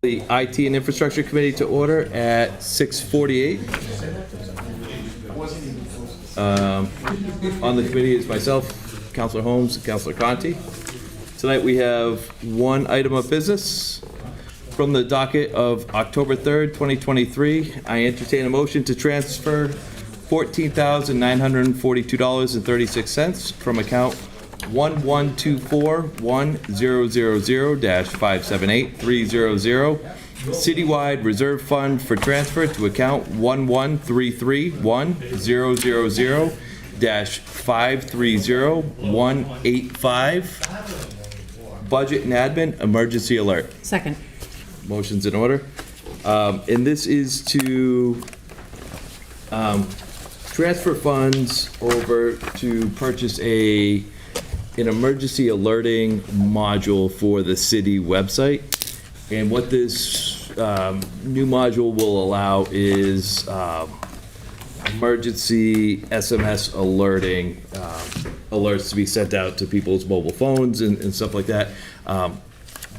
The IT and Infrastructure Committee to order at 6:48. On the committee is myself, Councilor Holmes, and Councilor Conti. Tonight we have one item of business from the docket of October 3rd, 2023. I entertain a motion to transfer $14,942.36 from account 1124100-578-300 Citywide Reserve Fund for transfer to account 1133100-530-185 Budget and Admin Emergency Alert. Second. Motion's in order. And this is to transfer funds over to purchase an emergency alerting module for the city website. And what this new module will allow is emergency SMS alerting, alerts to be sent out to people's mobile phones and stuff like that.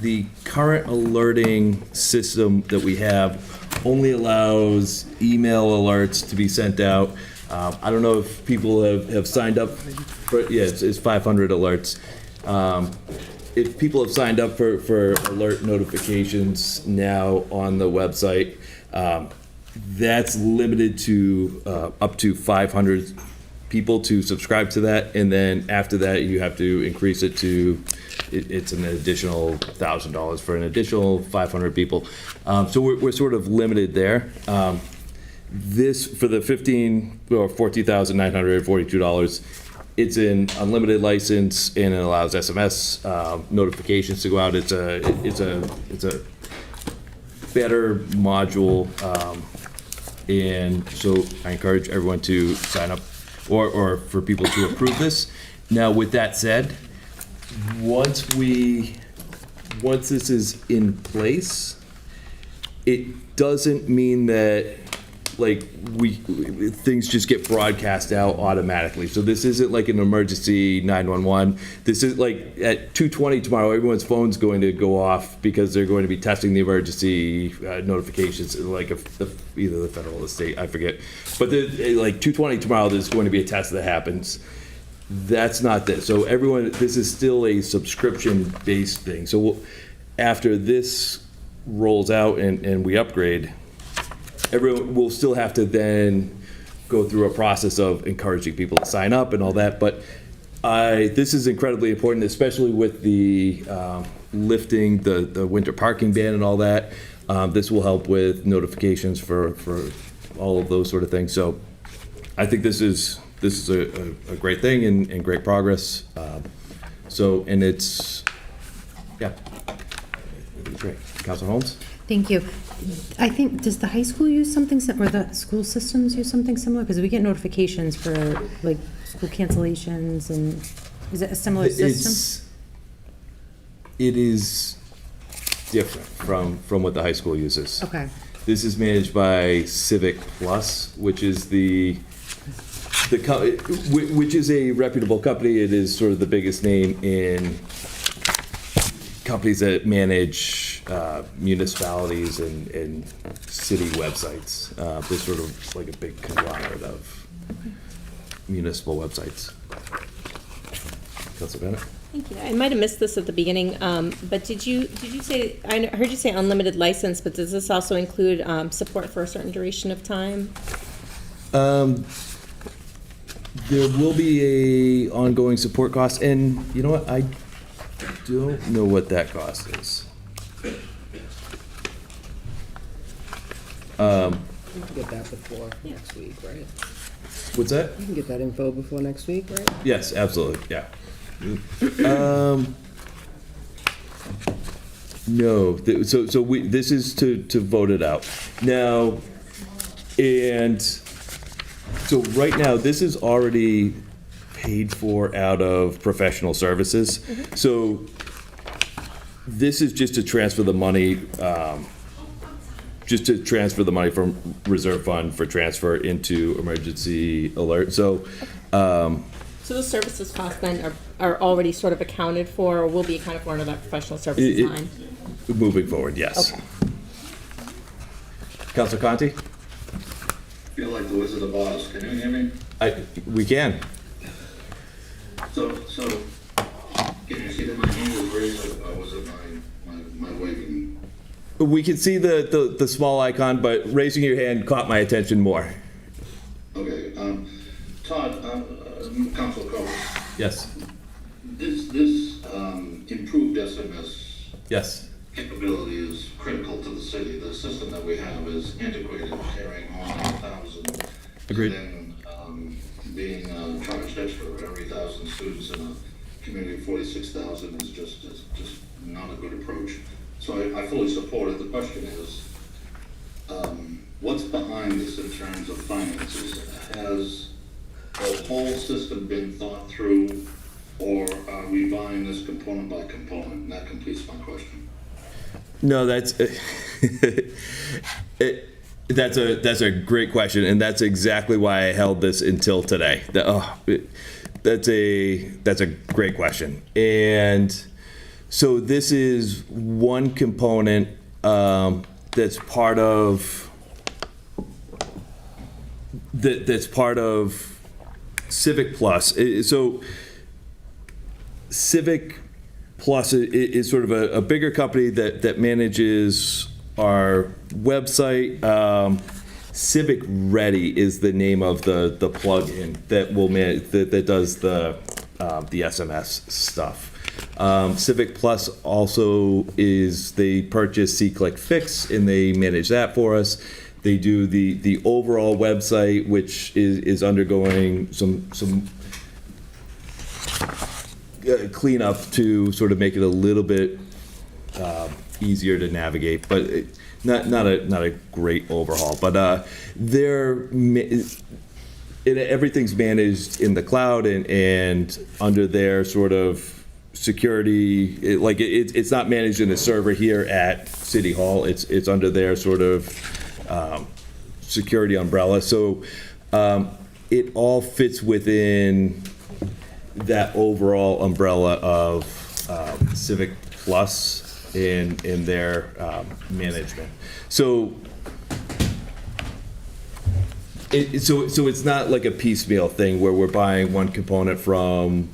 The current alerting system that we have only allows email alerts to be sent out. I don't know if people have signed up for, yeah, it's 500 alerts. If people have signed up for alert notifications now on the website, that's limited to up to 500 people to subscribe to that, and then after that you have to increase it to it's an additional $1,000 for an additional 500 people. So we're sort of limited there. This for the $14,942. It's an unlimited license and it allows SMS notifications to go out. It's a better module, and so I encourage everyone to sign up or for people to approve this. Now, with that said, once this is in place, it doesn't mean that like things just get broadcast out automatically. So this isn't like an emergency 911. This is like at 2:20 tomorrow, everyone's phone's going to go off because they're going to be testing the emergency notifications, like either the federal or the state, I forget. But like 2:20 tomorrow, there's going to be a test that happens. That's not this. So everyone, this is still a subscription-based thing. So after this rolls out and we upgrade, everyone will still have to then go through a process of encouraging people to sign up and all that. But this is incredibly important, especially with the lifting the winter parking ban and all that. This will help with notifications for all of those sort of things. So I think this is a great thing and great progress. And it's, yeah, great. Councilor Holmes? Thank you. I think, does the high school use something, or the school systems use something similar? Because we get notifications for like school cancellations, and is it a similar system? It is different from what the high school uses. Okay. This is managed by Civic Plus, which is which is a reputable company. It is sort of the biggest name in companies that manage municipalities and city websites. They're sort of like a big conglomerate of municipal websites. Councilor Bennett? Thank you. I might have missed this at the beginning, but did you say, I heard you say unlimited license, but does this also include support for a certain duration of time? There will be a ongoing support cost, and you know what? I don't know what that cost is. You can get that before next week, right? What's that? You can get that info before next week, right? Yes, absolutely, yeah. No, so this is to vote it out. Now, and so right now, this is already paid for out of professional services. Mm-hmm. So this is just to transfer the money, from reserve fund for transfer into emergency alert. So the services costs then are already sort of accounted for, or will be accounted for under that professional services line? Moving forward, yes. Okay. Councilor Conti? Feel like the Wizard of Oz. Can you hear me? We can. So, can you see that my hand is raised, or was it my waving? We can see the small icon, but raising your hand caught my attention more. Okay, Todd, Council Cover, Yes. this improved SMS Yes. capability is critical to the city. The system that we have is antiquated, carrying on 1,000. Agreed. And then being charged extra for every 1,000 students in a community of 46,000 is just not a good approach. So I fully support it. The question is, what's behind this in terms of finances? Has the whole system been thought through, or are we buying this component by component? And that completes my question. No, that's that's a great question, and that's exactly why I held this until today. That's a great question, and so this is one component that's part of Civic Plus. So Civic Plus is sort of a bigger company that manages our website. Civic Ready is the name of the plugin that will that does the SMS stuff. Civic Plus also they purchase C-Click Fix and they manage that for us. They do the overall website, which is undergoing some cleanup to sort of make it a little bit easier to navigate, but not a great overhaul. But everything's managed in the cloud and under their sort of security. It's not managed in a server here at City Hall. It's under their sort of security umbrella. So it all fits within that overall umbrella of Civic Plus in their management. So it's not like a piecemeal thing where we're buying one component from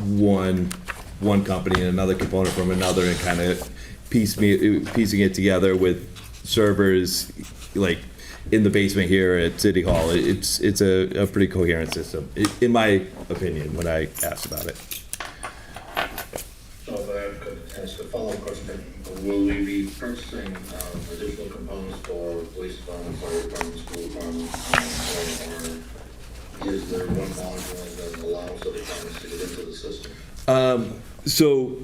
one company and another component from another and kind of piecing it together with servers like in the basement here at City Hall. It's a pretty coherent system, in my opinion, when I asked about it. So if I could ask a follow-up question, will we be purchasing additional components for police department, fire department, school department, or is there one module that allows the departments to get into the system? So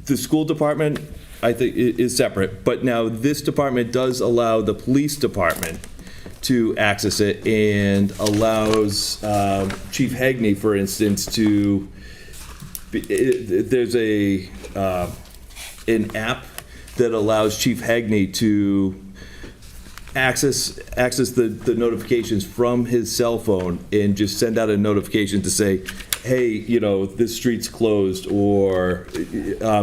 the school department, I think, is separate, but now this department does allow the police department to access it and allows Chief Hagney, for instance, to there's an app that allows Chief Hagney to access the notifications from his cell phone and just send out a notification to say, hey, this street's closed, or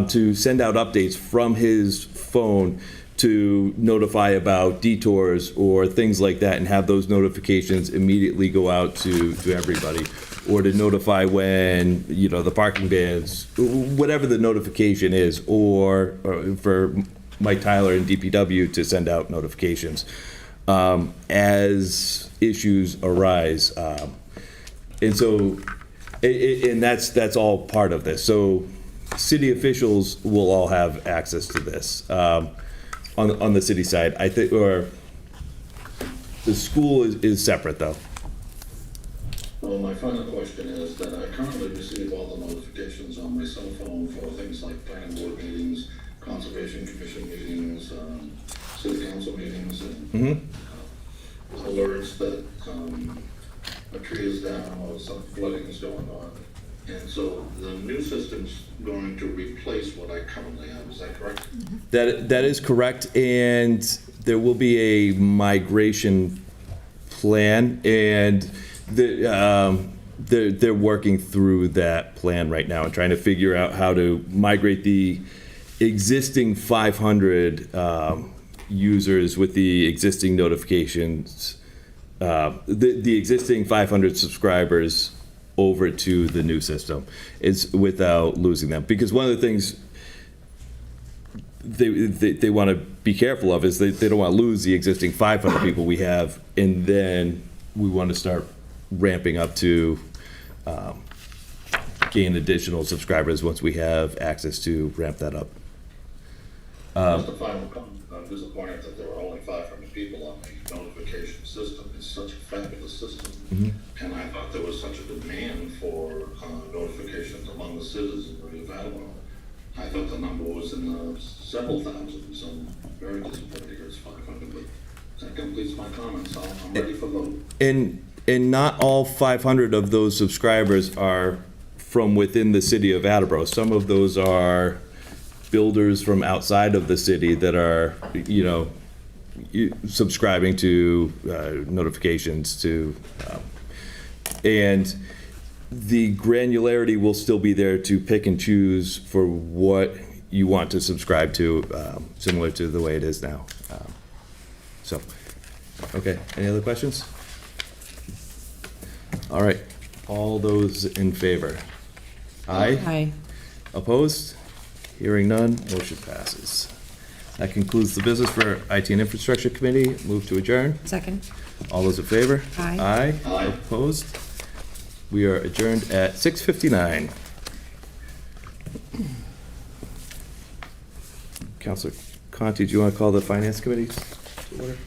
to send out updates from his phone to notify about detours or things like that, and have those notifications immediately go out to everybody, or to notify when the parking bans, whatever the notification is, or for Mike Tyler and DPW to send out notifications as issues arise, and so. And that's all part of this. So city officials will all have access to this on the city side. I think, or the school is separate though. Well, my final question is that I currently receive all the notifications on my cell phone for things like planning board meetings, conservation commission meetings, city council meetings, and alerts that a tree is down or some flooding is going on. And so the new system's going to replace what I currently have, is that correct? That is correct, and there will be a migration plan, and they're working through that plan right now and trying to figure out how to migrate the existing 500 users with the existing notifications, the existing 500 subscribers over to the new system, is without losing them. Because one of the things they want to be careful of is they don't want to lose the existing 500 people we have, and then we want to start ramping up to gain additional subscribers once we have access to ramp that up. Just a final comment, I'm disappointed that there were only 500 people on the notification system. It's such a fabulous system. And I thought there was such a demand for notifications among the citizenry of Attleboro. I thought the number was in the several thousand, so I'm very disappointed here it's 500, but that completes my comments. I'm ready for vote. And not all 500 of those subscribers are from within the city of Attleboro. Some of those are builders from outside of the city that are, subscribing to notifications to, and the granularity will still be there to pick and choose for what you want to subscribe to, similar to the way it is now. So, okay, any other questions? All right, all those in favor? Aye? Aye. Opposed? Hearing none, motion passes. That concludes the business for IT and Infrastructure Committee. Move to adjourn. Second. All those in favor? Aye. Aye? Aye. Opposed? We are adjourned at 6:59. Counselor Conti, do you want to call the Finance Committee to order?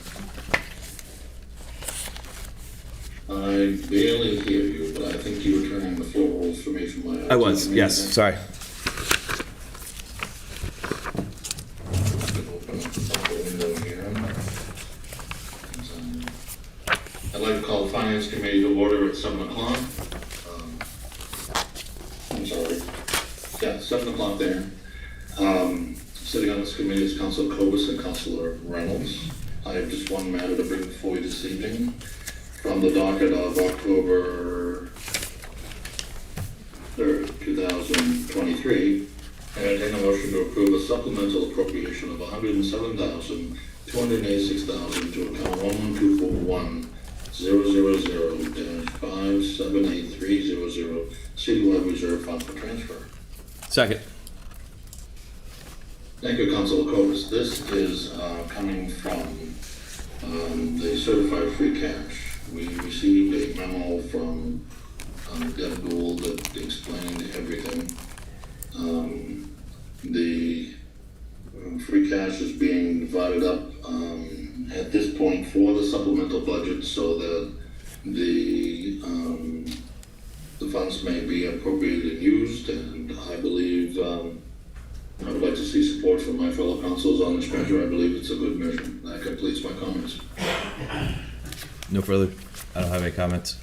I barely hear you, but I think you were turning the floor rules for me from my. I was, yes, sorry. I'd like to call the Finance Committee to order at 7 o'clock. I'm sorry. Yeah, 7 o'clock there. Sitting on this committee is Councilor Cobus and Councilor Reynolds. I have just one matter to bring before you this evening from the docket of October 3rd, 2023. And I entertain a motion to approve a supplemental appropriation of $107,286 to account 11241-000-578300 citywide reserve fund for transfer. Second. Thank you, Councilor Cobus. This is coming from the certified free cash. We received a memo from Deb Gould that explained everything. The free cash is being divided up at this point for the supplemental budget so that the funds may be appropriated and used, and I believe I would like to see support from my fellow councils on this measure. I believe it's a good measure. That completes my comments. No further? I don't have any comments.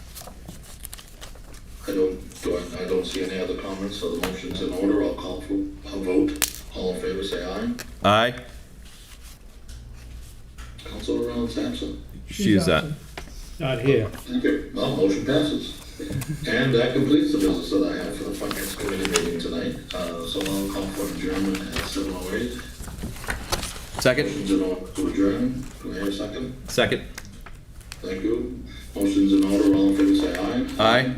I don't see any other comments, so the motion's in order. I'll call for a vote. All in favor, say aye. Aye? Councilor Reynolds absent. She is that. Not here. Thank you. Well, motion passes. And that completes the business that I have for the Finance Committee meeting tonight. So I'll call for adjournment at 7:08. Second? Motion's in order to adjourn. Do I hear a second? Second. Thank you. Motion's in order. All in favor, say aye. Aye?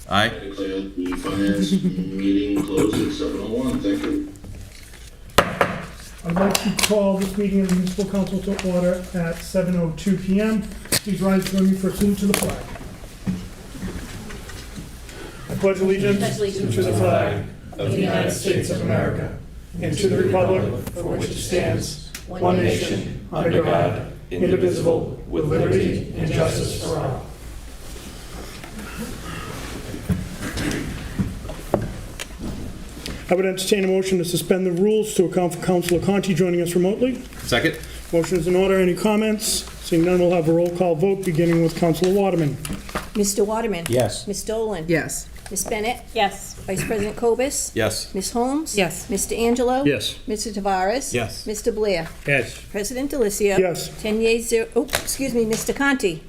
I Aye? declare the Finance meeting closed at 7:01. Thank you. I'd like to call this meeting of the Municipal Council to order at 7:02 PM. Please rise and join me for a salute to the flag. I pledge allegiance to the flag of the United States of America and to the republic for which it stands, one nation, under God, indivisible, with liberty and justice for all. I would entertain a motion to suspend the rules to account for Councilor Conti joining us remotely. Second? Motion is in order. Any comments? Seeing none, we'll have a roll call vote, beginning with Councilor Waterman. Mr. Waterman? Yes. Ms. Dolan? Yes. Ms. Bennett? Yes. Vice President Cobus? Yes. Ms. Holmes? Yes. Mr. Angelo? Yes. Mr. Tavares? Yes. Mr. Blair? Yes. President Delicio? Yes. 10 yeas, 0, excuse me, Mr. Conti?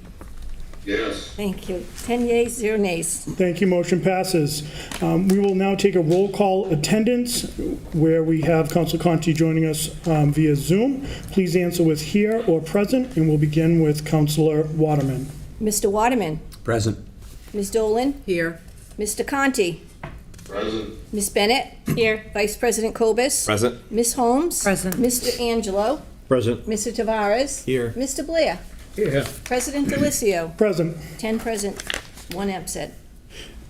Yes. Thank you. 10 yeas, 0 nays. Thank you, motion passes. We will now take a roll call attendance where we have Council Conti joining us via Zoom. Please answer with here or present, and we'll begin with Councilor Waterman. Mr. Waterman. Present. Ms. Dolan. Here. Mr. Conti. Present. Ms. Bennett. Here. Vice President Cobus. Present. Ms. Holmes. Present. Mr. Angelo. Present. Mr. Tavares. Here. Mr. Blair. Here. President Delicio. Present. 10 present, 1 absent.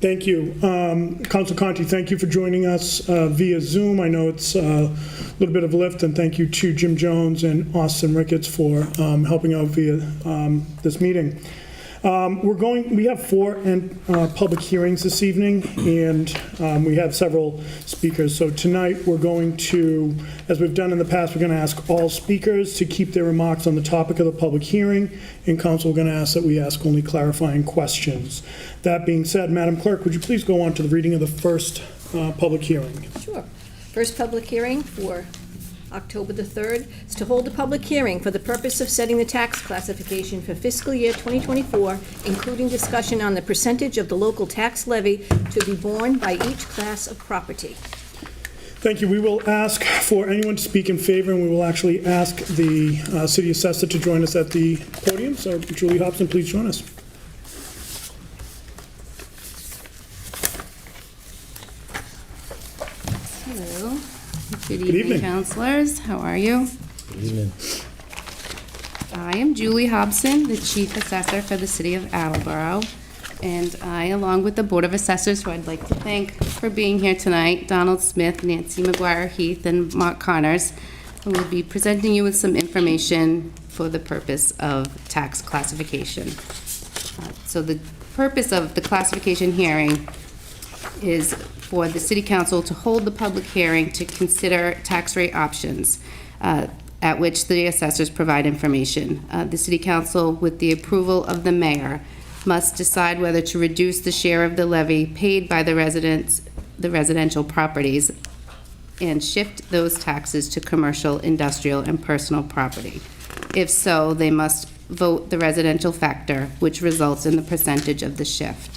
Thank you. Council Conti, thank you for joining us via Zoom. I know it's a little bit of a lift, and thank you to Jim Jones and Austin Ricketts for helping out via this meeting. We have 4 public hearings this evening, and we have several speakers. So tonight, we're going to, as we've done in the past, we're going to ask all speakers to keep their remarks on the topic of the public hearing. In council, we're going to ask that we ask only clarifying questions. That being said, Madam Clerk, would you please go on to the reading of the first public hearing? Sure. First public hearing for October the 3rd is to hold a public hearing for the purpose of setting the tax classification for fiscal year 2024, including discussion on the percentage of the local tax levy to be borne by each class of property. Thank you. We will ask for anyone to speak in favor, and we will actually ask the city assessor to join us at the podium. So Julie Hobson, please join us. Hello. Good evening. evening, councilors. How are you? Good evening. I am Julie Hobson, the Chief Assessor for the City of Attleboro. And I, along with the Board of Assessors, who I'd like to thank for being here tonight, Donald Smith, Nancy McGuire Heath, and Mark Connors, will be presenting you with some information for the purpose of tax classification. So the purpose of the classification hearing is for the City Council to hold the public hearing to consider tax rate options, at which the assessors provide information. The City Council, with the approval of the mayor, must decide whether to reduce the share of the levy paid by the residential properties, and shift those taxes to commercial, industrial, and personal property. If so, they must vote the residential factor, which results in the percentage of the shift.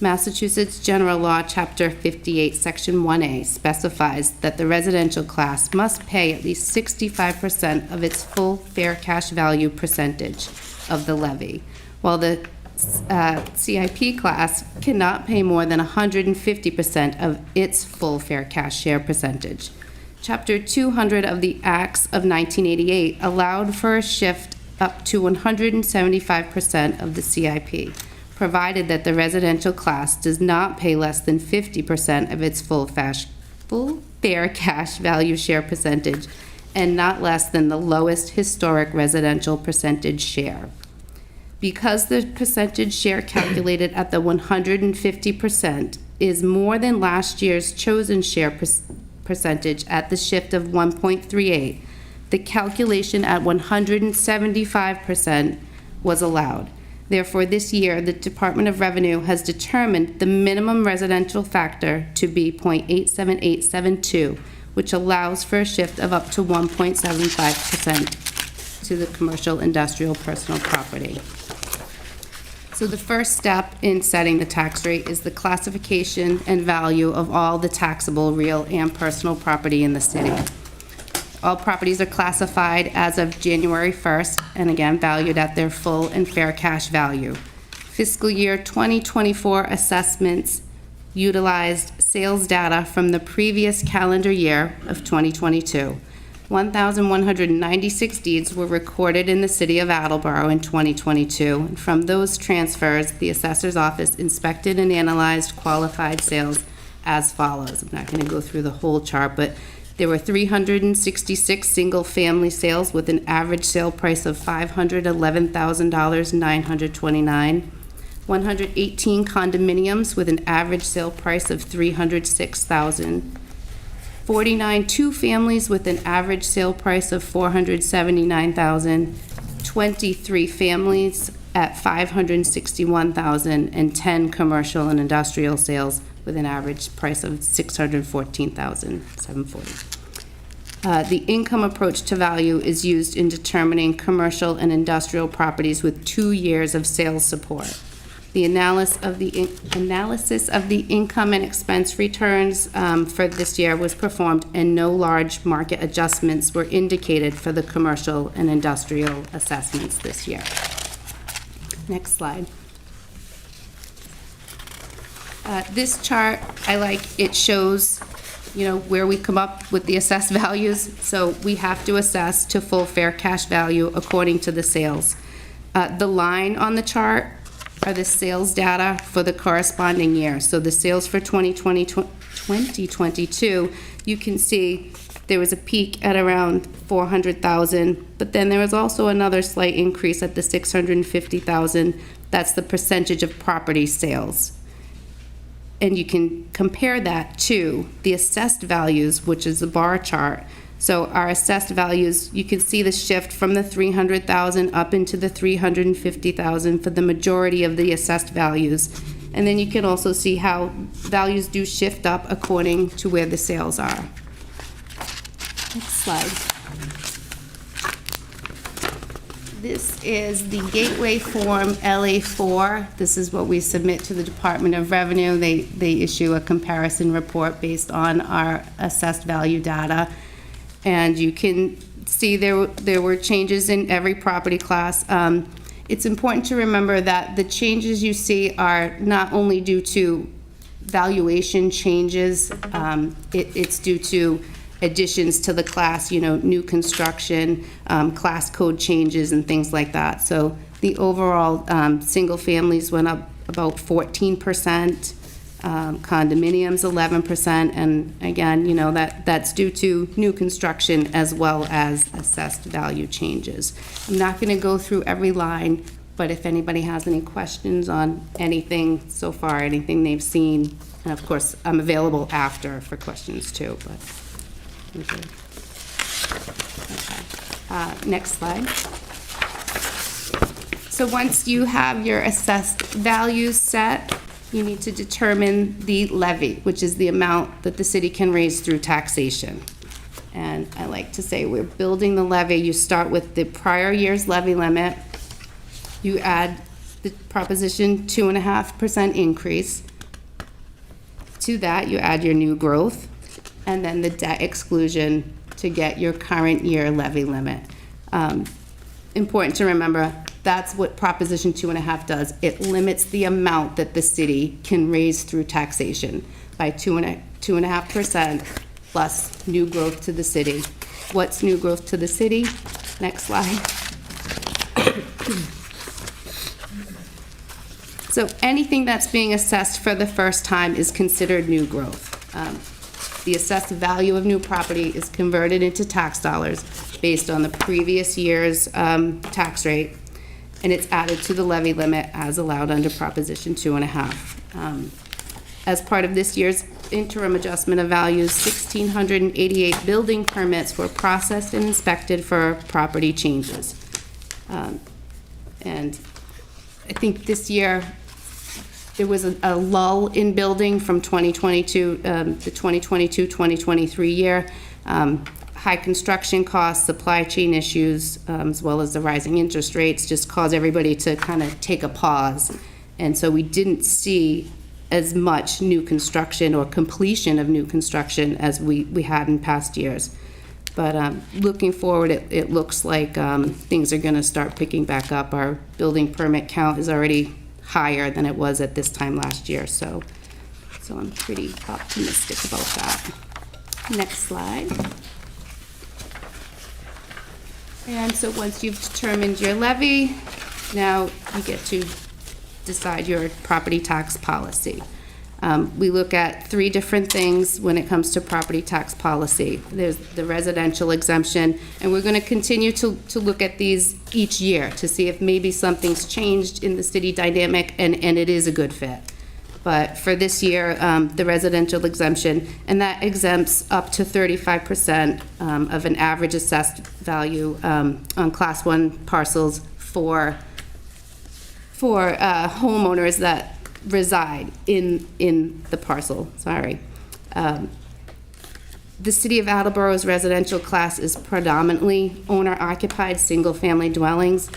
Massachusetts General Law, Chapter 58, Section 1A specifies that the residential class must pay at least 65% of its full fair cash value percentage of the levy, while the CIP class cannot pay more than 150% of its full fair cash share percentage. Chapter 200 of the Acts of 1988 allowed for a shift up to 175% of the CIP, provided that the residential class does not pay less than 50% of its full fair cash value share percentage, and not less than the lowest historic residential percentage share. Because the percentage share calculated at the 150% is more than last year's chosen share percentage at the shift of 1.38, the calculation at 175% was allowed. Therefore, this year, the Department of Revenue has determined the minimum residential factor to be 0.87872, which allows for a shift of up to 1.75% to the commercial, industrial, personal property. So the first step in setting the tax rate is the classification and value of all the taxable real and personal property in the city. All properties are classified as of January 1st, and again, valued at their full and fair cash value. Fiscal year 2024 assessments utilized sales data from the previous calendar year of 2022. 1,196 deeds were recorded in the city of Attleboro in 2022. And from those transfers, the assessor's office inspected and analyzed qualified sales as follows. I'm not going to go through the whole chart, but there were 366 single-family sales with an average sale price of $511,929. 118 condominiums with an average sale price of $306,000. 49 two-families with an average sale price of $479,000. 23 families at $561,000, and 10 commercial and industrial sales with an average price of $614,740. The income approach to value is used in determining commercial and industrial properties with 2 years of sales support. The analysis of the income and expense returns for this year was performed, and no large market adjustments were indicated for the commercial and industrial assessments this year. Next slide. This chart, I like, it shows, where we come up with the assessed values. So we have to assess to full fair cash value according to the sales. The line on the chart are the sales data for the corresponding year. So the sales for 2022, you can see there was a peak at around 400,000, but then there was also another slight increase at the 650,000. That's the percentage of property sales. And you can compare that to the assessed values, which is the bar chart. So our assessed values, you can see the shift from the 300,000 up into the 350,000 for the majority of the assessed values. And then you can also see how values do shift up according to where the sales are. Next slide. This is the Gateway Form LA4. This is what we submit to the Department of Revenue. They issue a comparison report based on our assessed value data. And you can see there were changes in every property class. It's important to remember that the changes you see are not only due to valuation changes, it's due to additions to the class, new construction, class code changes and things like that. So the overall single families went up about 14%. Condominiums 11%, and again, that's due to new construction as well as assessed value changes. I'm not going to go through every line, but if anybody has any questions on anything so far, anything they've seen, and of course, I'm available after for questions too. But okay. Next slide. So once you have your assessed values set, you need to determine the levy, which is the amount that the city can raise through taxation. And I like to say we're building the levy. You start with the prior year's levy limit. You add the Proposition 2.5% increase. To that, you add your new growth, and then the debt exclusion to get your current year levy limit. Important to remember, that's what Proposition 2.5 does. It limits the amount that the city can raise through taxation by 2.5% plus new growth to the city. What's new growth to the city? Next slide. So anything that's being assessed for the first time is considered new growth. The assessed value of new property is converted into tax dollars based on the previous year's tax rate, and it's added to the levy limit as allowed under Proposition 2.5. As part of this year's interim adjustment of values, 1,688 building permits were processed and inspected for property changes. And I think this year there was a lull in building from 2022, the 2022-2023 year. High construction costs, supply chain issues, as well as the rising interest rates just caused everybody to kind of take a pause. And so we didn't see as much new construction or completion of new construction as we had in past years. But looking forward, it looks like things are going to start picking back up. Our building permit count is already higher than it was at this time last year. So I'm pretty optimistic about that. Next slide. And so once you've determined your levy, now you get to decide your property tax policy. We look at 3 different things when it comes to property tax policy. There's the residential exemption, and we're going to continue to look at these each year to see if maybe something's changed in the city dynamic and it is a good fit. But for this year, the residential exemption, and that exempts up to 35% of an average assessed value on Class 1 parcels for homeowners that reside in the parcel. Sorry. The city of Attleboro's residential class is predominantly owner-occupied, single-family dwellings.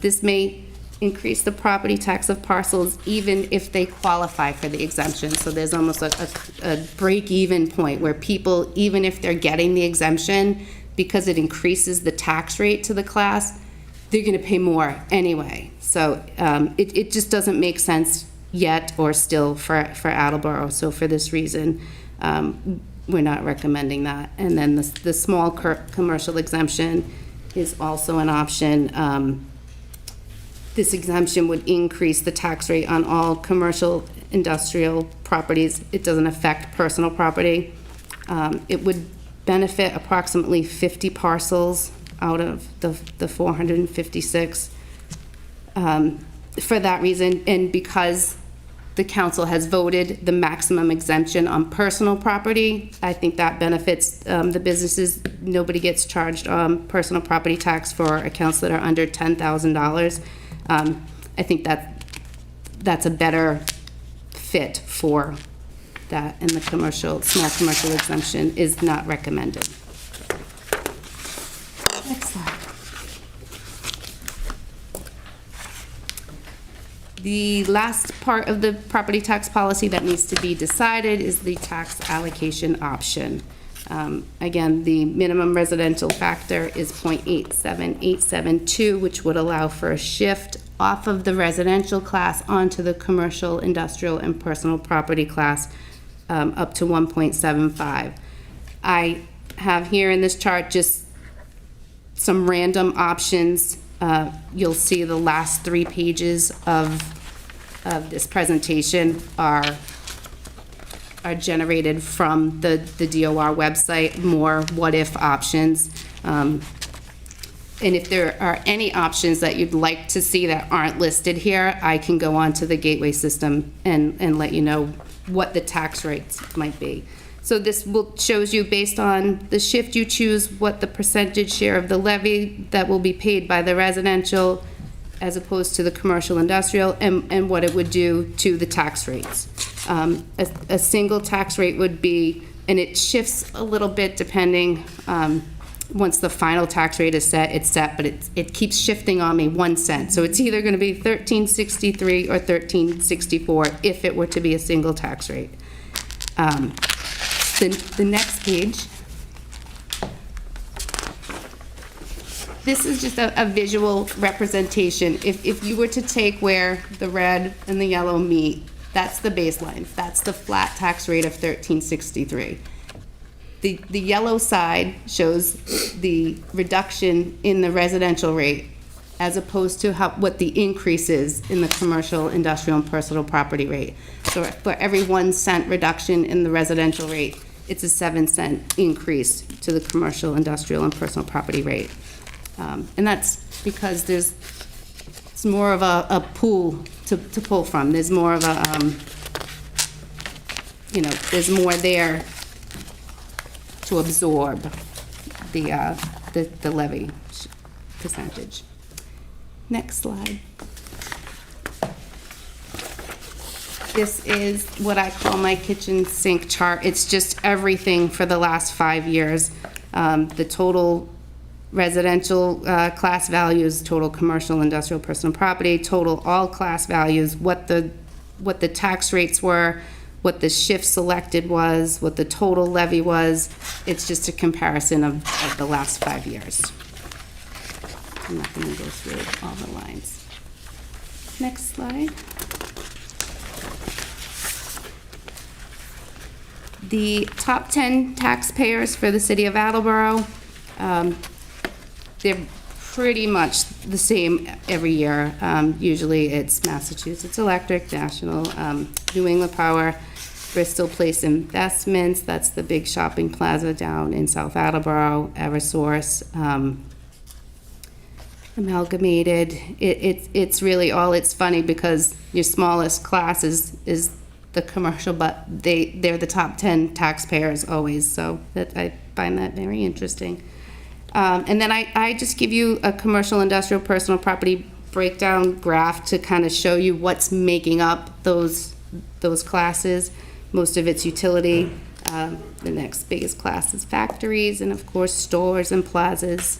This may increase the property tax of parcels even if they qualify for the exemption. So there's almost a break-even point where people, even if they're getting the exemption, because it increases the tax rate to the class, they're gonna pay more anyway. So it just doesn't make sense yet or still for Attleboro. So for this reason, we're not recommending that. And then the small commercial exemption is also an option. This exemption would increase the tax rate on all commercial industrial properties. It doesn't affect personal property. It would benefit approximately 50 parcels out of the 456. For that reason, and because the council has voted the maximum exemption on personal property, I think that benefits the businesses. Nobody gets charged personal property tax for accounts that are under $10,000. I think that's a better fit for that, and the small commercial exemption is not recommended. Next slide. The last part of the property tax policy that needs to be decided is the tax allocation option. Again, the minimum residential factor is 0.87872, which would allow for a shift off of the residential class onto the commercial, industrial, and personal property class, up to 1.75. I have here in this chart just some random options. You'll see the last 3 pages of this presentation are generated from the DOR website, more what-if options. And if there are any options that you'd like to see that aren't listed here, I can go on to the gateway system and let you know what the tax rates might be. So this shows you, based on the shift you choose, what the percentage share of the levy that will be paid by the residential as opposed to the commercial industrial, and what it would do to the tax rates. A single tax rate would be, and it shifts a little bit depending, once the final tax rate is set, it's set, but it keeps shifting on me 1 cent. So it's either gonna be $13.63 or $13.64 if it were to be a single tax rate. The next page. This is just a visual representation. If you were to take where the red and the yellow meet, that's the baseline. That's the flat tax rate of $13.63. The yellow side shows the reduction in the residential rate as opposed to what the increase is in the commercial, industrial, and personal property rate. So for every 1 cent reduction in the residential rate, it's a 7-cent increase to the commercial, industrial, and personal property rate. And that's because it's more of a pool to pull from. There's more of a, there's more there to absorb the levy percentage. Next slide. This is what I call my kitchen sink chart. It's just everything for the last 5 years. The total residential class values, total commercial, industrial, personal property, total all class values, what the tax rates were, what the shift selected was, what the total levy was. It's just a comparison of the last 5 years. I'm not going to go through all the lines. Next slide. The top 10 taxpayers for the city of Attleboro, they're pretty much the same every year. Usually it's Massachusetts Electric, National, New England Power, Bristol Place Investments, that's the big shopping plaza down in South Attleboro, Eversource, Amalgamated. It's really all, it's funny because your smallest class is the commercial, but they're the top 10 taxpayers always, so I find that very interesting. And then I just give you a commercial, industrial, personal property breakdown graph to kind of show you what's making up those classes. Most of it's utility. The next biggest class is factories, and of course, stores and plazas.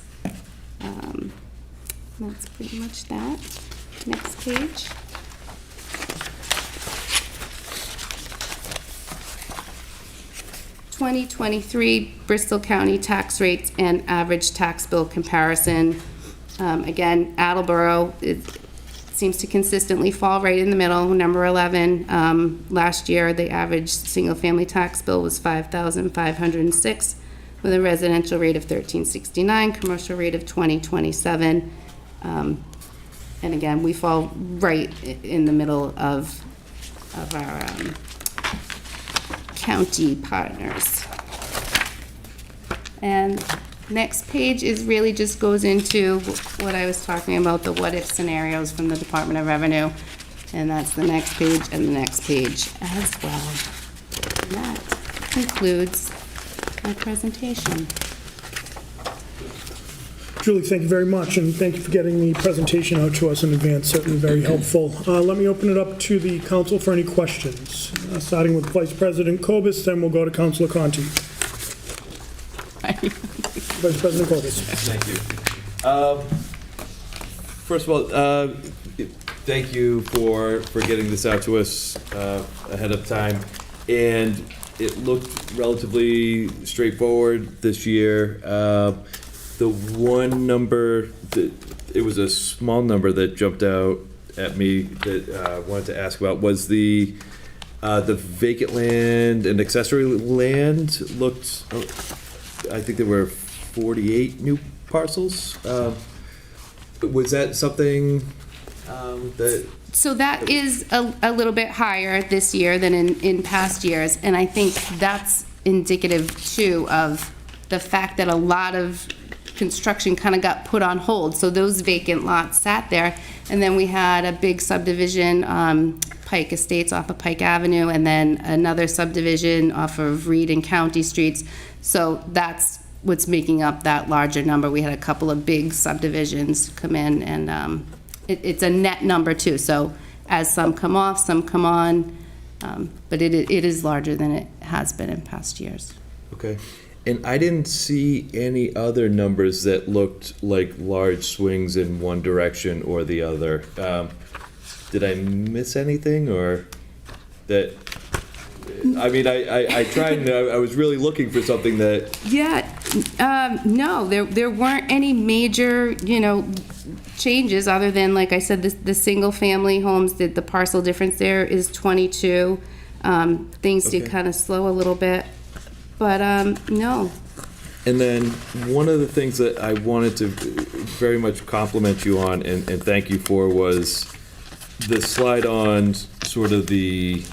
That's pretty much that. Next page. (2023) Bristol County tax rates and average tax bill comparison. Again, Attleboro, it seems to consistently fall right in the middle, number 11. Last year, the average single-family tax bill was $5,506, with a residential rate of $1,369, commercial rate of $2,027. And again, we fall right in the middle of our county partners. And next page is really just goes into what I was talking about, the what-if scenarios from the Department of Revenue. And that's the next page and the next page as well. And that concludes my presentation. Julie, thank you very much, and thank you for getting the presentation out to us in advance, certainly very helpful. Let me open it up to the council for any questions, starting with Vice President Kobus, then we'll go to Councilor Conti. Vice President Kobus. Thank you. First of all, thank you for getting this out to us ahead of time. And it looked relatively straightforward this year. The one number, it was a small number that jumped out at me that I wanted to ask about was the vacant land and accessory land looked, I think there were 48 new parcels. Was that something that? So that is a little bit higher this year than in past years, and I think that's indicative too of the fact that a lot of construction kind of got put on hold. So those vacant lots sat there, and then we had a big subdivision, Pike Estates off of Pike Avenue, and then another subdivision off of Reed and County Streets. So that's what's making up that larger number. We had a couple of big subdivisions come in, and it's a net number too. So as some come off, some come on, but it is larger than it has been in past years. Okay. And I didn't see any other numbers that looked like large swings in one direction or the other. Did I miss anything, or that? I mean, I tried, and I was really looking for something that. Yeah, no, there weren't any major, changes other than, like I said, the single-family homes. The parcel difference there is 22. Things did kind of slow a little bit. But, no. And then one of the things that I wanted to very much compliment you on and thank you for was the slide on sort of the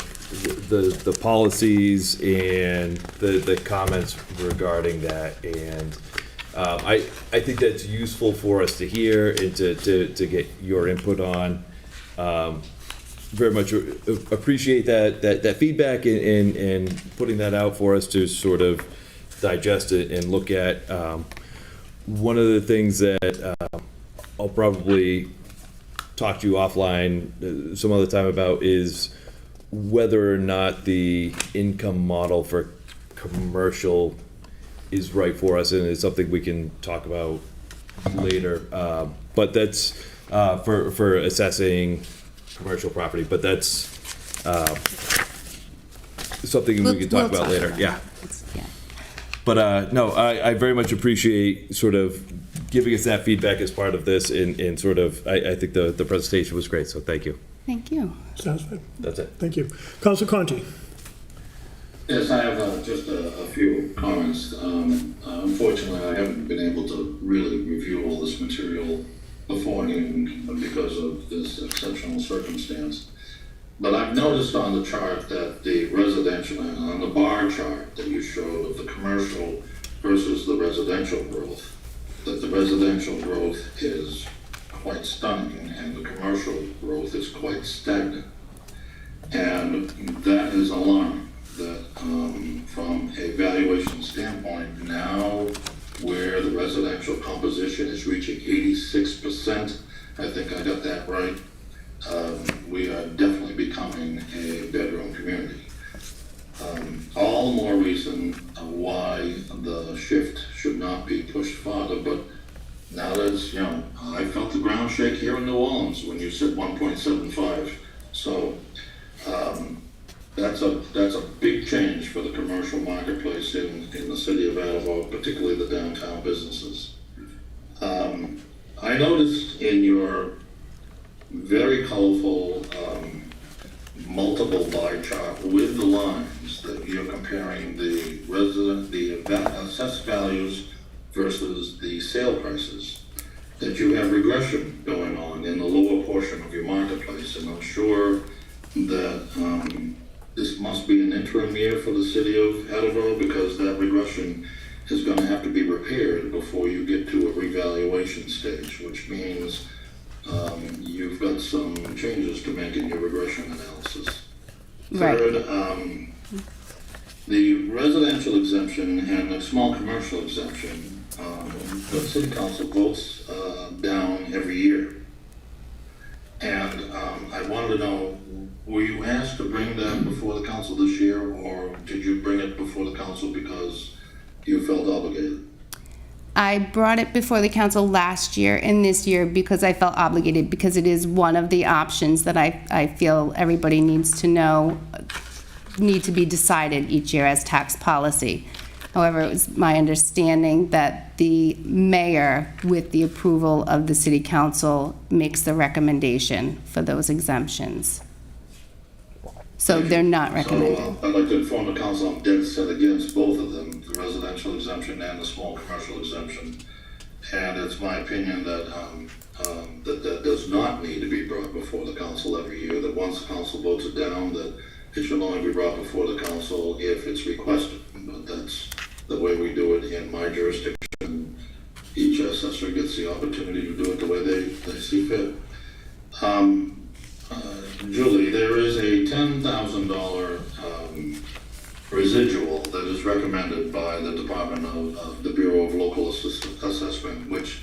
policies and the comments regarding that. And I think that's useful for us to hear and to get your input on. Very much appreciate that feedback and putting that out for us to sort of digest it and look at. One of the things that I'll probably talk to you offline some other time about is whether or not the income model for commercial is right for us, and it's something we can talk about later. But that's for assessing commercial property, but that's something we can talk about later. Yeah. But no, I very much appreciate sort of giving us that feedback as part of this, and sort of, I think the presentation was great, so thank you. Thank you. Satisfied? That's it. Thank you. Councilor Conti. Yes, I have just a few comments. Unfortunately, I haven't been able to really review all this material beforehand because of this exceptional circumstance. But I've noticed on the chart that the residential, on the bar chart that you showed of the commercial versus the residential growth, that the residential growth is quite stunning and the commercial growth is quite stagnant. And that is alarming, that from a valuation standpoint, now where the residential composition is reaching 86%, I think I got that right, we are definitely becoming a bedroom community. All more reason I felt the ground shake here in New Orleans when you said 1.75. So that's a big change for the commercial marketplace in the city of Attleboro, particularly the downtown businesses. I noticed in your very colorful multiple bar chart with the lines that you're comparing the assessed values versus the sale prices, that you have regression going on in the lower portion of your marketplace. And I'm sure that this must be an interim year for the city of Attleboro, because that regression is going to have to be repaired before you get to a revaluation stage, which means you've got some changes to make in your regression analysis. Right. Third, the residential exemption and the small commercial exemption, the city council votes down every year. And I wanted to know, were you asked to bring that before the council this year, or did you bring it before the council because you felt obligated? I brought it before the council last year and this year because I felt obligated, because it is one of the options that I feel everybody needs to know, need to be decided each year as tax policy. However, it was my understanding that the mayor, with the approval of the city council, makes the recommendation for those exemptions. So they're not recommended. So I'd like to inform the council I'm dead set against both of them, the residential exemption and the small commercial exemption. And it's my opinion that that does not need to be brought before the council every year, that once the council votes it down, that it should only be brought before the council if it's requested. But that's the way we do it in my jurisdiction. Each assessor gets the opportunity to do it the way they see fit. Julie, there is a $10,000 residual that is recommended by the Department of the Bureau of Local Assessment, which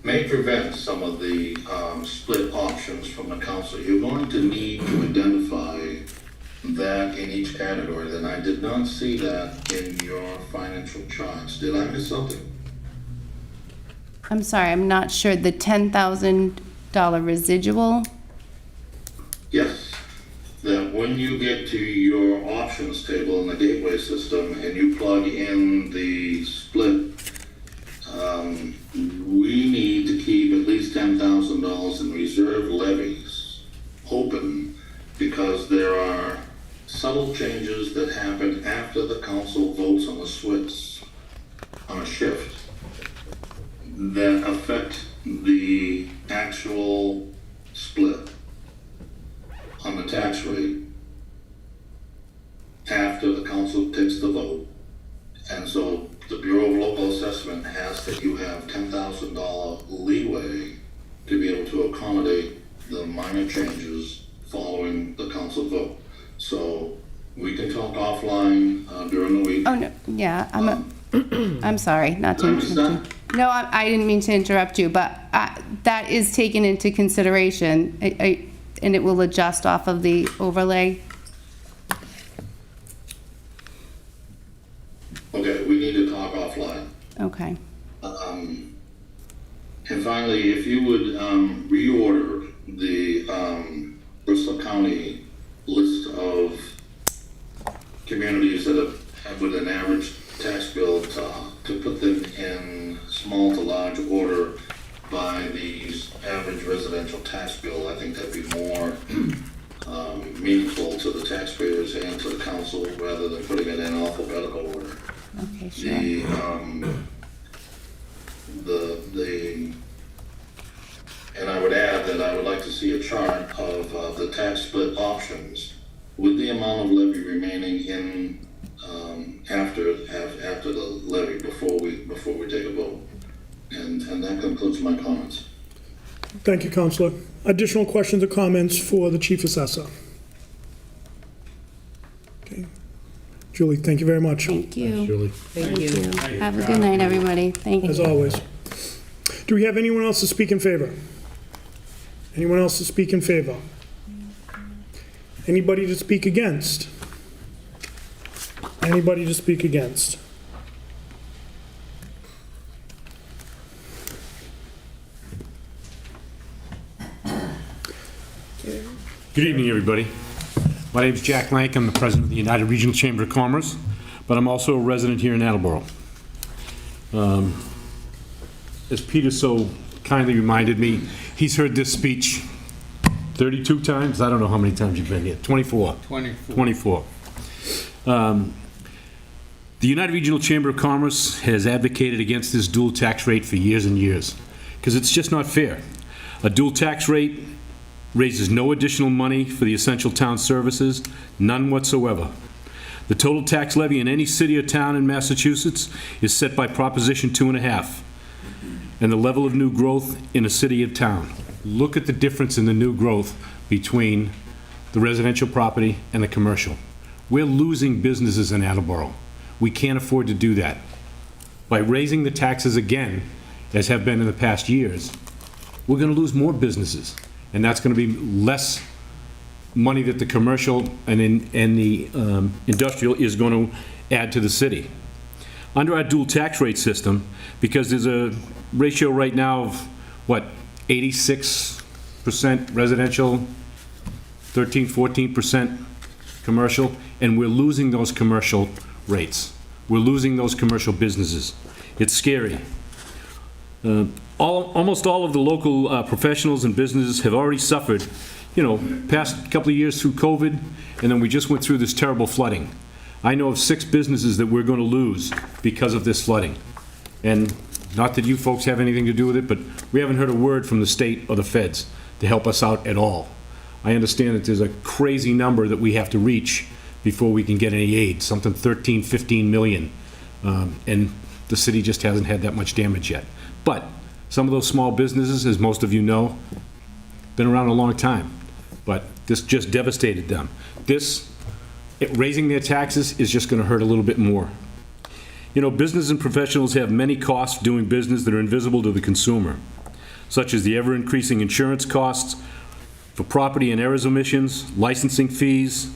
may prevent some of the split options from the council. You're going to need to identify that in each category. Then I did not see that in your financial charts. Did I miss something? I'm sorry, I'm not sure. The $10,000 residual? Yes, that when you get to your options table in the gateway system and you plug in the split, we need to keep at least $10,000 in reserve levies open, because there are subtle changes that happen after the council votes on the switch, on a shift, that affect the actual split on the tax rate after the council takes the vote. And so the Bureau of Local Assessment has that you have $10,000 leeway to be able to accommodate the minor changes following the council vote. So we can talk offline during the week. Oh, no, yeah, I'm sorry, not to interrupt you. No, I didn't mean to interrupt you, but that is taken into consideration, and it will adjust off of the overlay. Okay, we need to talk offline. Okay. And finally, if you would reorder the Bristol County list of communities that have with an average tax bill to put them in small to large order by the average residential tax bill, I think that'd be more meaningful to the taxpayers and to the council, rather than putting it in alphabetical order. Okay, sure. And I would add that I would like to see a chart of the tax split options with the amount of levy remaining in after the levy, before we take a vote. And that concludes my comments. Thank you, Counselor. Additional questions or comments for the Chief Assessor? Okay. Julie, thank you very much. Thank you. Julie. Thank you. Have a good night, everybody. Thank you. As always. Do we have anyone else to speak in favor? Anyone else to speak in favor? Anybody to speak against? Anybody to speak against? Good evening, everybody. My name is Jack Lank. I'm the president of the United Regional Chamber of Commerce, but I'm also a resident here in Attleboro. As Peter so kindly reminded me, he's heard this speech 32 times. I don't know how many times you've been here. 24. 24. The United Regional Chamber of Commerce has advocated against this dual tax rate for years and years, because it's just not fair. A dual tax rate raises no additional money for the essential town services, none whatsoever. The total tax levy in any city or town in Massachusetts is set by Proposition 2.5, and the level of new growth in a city or town. Look at the difference in the new growth between the residential property and the commercial. We're losing businesses in Attleboro. We can't afford to do that. By raising the taxes again, as have been in the past years, we're going to lose more businesses. And that's going to be less money that the commercial and the industrial is going to add to the city. Under our dual tax rate system, because there's a ratio right now of, what, 86% residential, 14% commercial, and we're losing those commercial rates. We're losing those commercial businesses. It's scary. Almost all of the local professionals and businesses have already suffered, past couple of years through COVID, and then we just went through this terrible flooding. I know of 6 businesses that we're going to lose because of this flooding. And not that you folks have anything to do with it, but we haven't heard a word from the state or the feds to help us out at all. I understand that there's a crazy number that we have to reach before we can get any aid, something 13, 15 million. And the city just hasn't had that much damage yet. But some of those small businesses, as most of you know, been around a long time. But this just devastated them. Raising their taxes is just going to hurt a little bit more. Business and professionals have many costs doing business that are invisible to the consumer, such as the ever-increasing insurance costs for property and errors omissions, licensing fees,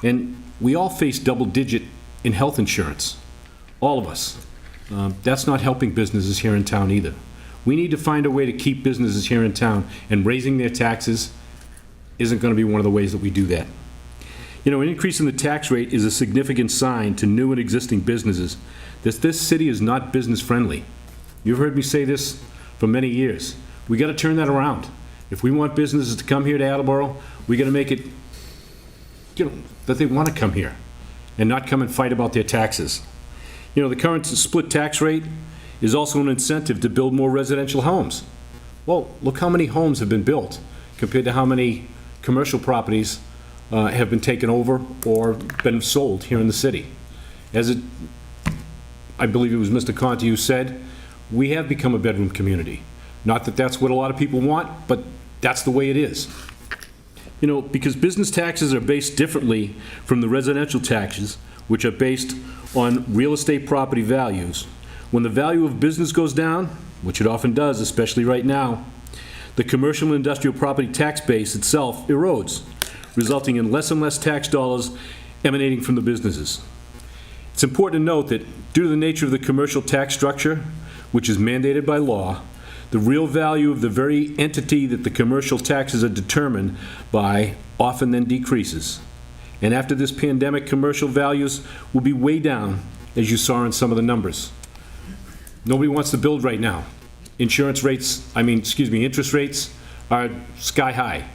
and we all face double-digit in health insurance. All of us. That's not helping businesses here in town either. We need to find a way to keep businesses here in town, and raising their taxes isn't going to be one of the ways that we do that. An increase in the tax rate is a significant sign to new and existing businesses that this city is not business-friendly. You've heard me say this for many years. We got to turn that around. If we want businesses to come here to Attleboro, we got to make it, that they want to come here and not come and fight about their taxes. The current split tax rate is also an incentive to build more residential homes. Well, look how many homes have been built compared to how many commercial properties have been taken over or been sold here in the city. I believe it was Mr. Conti who said, we have become a bedroom community. Not that that's what a lot of people want, but that's the way it is. Because business taxes are based differently from the residential taxes, which are based on real estate property values. When the value of business goes down, which it often does, especially right now, the commercial and industrial property tax base itself erodes, resulting in less and less tax dollars emanating from the businesses. It's important to note that due to the nature of the commercial tax structure, which is mandated by law, the real value of the very entity that the commercial taxes are determined by often then decreases. And after this pandemic, commercial values will be way down, as you saw in some of the numbers. Nobody wants to build right now. Interest rates are sky high.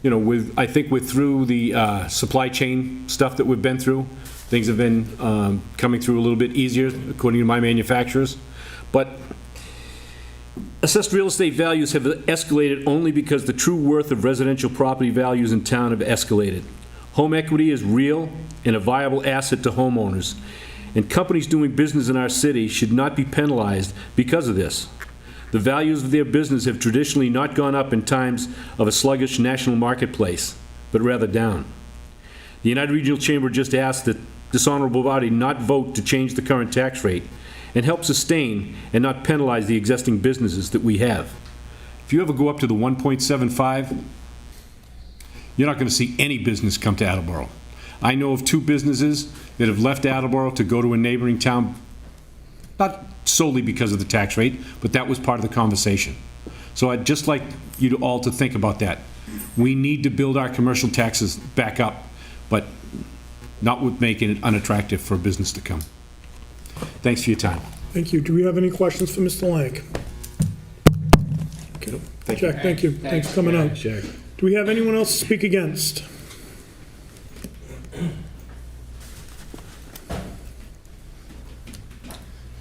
I think we're through the supply chain stuff that we've been through. Things have been coming through a little bit easier, according to my manufacturers. But assessed real estate values have escalated only because the true worth of residential property values in town have escalated. Home equity is real and a viable asset to homeowners, and companies doing business in our city should not be penalized because of this. The values of their business have traditionally not gone up in times of a sluggish national marketplace, but rather down. The United Regional Chamber just asked that this honorable body not vote to change the current tax rate and help sustain and not penalize the existing businesses that we have. If you ever go up to the 1.75, you're not going to see any business come to Attleboro. I know of 2 businesses that have left Attleboro to go to a neighboring town, not solely because of the tax rate, but that was part of the conversation. So I'd just like you all to think about that. We need to build our commercial taxes back up, but not with making it unattractive for business to come. Thanks for your time. Thank you. Do we have any questions for Mr. Lang? Okay. Jack, thank you. Thanks for coming out. Jack. Do we have anyone else to speak against?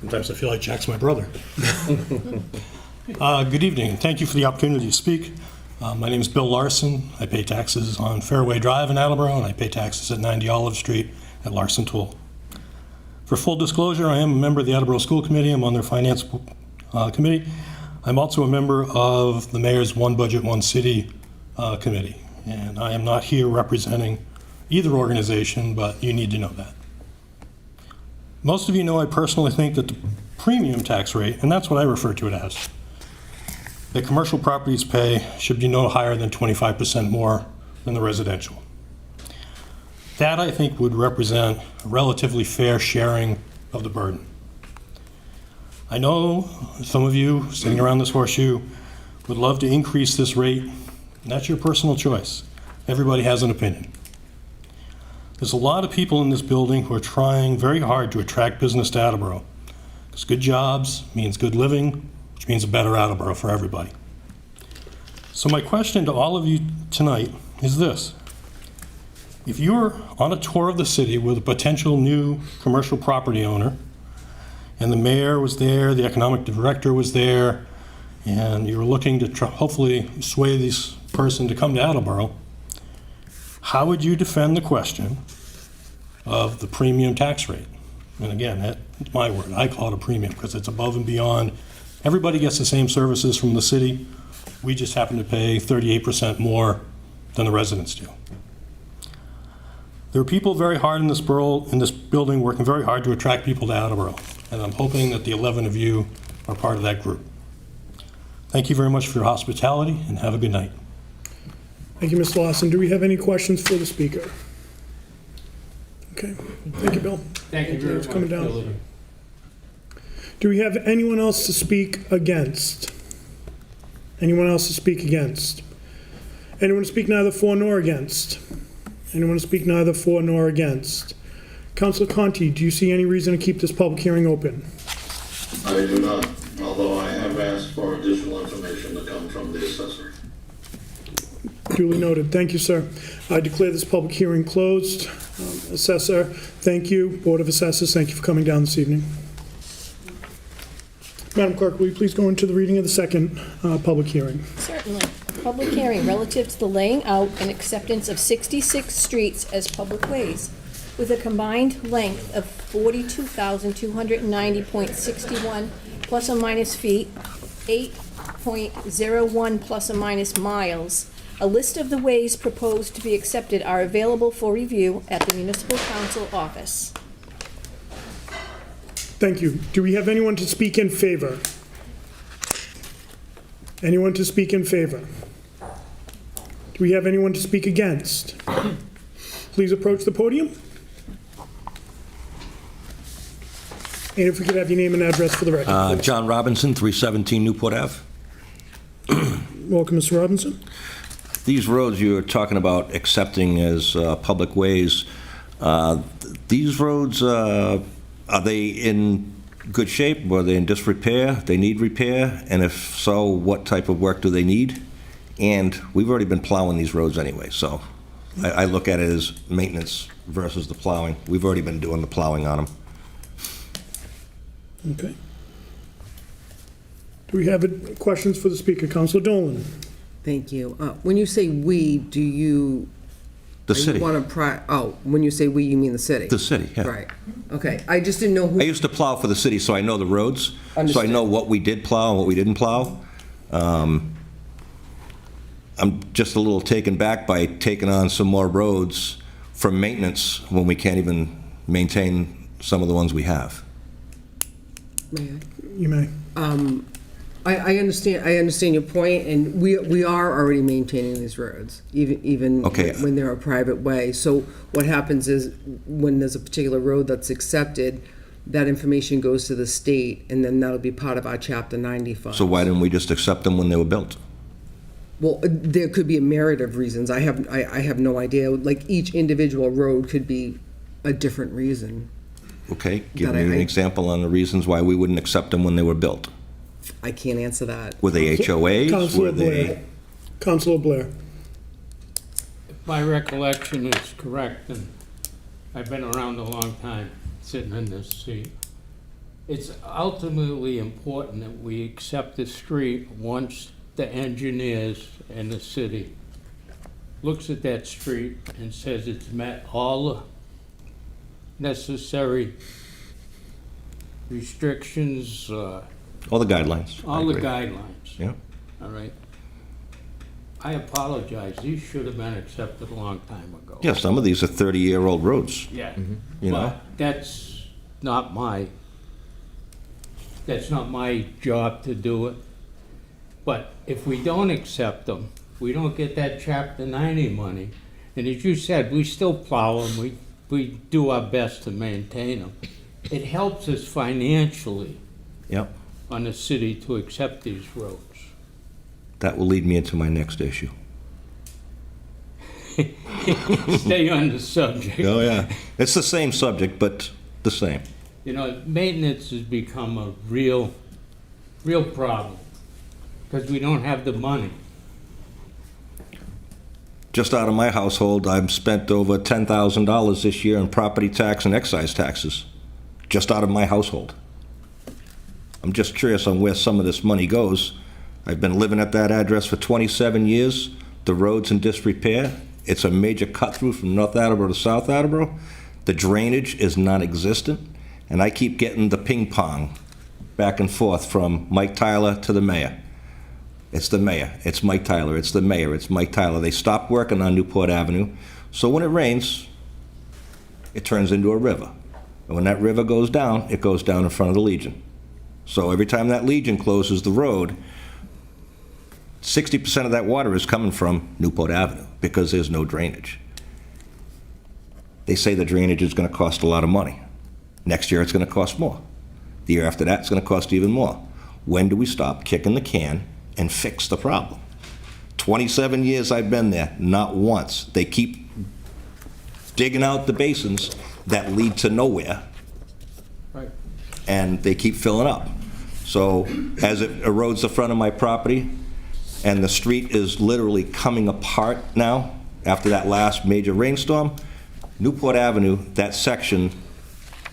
Sometimes I feel like Jack's my brother. Good evening, and thank you for the opportunity to speak. My name is Bill Larson. I pay taxes on Fairway Drive in Attleboro, and I pay taxes at 90 Olive Street at Larson Tool. For full disclosure, I am a member of the Attleboro School Committee. I'm on their Finance Committee. I'm also a member of the Mayor's One Budget, One City Committee, and I am not here representing either organization, but you need to know that. Most of you know I personally think that the premium tax rate, and that's what I refer to it as, that commercial properties pay should be no higher than 25% more than the residential. That, I think, would represent a relatively fair sharing of the burden. I know some of you sitting around this horseshoe would love to increase this rate, and that's your personal choice. Everybody has an opinion. There's a lot of people in this building who are trying very hard to attract business to Attleboro, because good jobs means good living, which means a better Attleboro for everybody. So my question to all of you tonight is this. If you're on a tour of the city with a potential new commercial property owner, and the mayor was there, the economic director was there, and you were looking to hopefully sway this person to come to Attleboro, how would you defend the question of the premium tax rate? And again, that's my word. I call it a premium because it's above and beyond. Everybody gets the same services from the city. We just happen to pay 38% more than the residents do. There are people very hard in this building working very hard to attract people to Attleboro, and I'm hoping that the 11 of you are part of that group. Thank you very much for your hospitality, and have a good night. Thank you, Mr. Lawson. Do we have any questions for the speaker? Okay. Thank you, Bill. Thank you very Thanks for coming much. down. Do we have anyone else to speak against? Anyone else to speak against? Anyone to speak neither for nor against? Anyone to speak neither for nor against? Councilor Conti, do you see any reason to keep this public hearing open? I do not, although I have asked for additional information to come from the assessor. Duly noted. Thank you, sir. I declare this public hearing closed. Assessor, thank you. Board of Assessors, thank you for coming down this evening. Madam Clerk, will you please go into the reading of the second public hearing? Certainly. A public hearing relative to the laying out and acceptance of 66 streets as public ways with a combined length of 42,290.61 plus or minus feet, 8.01 plus or minus miles. A list of the ways proposed to be accepted are available for review at the Municipal Council office. Thank you. Do we have anyone to speak in favor? Anyone to speak in favor? Do we have anyone to speak against? Please approach the podium. And if we could have your name and address for the record, please. John Robinson, 317 Newport Ave. Welcome, Mr. Robinson. These roads you're talking about accepting as public ways, these roads, are they in good shape? Or are they in disrepair? They need repair? And if so, what type of work do they need? And we've already been plowing these roads anyway, so I look at it as maintenance versus the plowing. We've already been doing the plowing on them. Okay. Do we have questions for the speaker? Councilor Dolan. Thank you. When you say "we," do you? The city. When you say "we," you mean the city? The city, yeah. Right. Okay. I just didn't know who. I used to plow for the city, so I know the roads. So I Understood. know what we did plow and what we didn't plow. I'm just a little taken back by taking on some more roads for maintenance when we can't even maintain some of the ones we have. May I? You may. I understand your point, and we are already maintaining these roads, even Okay. when they're a private way. So what happens is, when there's a particular road that's accepted, that information goes to the state, and then that'll be part of our Chapter 90 funds. So why didn't we just accept them when they were built? Well, there could be a myriad of reasons. I have no idea. Like, each individual road could be a different reason. Okay, give That me an I- example on the reasons why we wouldn't accept them when they were built. I can't answer that. Were they HOAs? Councilor Were they? Blair. Councilor Blair. If my recollection is correct, and I've been around a long time sitting in this seat, it's ultimately important that we accept the street once the engineers and the city looks at that street and says it's met all the necessary restrictions, All the guidelines. I all the agree. guidelines. Yeah. All right? I apologize, these should have been accepted a long time ago. Yeah, some of these are 30-year-old roads, Yeah, you know? but that's not my job to do it. But if we don't accept them, we don't get that Chapter 90 money. And as you said, we still plow them, we do our best to maintain them. It helps us financially Yep. on the city to accept these roads. That will lead me into my next issue. Stay on the subject. Oh, yeah. It's the same subject, but the same. You know, maintenance has become a real problem, because we don't have the money. Just out of my household, I've spent over $10,000 this year in property tax and excise taxes, just out of my household. I'm just curious on where some of this money goes. I've been living at that address for 27 years. The road's in disrepair. It's a major cut-through from North Attleboro to South Attleboro. The drainage is non-existent, and I keep getting the ping pong back and forth from Mike Tyler to the mayor. It's the mayor, it's Mike Tyler, it's the mayor, it's Mike Tyler. They stopped working on Newport Avenue, so when it rains, it turns into a river. And when that river goes down, it goes down in front of the Legion. So every time that Legion closes the road, 60% of that water is coming from Newport Avenue because there's no drainage. They say the drainage is going to cost a lot of money. Next year, it's going to cost more. The year after that, it's going to cost even more. When do we stop kicking the can and fix the problem? 27 years I've been there, not once. They keep digging out the basins that lead to nowhere, Right. and they keep filling up. So as it erodes the front of my property, and the street is literally coming apart now after that last major rainstorm, Newport Avenue, that section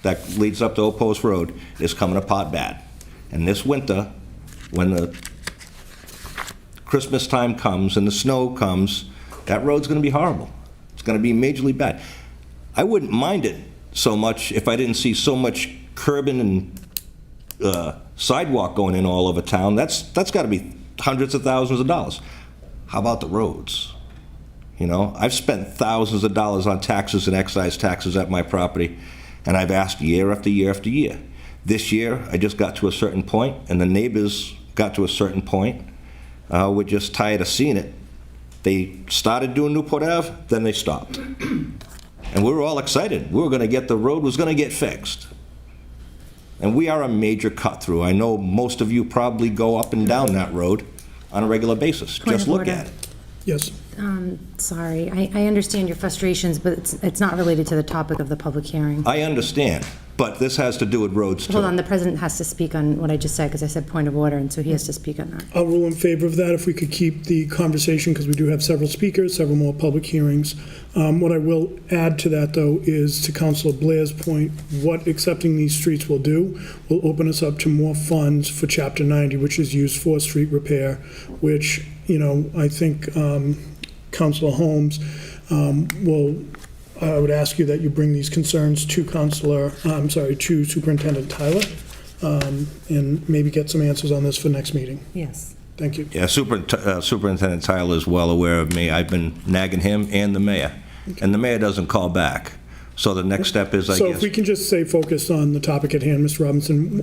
that leads up to Old Post Road, is coming apart bad. And this winter, when the Christmas time comes and the snow comes, that road's gonna be horrible. It's gonna be majorly bad. I wouldn't mind it so much if I didn't see so much curbing and sidewalk going in all over town. That's gotta be hundreds of thousands of dollars. How about the roads? You know, I've spent thousands of dollars on taxes and excise taxes at my property, and I've asked year after year after year. This year, I just got to a certain point, and the neighbors got to a certain point. We're just tired of seeing it. They started doing Newport Ave, then they stopped. And we were all excited. We were gonna get, the road was gonna get fixed. And we are a major cut-through. I know most of you probably go up and down that road on a regular basis. Point Just of look order. at it. Yes. Sorry, I understand your frustrations, but it's not related to the topic of the public hearing. I understand, but this has to do with roads too. Hold on, the president has to speak on what I just said, because I said point of order, and so he has to speak on that. I'll rule in favor of that if we could keep the conversation, because we do have several speakers, several more public hearings. What I will add to that, though, is to Councilor Blair's point, what accepting these streets will do will open us up to more funds for Chapter 90, which is used for street repair, which, you know, I think Councilor Holmes I would ask you that you bring these concerns to to Superintendent Tyler, and maybe get some answers on this for next meeting. Yes. Thank you. Yeah, Superintendent Tyler is well aware of me. I've been nagging him and the mayor, and the mayor doesn't call back. So the next step is, I So if guess, we can just stay focused on the topic at hand, Mr. Robinson.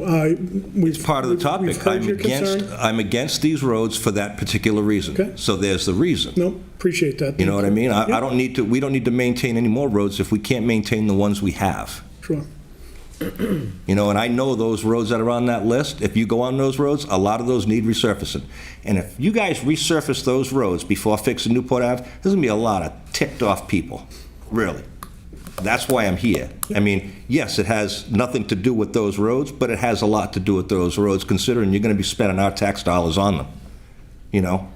it's part of the topic. We've heard your concern. I'm against these roads for that particular reason. Okay. So there's the reason. No, appreciate that. You know what I mean? I Yeah. don't need to, we don't need to maintain any more roads if we can't maintain the ones we have. Sure. You know, and I know those roads that are on that list, if you go on those roads, a lot of those need resurfacing. And if you guys resurface those roads before fixing Newport Ave, there's gonna be a lot of ticked off people, really. That's why I'm here. I mean, yes, it has nothing to do with those roads, but it has a lot to do with those roads, considering you're gonna be spending our tax dollars on them, you know?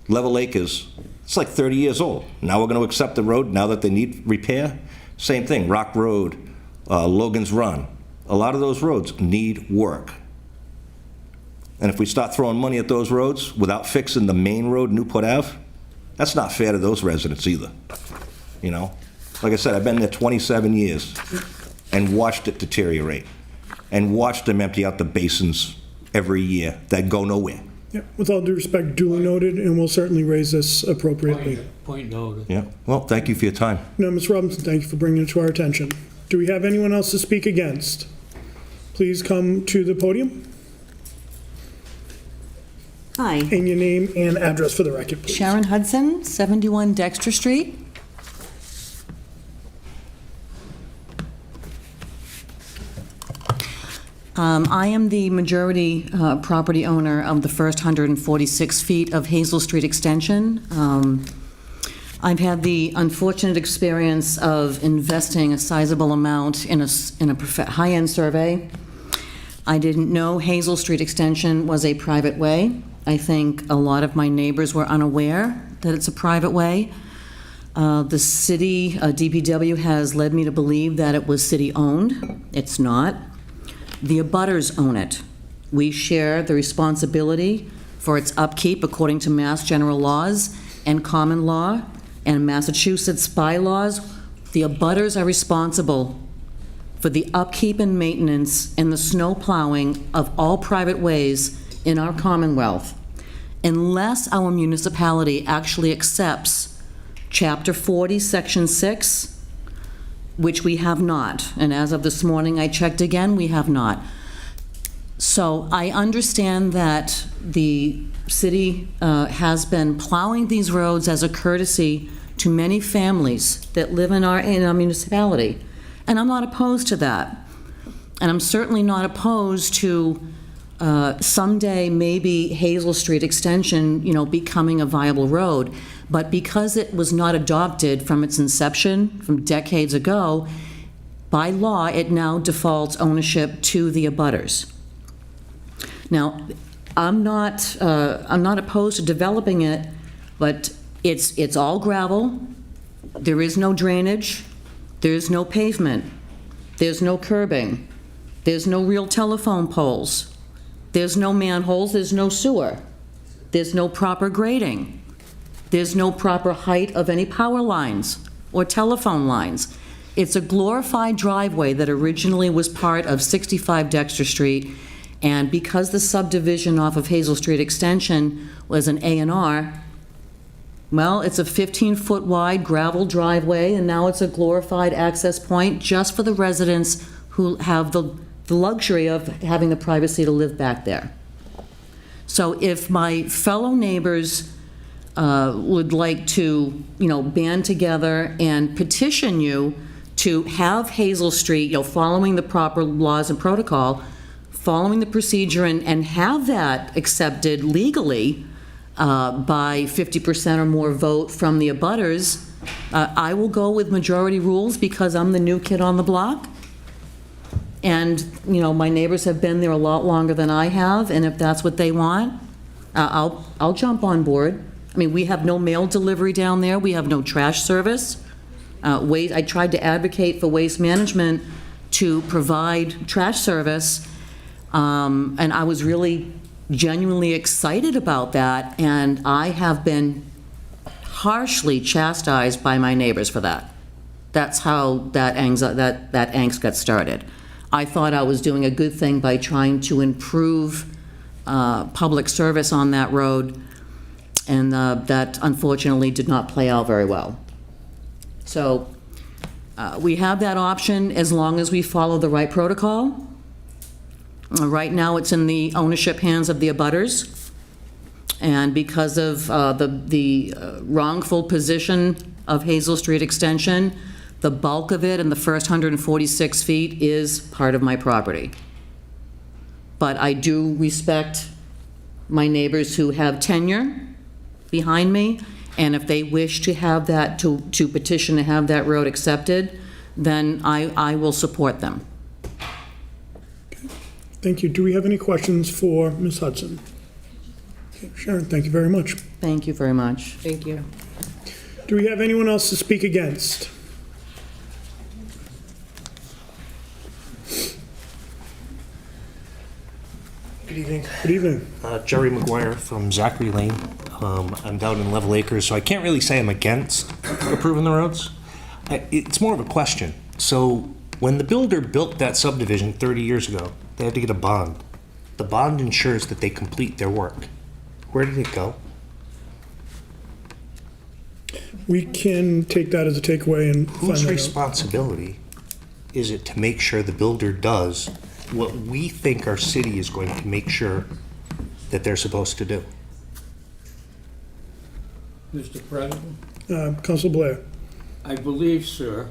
Level Acres, it's like 30 years old. Now we're gonna accept the road now that they need repair? Same thing, Rock Road, Logan's Run. A lot of those roads need work. And if we start throwing money at those roads without fixing the main road, Newport Ave, that's not fair to those residents either, you know? Like I said, I've been there 27 years and watched it deteriorate and watched them empty out the basins every year that go nowhere. Yeah, with all due respect, duly noted, and we'll certainly raise this appropriately. Point noted. Yeah, well, thank you for your time. No, Ms. Robinson, thank you for bringing it to our attention. Do we have anyone else to speak against? Please come to the podium. Hi, And your name and address for the record, please. Sharon Hudson, 71 Dexter Street. I am the majority property owner of the first 146 feet of Hazel Street extension. I've had the unfortunate experience of investing a sizable amount in a high-end survey. I didn't know Hazel Street extension was a private way. I think a lot of my neighbors were unaware that it's a private way. The city, DPW, has led me to believe that it was city-owned. It's not. The abutters own it. We share the responsibility for its upkeep according to Mass General laws and common law and Massachusetts bylaws. The abutters are responsible for the upkeep and maintenance and the snow plowing of all private ways in our Commonwealth. Unless our municipality actually accepts Chapter 40, Section 6, which we have not. And as of this morning, I checked again, we have not. So I understand that the city has been plowing these roads as a courtesy to many families that live in our municipality. And I'm not opposed to that. And I'm certainly not opposed to someday maybe Hazel Street extension, becoming a viable road. But because it was not adopted from its inception, from decades ago, by law, it now defaults ownership to the abutters. Now, I'm not opposed to developing it, but it's all gravel. There is no drainage. There's no pavement. There's no curbing. There's no real telephone poles. There's no manholes. There's no sewer. There's no proper grading. There's no proper height of any power lines or telephone lines. It's a glorified driveway that originally was part of 65 Dexter Street, and because the subdivision off of Hazel Street Extension was an A&R, well, it's a 15-foot wide gravel driveway, and now it's a glorified access point just for the residents who have the luxury of having the privacy to live back there. So if my fellow neighbors would like to, band together and petition you to have Hazel Street, following the proper laws and protocol, following the procedure, and have that accepted legally by 50% or more vote from the abutters, I will go with majority rules because I'm the new kid on the block. And, my neighbors have been there a lot longer than I have, and if that's what they want, I'll jump on board. I mean, we have no mail delivery down there. We have no trash service. I tried to advocate for Waste Management to provide trash service, and I was really genuinely excited about that, and I have been harshly chastised by my neighbors for that. That's how that angst got started. I thought I was doing a good thing by trying to improve public service on that road, and that unfortunately did not play out very well. So we have that option as long as we follow the right protocol. Right now, it's in the ownership hands of the abutters, and because of the wrongful position of Hazel Street Extension The bulk of it, and the first 146 feet, is part of my property. But I do respect my neighbors who have tenure behind me, and if they wish to have that, to petition to have that road accepted, then I will support them. Thank you. Do we have any questions for Ms. Hudson? Okay, Sharon, thank you very much. Thank you very much. Thank you. Do we have anyone else to speak against? Good evening. Good evening. Jerry McGuire from Zachary Lane. I'm down in Level Acres, so I can't really say I'm against approving the roads. It's more of a question. So when the builder built that subdivision 30 years ago, they had to get a bond. The bond ensures that they complete their work. Where did it go? We can take that as a takeaway and find Whose that out. responsibility is it to make sure the builder does what we think our city is going to make sure that they're supposed to do? Mr. President, Council Blair. I believe, sir,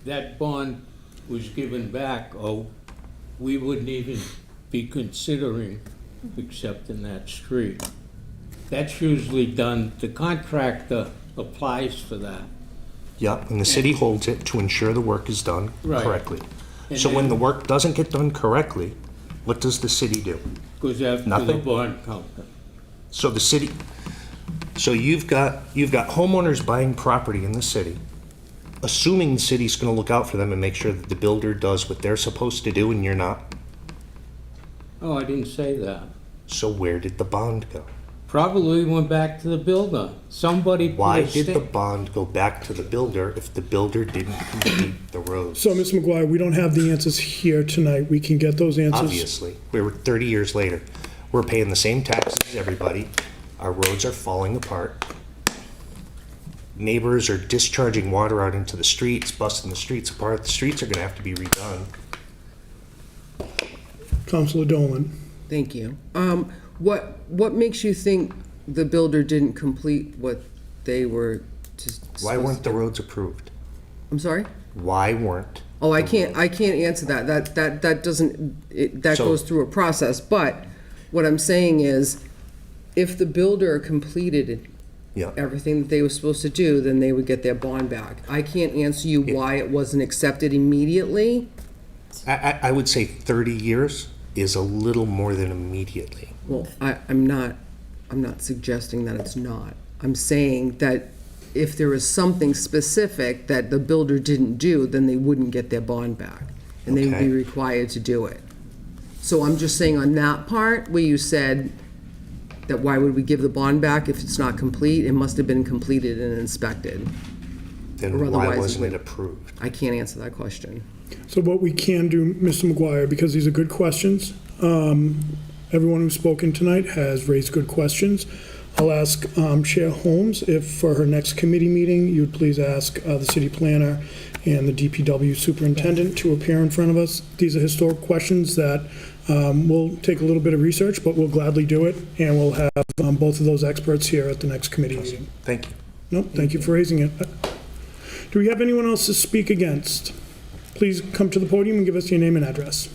that bond was given back, or we wouldn't even be considering accepting that street. That's usually done, the contractor applies for that. Yep, and the city holds it to ensure the work is done Right. correctly. And So when then- the work doesn't get done correctly, what does the city do? Goes after the Nothing. bond company. So the city, so you've got homeowners buying property in the city, assuming the city's gonna look out for them and make sure that the builder does what they're supposed to do and you're not. Oh, I didn't say that. So where did the bond go? Probably went back to the builder. Somebody put Why a did the stamp. bond go back to the builder if the builder didn't complete the roads? So, Ms. McGuire, we don't have the answers here tonight. We can get those answers. Obviously, we were 30 years later. We're paying the same taxes as everybody. Our roads are falling apart. Neighbors are discharging water out into the streets, busting the streets apart. The streets are gonna have to be redone. Councilor Dolan. Thank you. What makes you think the builder didn't complete what they were just? Why weren't the roads approved? I'm sorry? Why weren't? Oh, I can't answer that. That doesn't, that So- goes through a process. But what I'm saying is, if the builder completed Yeah. everything that they were supposed to do, then they would get their bond back. I can't answer you why it wasn't accepted immediately. I would say 30 years is a little more than immediately. Well, I'm not suggesting that it's not. I'm saying that if there is something specific that the builder didn't do, then they wouldn't get their bond back, and they would Okay. be required to do it. So I'm just saying on that part, where you said that why would we give the bond back if it's not complete? It must have been completed and inspected. Then Or why otherwise it wasn't it would- approved? I can't answer that question. So what we can do, Mr. McGuire, because these are good questions, everyone who's spoken tonight has raised good questions. I'll ask Chair Holmes if for her next committee meeting, you'd please ask the city planner and the DPW superintendent to appear in front of us. These are historic questions that will take a little bit of research, but we'll gladly do it, and we'll have both of those experts here at the next committee meeting. Thank you. No, thank you for raising it. Do we have anyone else to speak against? Please come to the podium and give us your name and address.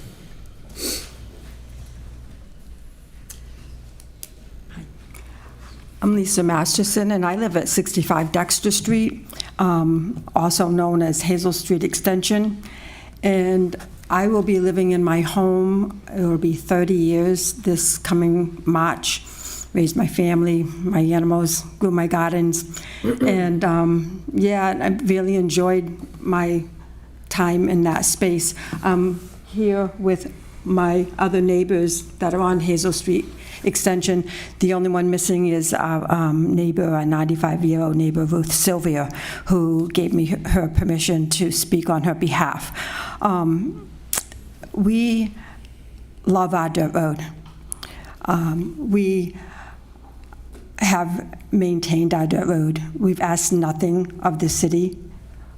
I'm Lisa Masterson, and I live at 65 Dexter Street, also known as Hazel Street Extension. And I will be living in my home. It will be 30 years this coming March. Raised my family, my animals, grew my gardens. And yeah, I really enjoyed my time in that space. I'm here with my other neighbors that are on Hazel Street Extension. The only one missing is our neighbor, a 95-year-old neighbor, Ruth Sylvia, who gave me her permission to speak on her behalf. We love our dirt road. We have maintained our dirt road. We've asked nothing of the city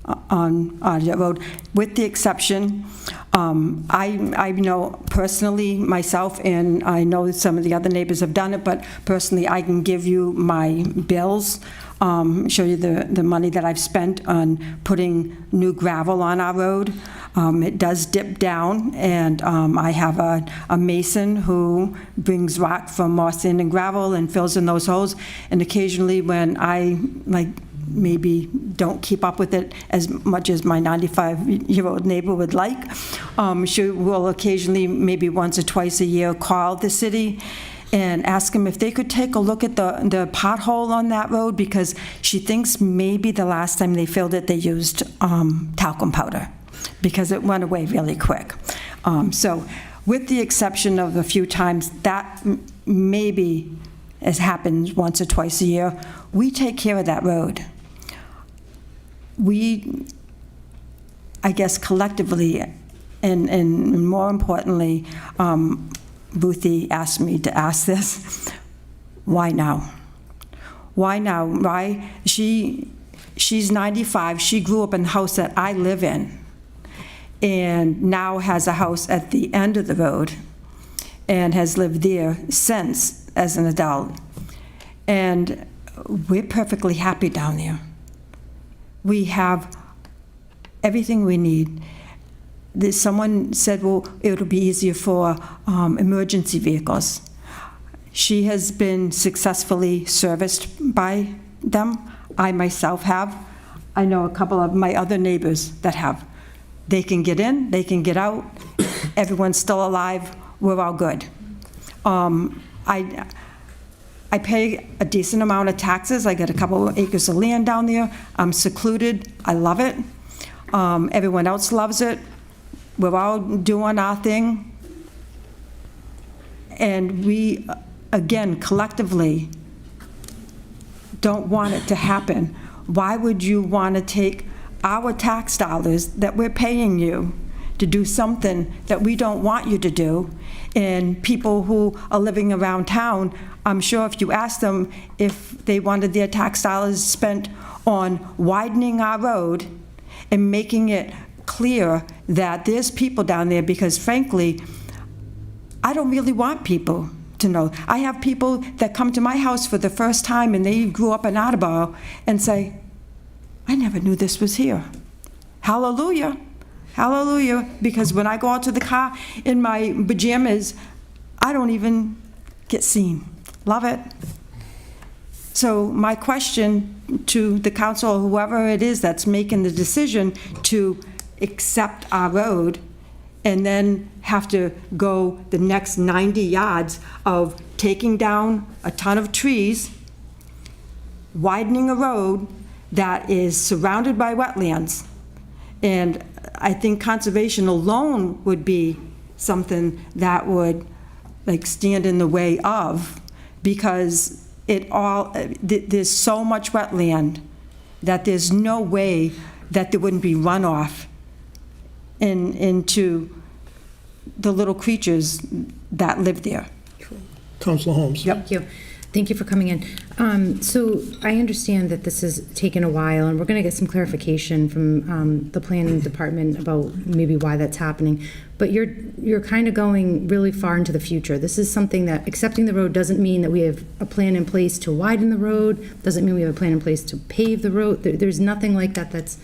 on that road, with the exception, I know personally myself, and I know some of the other neighbors have done it, but personally, I can give you my bills, show you the money that I've spent on putting new gravel on our road. It does dip down, and I have a mason who brings rock from more sand and gravel and fills in those holes, and occasionally when I, maybe don't keep up with it as much as my 95-year-old neighbor would like. She will occasionally, maybe once or twice a year, call the city and ask them if they could take a look at the pothole on that road, because she thinks maybe the last time they filled it, they used talcum powder, because it went away really quick. So with the exception of a few times, that maybe has happened once or twice a year, we take care of that road. We, I guess collectively, and more importantly, Ruthie asked me to ask this, why now? Why now? Why? She's 95, she grew up in the house that I live in, and now has a house at the end of the road, and has lived there since as an adult. And we're perfectly happy down there. We have everything we need. Someone said, well, it'll be easier for emergency vehicles. She has been successfully serviced by them. I myself have. I know a couple of my other neighbors that have. They can get in, they can get out. Everyone's still alive. We're all good. I pay a decent amount of taxes. I get a couple of acres of land down there. I'm secluded. I love it. Everyone else loves it. We're all doing our thing. And we, again, collectively don't want it to happen. Why would you want to take our tax dollars that we're paying you to do something that we don't want you to do? And people who are living around town, I'm sure if you asked them if they wanted their tax dollars spent on widening our road and making it clear that there's people down there, because frankly, I don't really want people to know. I have people that come to my house for the first time and they grew up in Attleboro and say, I never knew this was here. Hallelujah. Hallelujah. Because when I go out to the car in my pajamas, I don't even get seen. Love it. So my question to the council, or whoever it is that's making the decision to accept our road and then have to go the next 90 yards of taking down a ton of trees, widening a road that is surrounded by wetlands. And I think conservation alone would be something that would stand in the way of, because there's so much wetland that there's no way that there wouldn't be runoff into the little creatures that live there. Councilor Holmes. Thank you. Thank you for coming in. So I understand that this has taken a while, and we're going to get some clarification from the planning department about maybe why that's happening. But you're kind of going really far into the future. This is something that accepting the road doesn't mean that we have a plan in place to widen the road, doesn't mean we have a plan in place to pave the road. There's nothing like that that's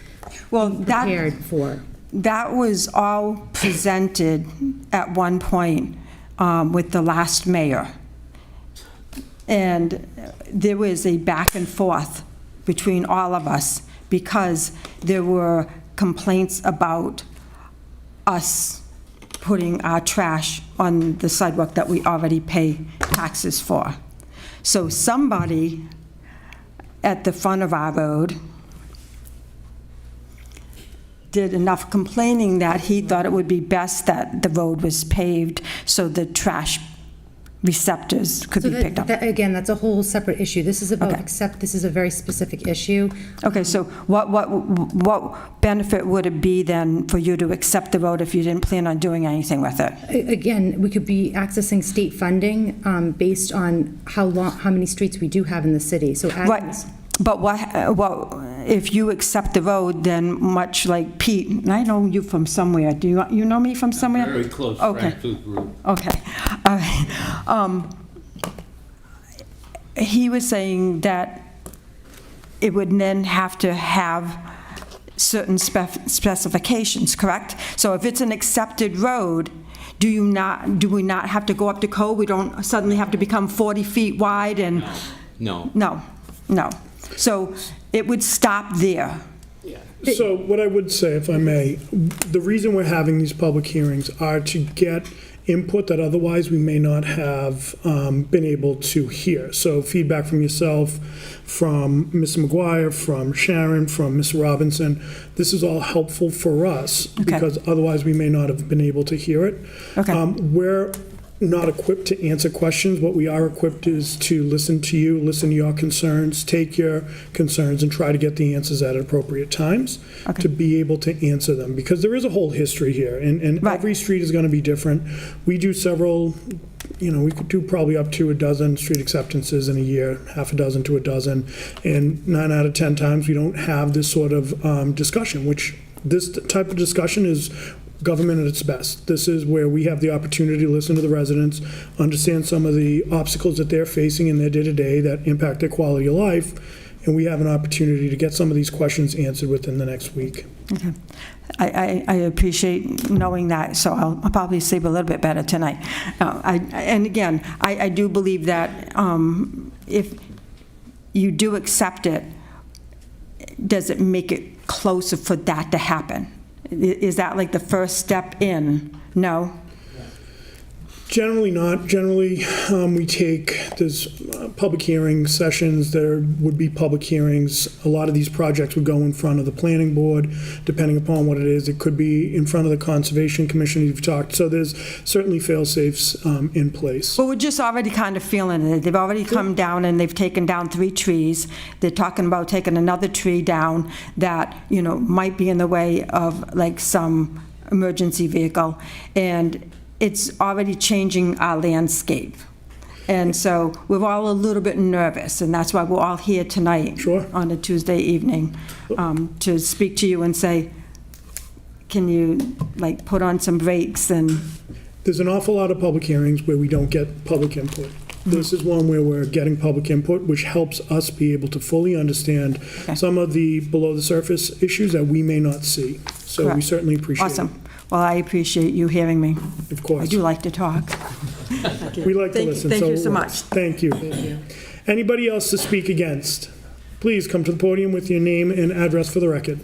prepared for. That was all presented at one point with the last mayor. And there was a back and forth between all of us because there were complaints about us putting our trash on the sidewalk that we already pay taxes for. So somebody at the front of our road did enough complaining that he thought it would be best that the road was paved so the trash receptors could be picked up. Again, that's a whole separate issue. This is about this is a very specific issue. Okay, so what benefit would it be then for you to accept the road if you didn't plan on doing anything with it? Again, we could be accessing state funding based on how many streets we do have in the city. So right. But what if you accept the road, then much like Pete, and I know you from somewhere. Do you know me from somewhere? Very close Okay. friend to the group. Okay. All right. He was saying that it would then have to have certain specifications, correct? So if it's an accepted road, do we not have to go up to code? We don't suddenly have to become 40 feet wide and? No. No. So it would stop there. So what I would say, if I may, the reason we're having these public hearings are to get input that otherwise we may not have been able to hear. So feedback from yourself, from Mr. McGuire, from Sharon, from Ms. Robinson. This is all helpful for us because otherwise we may not have been able to hear it. Okay. We're not equipped to answer questions. What we are equipped is to listen to you, listen to your concerns, take your concerns and try to get the answers at appropriate times to be able to answer them. Because there is a whole history here, and every street is going to be different. We do several, we could do probably up to a dozen street acceptances in a year, half a dozen to a dozen, and 9 out of 10 times we don't have this sort of discussion, which this type of discussion is government at its best. This is where we have the opportunity to listen to the residents, understand some of the obstacles that they're facing in their day-to-day that impact their quality of life, and we have an opportunity to get some of these questions answered within the next week. Okay. I appreciate knowing that, so I'll probably sleep a little bit better tonight. And again, I do believe that if you do accept it, does it make it closer for that to happen? Is that like the first step in? No? Generally not. Generally, there's public hearing sessions, there would be public hearings. A lot of these projects would go in front of the planning board, depending upon what it is. It could be in front of the Conservation Commission you've talked. So there's certainly fail-safes in place. Well, we're just already kind of feeling it. They've already come down and they've taken down 3 trees. They're talking about taking another tree down that, might be in the way of like some emergency vehicle. And it's already changing our landscape. And so we're all a little bit nervous, and that's why we're all here tonight on a Tuesday evening to speak to you and say, can you put on some brakes? And there's an awful lot of public hearings where we don't get public input. This is one where we're getting public input, which helps us be able to fully understand some of the below-the-surface issues that we may not see. So we certainly appreciate it. Awesome. Well, I appreciate you hearing me. Of course. I do like to talk. We like to listen. Thank you it so works. much. Thank you. Anybody else to speak against? Please come to the podium with your name and address for the record.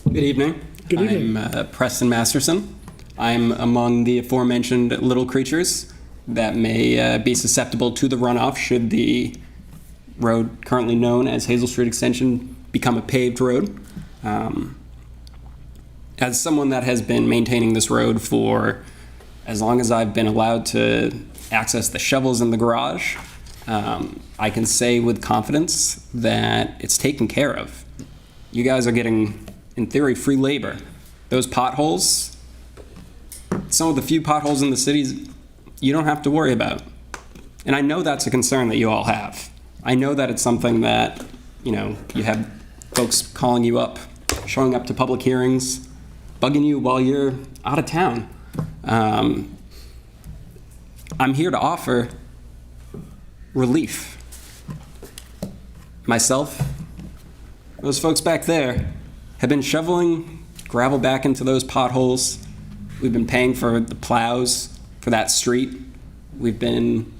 Good evening. Good evening. I'm Preston Masterson. I'm among the aforementioned little creatures that may be susceptible to the runoff should the road currently known as Hazel Street Extension become a paved road. As someone that has been maintaining this road for as long as I've been allowed to access the shovels in the garage, I can say with confidence that it's taken care of. You guys are getting, in theory, free labor. Those potholes, some of the few potholes in the cities, you don't have to worry about. And I know that's a concern that you all have. I know that it's something that, you have folks calling you up, showing up to public hearings, bugging you while you're out of town. I'm here to offer relief. Myself, those folks back there have been shoveling gravel back into those potholes. We've been paying for the plows for that street. We've been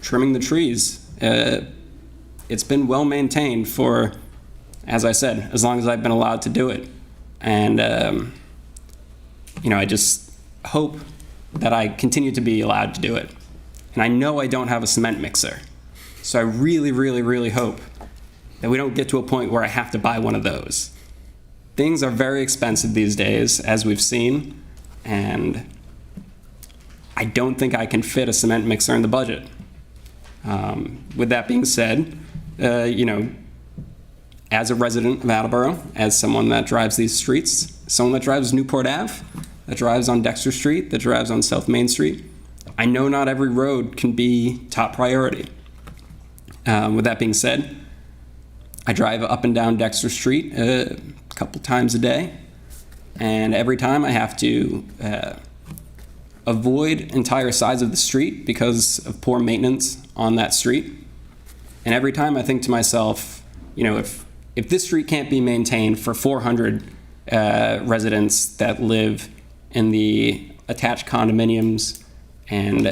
trimming the trees. It's been well maintained for, as I said, as long as I've been allowed to do it. And, I just hope that I continue to be allowed to do it. And I know I don't have a cement mixer. So I really, really, really hope that we don't get to a point where I have to buy one of those. Things are very expensive these days, as we've seen, and I don't think I can fit a cement mixer in the budget. With that being said, as a resident of Attleboro, as someone that drives these streets, someone that drives Newport Ave, that drives on Dexter Street, that drives on South Main Street, I know not every road can be top priority. With that being said, I drive up and down Dexter Street a couple times a day, and every time I have to avoid entire sides of the street because of poor maintenance on that street. And every time I think to myself, you know, if this street can't be maintained for 400 residents that live in the attached condominiums and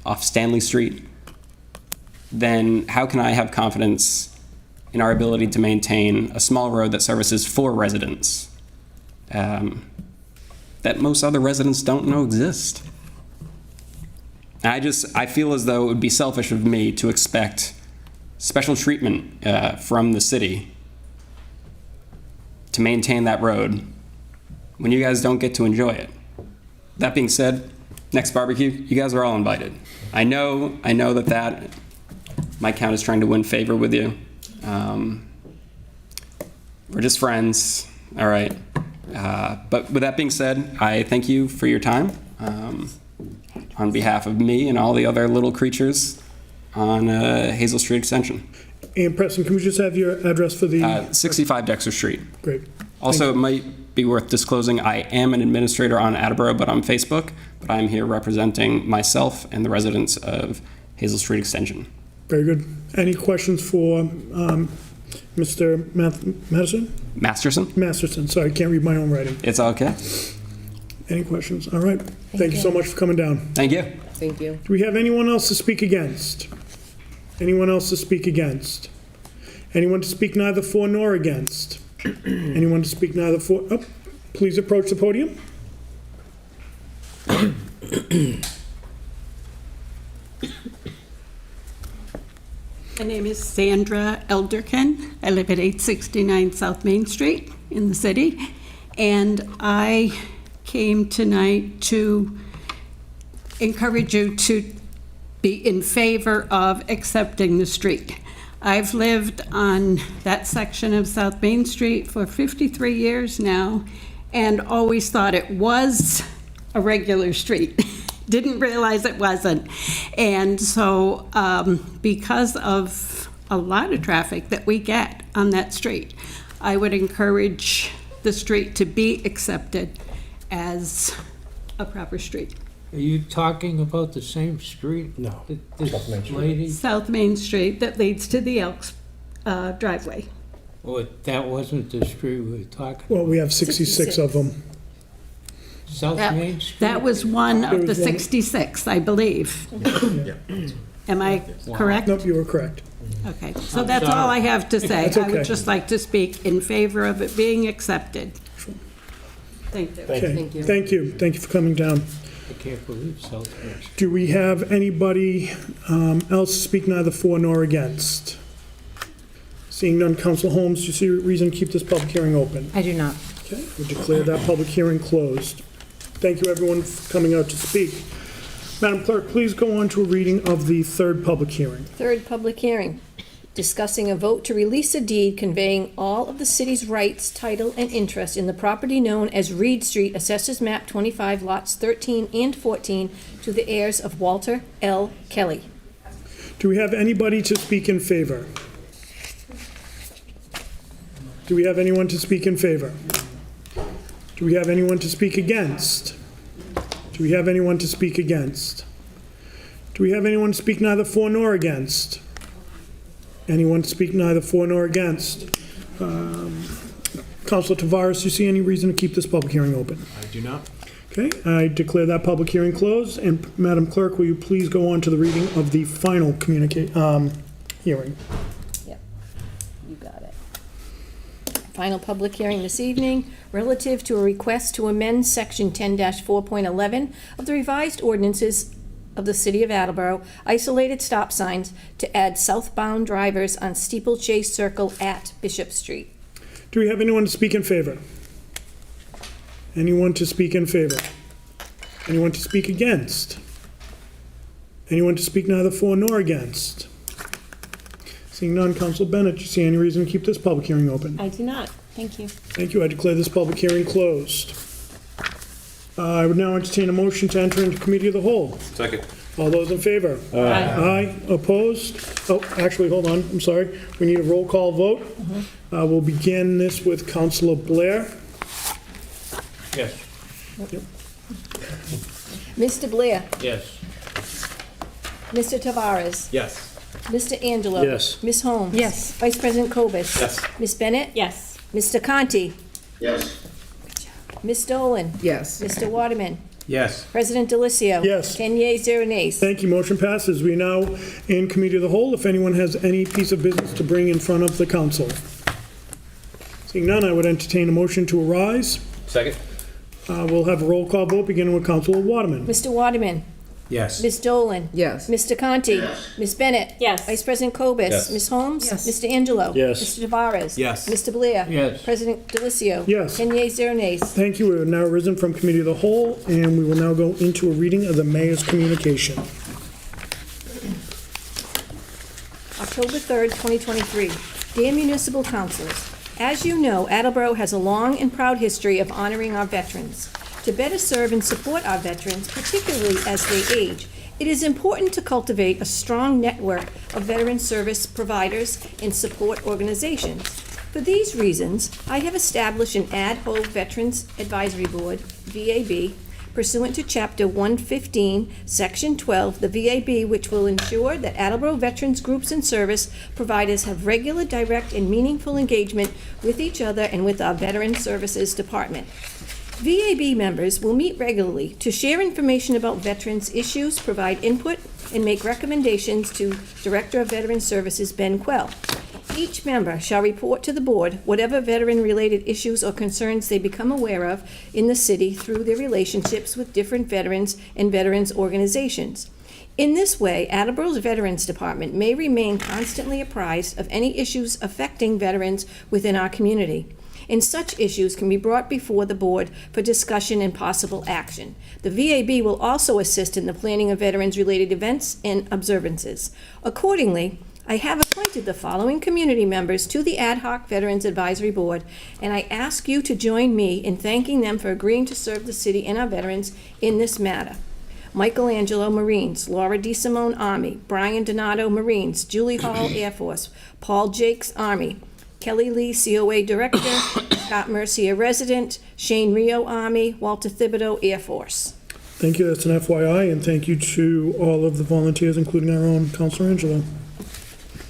off Stanley Street, then how can I have confidence in our ability to maintain a small road that services 4 residents that most other residents don't know exist? I feel as though it would be selfish of me to expect special treatment from the city to maintain that road when you guys don't get to enjoy it. That being said, next barbecue, you guys are all invited. I know that my count is trying to win favor with you. We're just friends, all right? But with that being said, I thank you for your time on behalf of me and all the other little creatures on Hazel Street Extension. And Preston, can we just have your address for the... 65 Dexter Street. Great. Also, it might be worth disclosing, I am an administrator on Attleboro, but on Facebook, but I'm here representing myself and the residents of Hazel Street Extension. Very good. Any questions for Mr. Masterson? Masterson. Sorry, I can't read my own writing. It's okay. Any questions? All right. Thank you so much for coming down. Thank you. Thank you. Do we have anyone else to speak against? Anyone else to speak against? Anyone to speak neither for nor against? Anyone to speak neither for... Oh, please approach the podium. My name is Sandra Elderkin. I live at 869 South Main Street in the city. And I came tonight to encourage you to be in favor of accepting the street. I've lived on that section of South Main Street for 53 years now and always thought it was a regular street. Didn't realize it wasn't. And so because of a lot of traffic that we get on that street, I would encourage the street to be accepted as a proper street. Are you talking about the same street? No. This lady? South Main Street that leads to the Elks driveway. Well, that wasn't the street we were talking about. Well, we have 66 of them. South Main Street? That was one There of the was one. 66, I believe. Am I correct? Nope, you were correct. Okay, so that's all I have to say. That's I okay. would just like to speak in favor of it being accepted. Thank you. Okay. Thank you. Thank you. Thank you for coming down. I can't believe South Main Street. Do we have anybody else to speak neither for nor against? Seeing none, Council Holmes, do you see a reason to keep this public hearing open? I do not. Okay, we declare that public hearing closed. Thank you, everyone, for coming out to speak. Madam Clerk, please go on to a reading of the third public hearing. Third public hearing, discussing a vote to release a deed conveying all of the city's rights, title, and interest in the property known as Reed Street, Assessors Map 25, lots 13 and 14, to the heirs of Walter L. Kelly. Do we have anybody to speak in favor? Do we have anyone to speak in favor? Do we have anyone to speak against? Do we have anyone to speak against? Do we have anyone to speak neither for nor against? Anyone to speak neither for nor against? Councilor Tavares, do you see any reason to keep this public hearing open? I do not. Okay, I declare that public hearing closed, and Madam Clerk, will you please go on to the reading of the final hearing? Yep, you got it. Final public hearing this evening, relative to a request to amend Section 10-4.11 of the revised ordinances of the City of Attleboro, isolated stop signs, to add southbound drivers on Steeplechase Circle at Bishop Street. Do we have anyone to speak in favor? Anyone to speak in favor? Anyone to speak against? Anyone to speak neither for nor against? Seeing none, Council Bennett, do you see any reason to keep this public hearing open? I do not. Thank you. Thank you. I declare this public hearing closed. I would now entertain a motion to enter into committee of the whole. Second. All those in favor? Aye. Opposed? Oh, actually, hold on, I'm sorry. We need a roll call vote. We'll begin this with Councilor Blair. Yes. Mr. Blair. Yes. Mr. Tavares. Yes. Mr. Angelo. Yes. Ms. Holmes. Yes. Vice President Cobus. Yes. Ms. Bennett. Yes. Mr. Conti. Yes. Ms. Dolan. Yes. Mr. Waterman. Yes. President Delicio. Yes. 10 yeas, 0 nays. Thank you, motion passes. We now in Committee of the Whole, if anyone has any piece of business to bring in front of the council. Seeing none, I would entertain a motion to arise. Second? We'll have a roll call vote beginning with Councilor Waterman. Mr. Waterman. Yes. Ms. Dolan. Yes. Mr. Conti. Ms. Bennett. Yes. Vice President Cobus. Yes. Ms. Holmes. Yes. Mr. Angelo. Yes. Mr. Tavares. Yes. Mr. Blair. Yes. President Delicio. Yes. 10 yeas, 0 nays. Thank you. We have now risen from Committee of the Whole, and we will now go into a reading of the mayor's communication. October 3rd, 2023. Dear municipal councilors, as you know, Attleboro has a long and proud history of honoring our veterans. To better serve and support our veterans, particularly as they age, it is important to cultivate a strong network of veteran service providers and support organizations. For these reasons, I have established an ad hoc Veterans Advisory Board, VAB, pursuant to Chapter 115, Section 12, the VAB, which will ensure that Attleboro veterans groups and service providers have regular, direct, and meaningful engagement with each other and with our Veteran Services Department. VAB members will meet regularly to share information about veterans' issues, provide input, and make recommendations to Director of Veteran Services Ben Quell. Each member shall report to the board whatever veteran-related issues or concerns they become aware of in the city through their relationships with different veterans and veterans organizations. In this way, Attleboro's Veterans Department may remain constantly apprised of any issues affecting veterans within our community, and such issues can be brought before the board for discussion and possible action. The VAB will also assist in the planning of veterans-related events and observances. Accordingly, I have appointed the following community members to the Ad hoc Veterans Advisory Board, and I ask you to join me in thanking them for agreeing to serve the city and our veterans in this matter. Michelangelo, Marines; Laura DeSimone, Army; Brian Donato, Marines; Julie Hall, Air Force; Paul Jakes, Army; Kelly Lee, COA Director; Scott Mercier, Resident; Shane Rio, Army; Walter Thibodeau, Air Force. Thank you. That's an FYI, and thank you to all of the volunteers, including our own Councilor Angelo.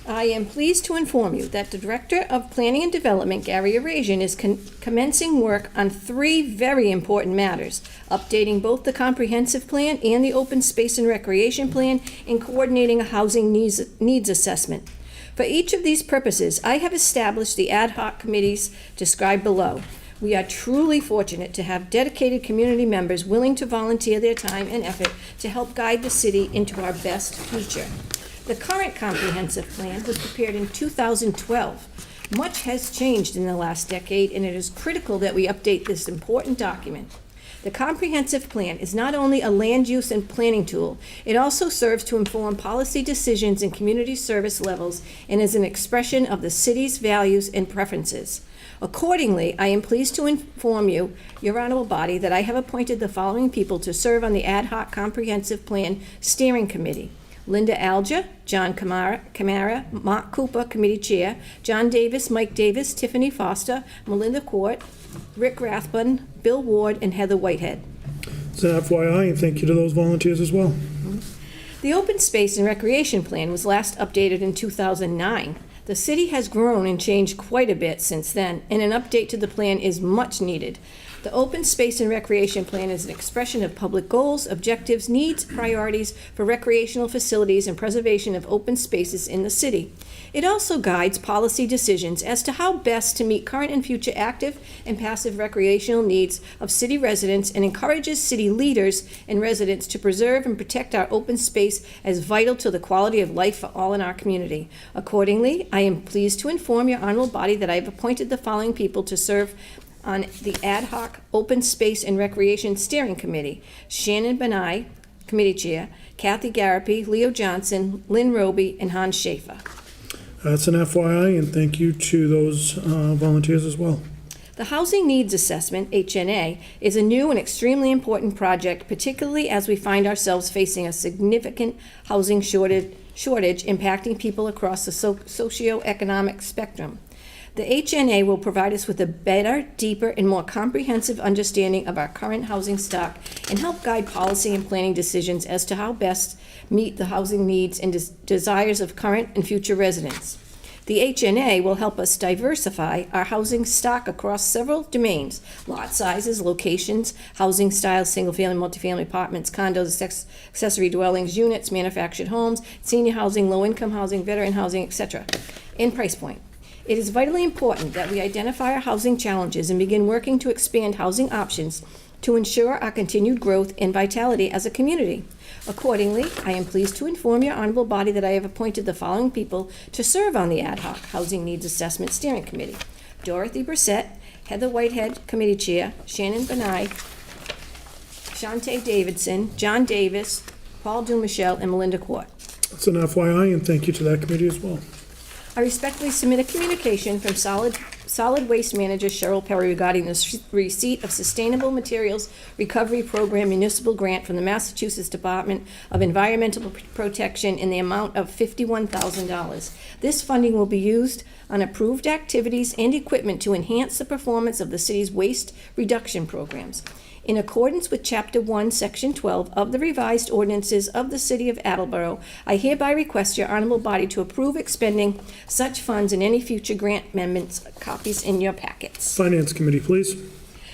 I am pleased to inform you that the Director of Planning and Development, Gary Arazian, is commencing work on 3 very important matters: updating both the comprehensive plan and the open space and recreation plan, and coordinating a housing needs assessment. For each of these purposes, I have established the ad hoc committees described below. We are truly fortunate to have dedicated community members willing to volunteer their time and effort to help guide the city into our best future. The current comprehensive plan was prepared in 2012. Much has changed in the last decade, and it is critical that we update this important document. The comprehensive plan is not only a land use and planning tool, it also serves to inform policy decisions and community service levels, and is an expression of the city's values and preferences. Accordingly, I am pleased to inform you, your honorable body, that I have appointed the following people to serve on the Ad hoc Comprehensive Plan Steering Committee: Linda Alger, John Camara, Mark Cooper, Committee Chair; John Davis, Mike Davis, Tiffany Foster, Melinda Court, Rick Rathbun, Bill Ward, and Heather Whitehead. It's an FYI, and thank you to those volunteers as well. The Open Space and Recreation Plan was last updated in 2009. The city has grown and changed quite a bit since then, and an update to the plan is much needed. The Open Space and Recreation Plan is an expression of public goals, objectives, needs, priorities for recreational facilities and preservation of open spaces in the city. It also guides policy decisions as to how best to meet current and future active and passive recreational needs of city residents, and encourages city leaders and residents to preserve and protect our open space as vital to the quality of life for all in our community. Accordingly, I am pleased to inform your honorable body that I have appointed the following people to serve on the Ad hoc Open Space and Recreation Steering Committee: Shannon Benai, Committee Chair; Kathy Garapi, Leo Johnson, Lynn Roby, and Hans Schaefer. That's an FYI, and thank you to those volunteers as well. The Housing Needs Assessment, HNA, is a new and extremely important project, particularly as we find ourselves facing a significant housing shortage impacting people across the socioeconomic spectrum. The HNA will provide us with a better, deeper, and more comprehensive understanding of our current housing stock and help guide policy and planning decisions as to how best meet the housing needs and desires of current and future residents. The HNA will help us diversify our housing stock across several domains: lot sizes, locations, housing styles, single-family, multifamily apartments, condos, accessory dwellings, units, manufactured homes, senior housing, low-income housing, veteran housing, etc., and price point. It is vitally important that we identify our housing challenges and begin working to expand housing options to ensure our continued growth and vitality as a community. Accordingly, I am pleased to inform your honorable body that I have appointed the following people to serve on the Ad hoc Housing Needs Assessment Steering Committee: Dorothy Brissett, Heather Whitehead, Committee Chair, Shannon Benai, Shantae Davidson, John Davis, Paul Dumichel, and Melinda Court. That's an FYI, and thank you to that committee as well. I respectfully submit a communication from Solid Waste Manager Cheryl Perry regarding the receipt of Sustainable Materials Recovery Program municipal grant from the Massachusetts Department of Environmental Protection in the amount of $51,000. This funding will be used on approved activities and equipment to enhance the performance of the city's waste reduction programs. In accordance with Chapter 1, Section 12 of the revised ordinances of the City of Attleboro, I hereby request your honorable body to approve expending such funds and any future grant amendments, copies in your packets. Finance Committee, please.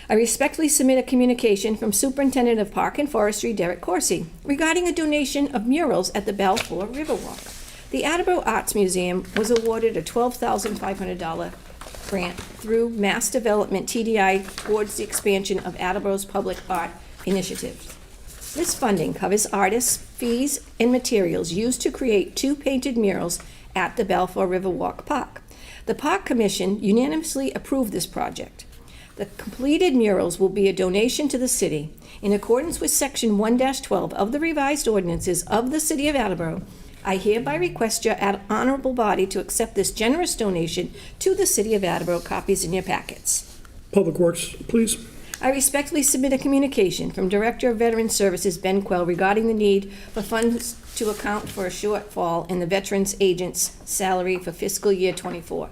I respectfully submit a communication from Superintendent of Park and Forestry Derek Corsi regarding a donation of murals at the Balfour Riverwalk. The Attleboro Arts Museum was awarded a $12,500 grant through Mass Development TDI towards the expansion of Attleboro's public art initiatives. This funding covers artists' fees and materials used to create 2 painted murals at the Balfour Riverwalk Park. The Park Commission unanimously approved this project. The completed murals will be a donation to the city. In accordance with Section 1-12 of the revised ordinances of the City of Attleboro, I hereby request your honorable body to accept this generous donation to the City of Attleboro. Copies in your packets. Public Works, please. I respectfully submit a communication from Director of Veteran Services Ben Quell regarding the need for funds to account for a shortfall in the Veterans Agent's salary for fiscal year '24.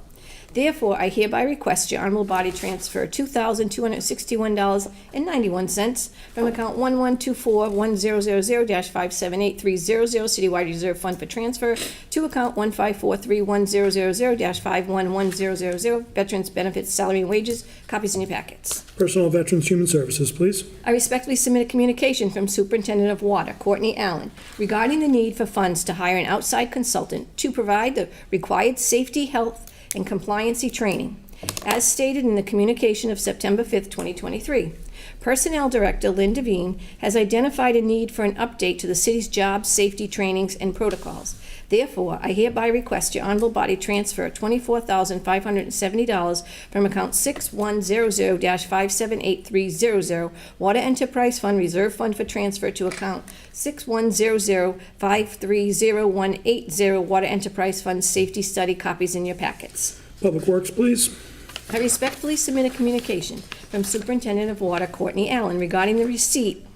Therefore, I hereby request your honorable body transfer $2,261.91 from account 11241000-578300 Citywide Reserve Fund for transfer to account 1543100-51100 Veterans Benefits Salary and Wages. Copies in your packets. Personnel, Veterans, Human Services, please. I respectfully submit a communication from Superintendent of Water, Courtney Allen, regarding the need for funds to hire an outside consultant to provide the required safety, health, and compliancy training, as stated in the communication of September 5th, 2023. Personnel Director Lynn Devine has identified a need for an update to the city's job safety trainings and protocols. Therefore, I hereby request your honorable body transfer $24,570 from account 6100-578300 Water Enterprise Fund Reserve Fund for transfer to account 6100-530180 Water Enterprise Fund Safety Study. Copies in your packets. Public Works, please. I respectfully submit a communication from Superintendent of Water Courtney Allen regarding the receipt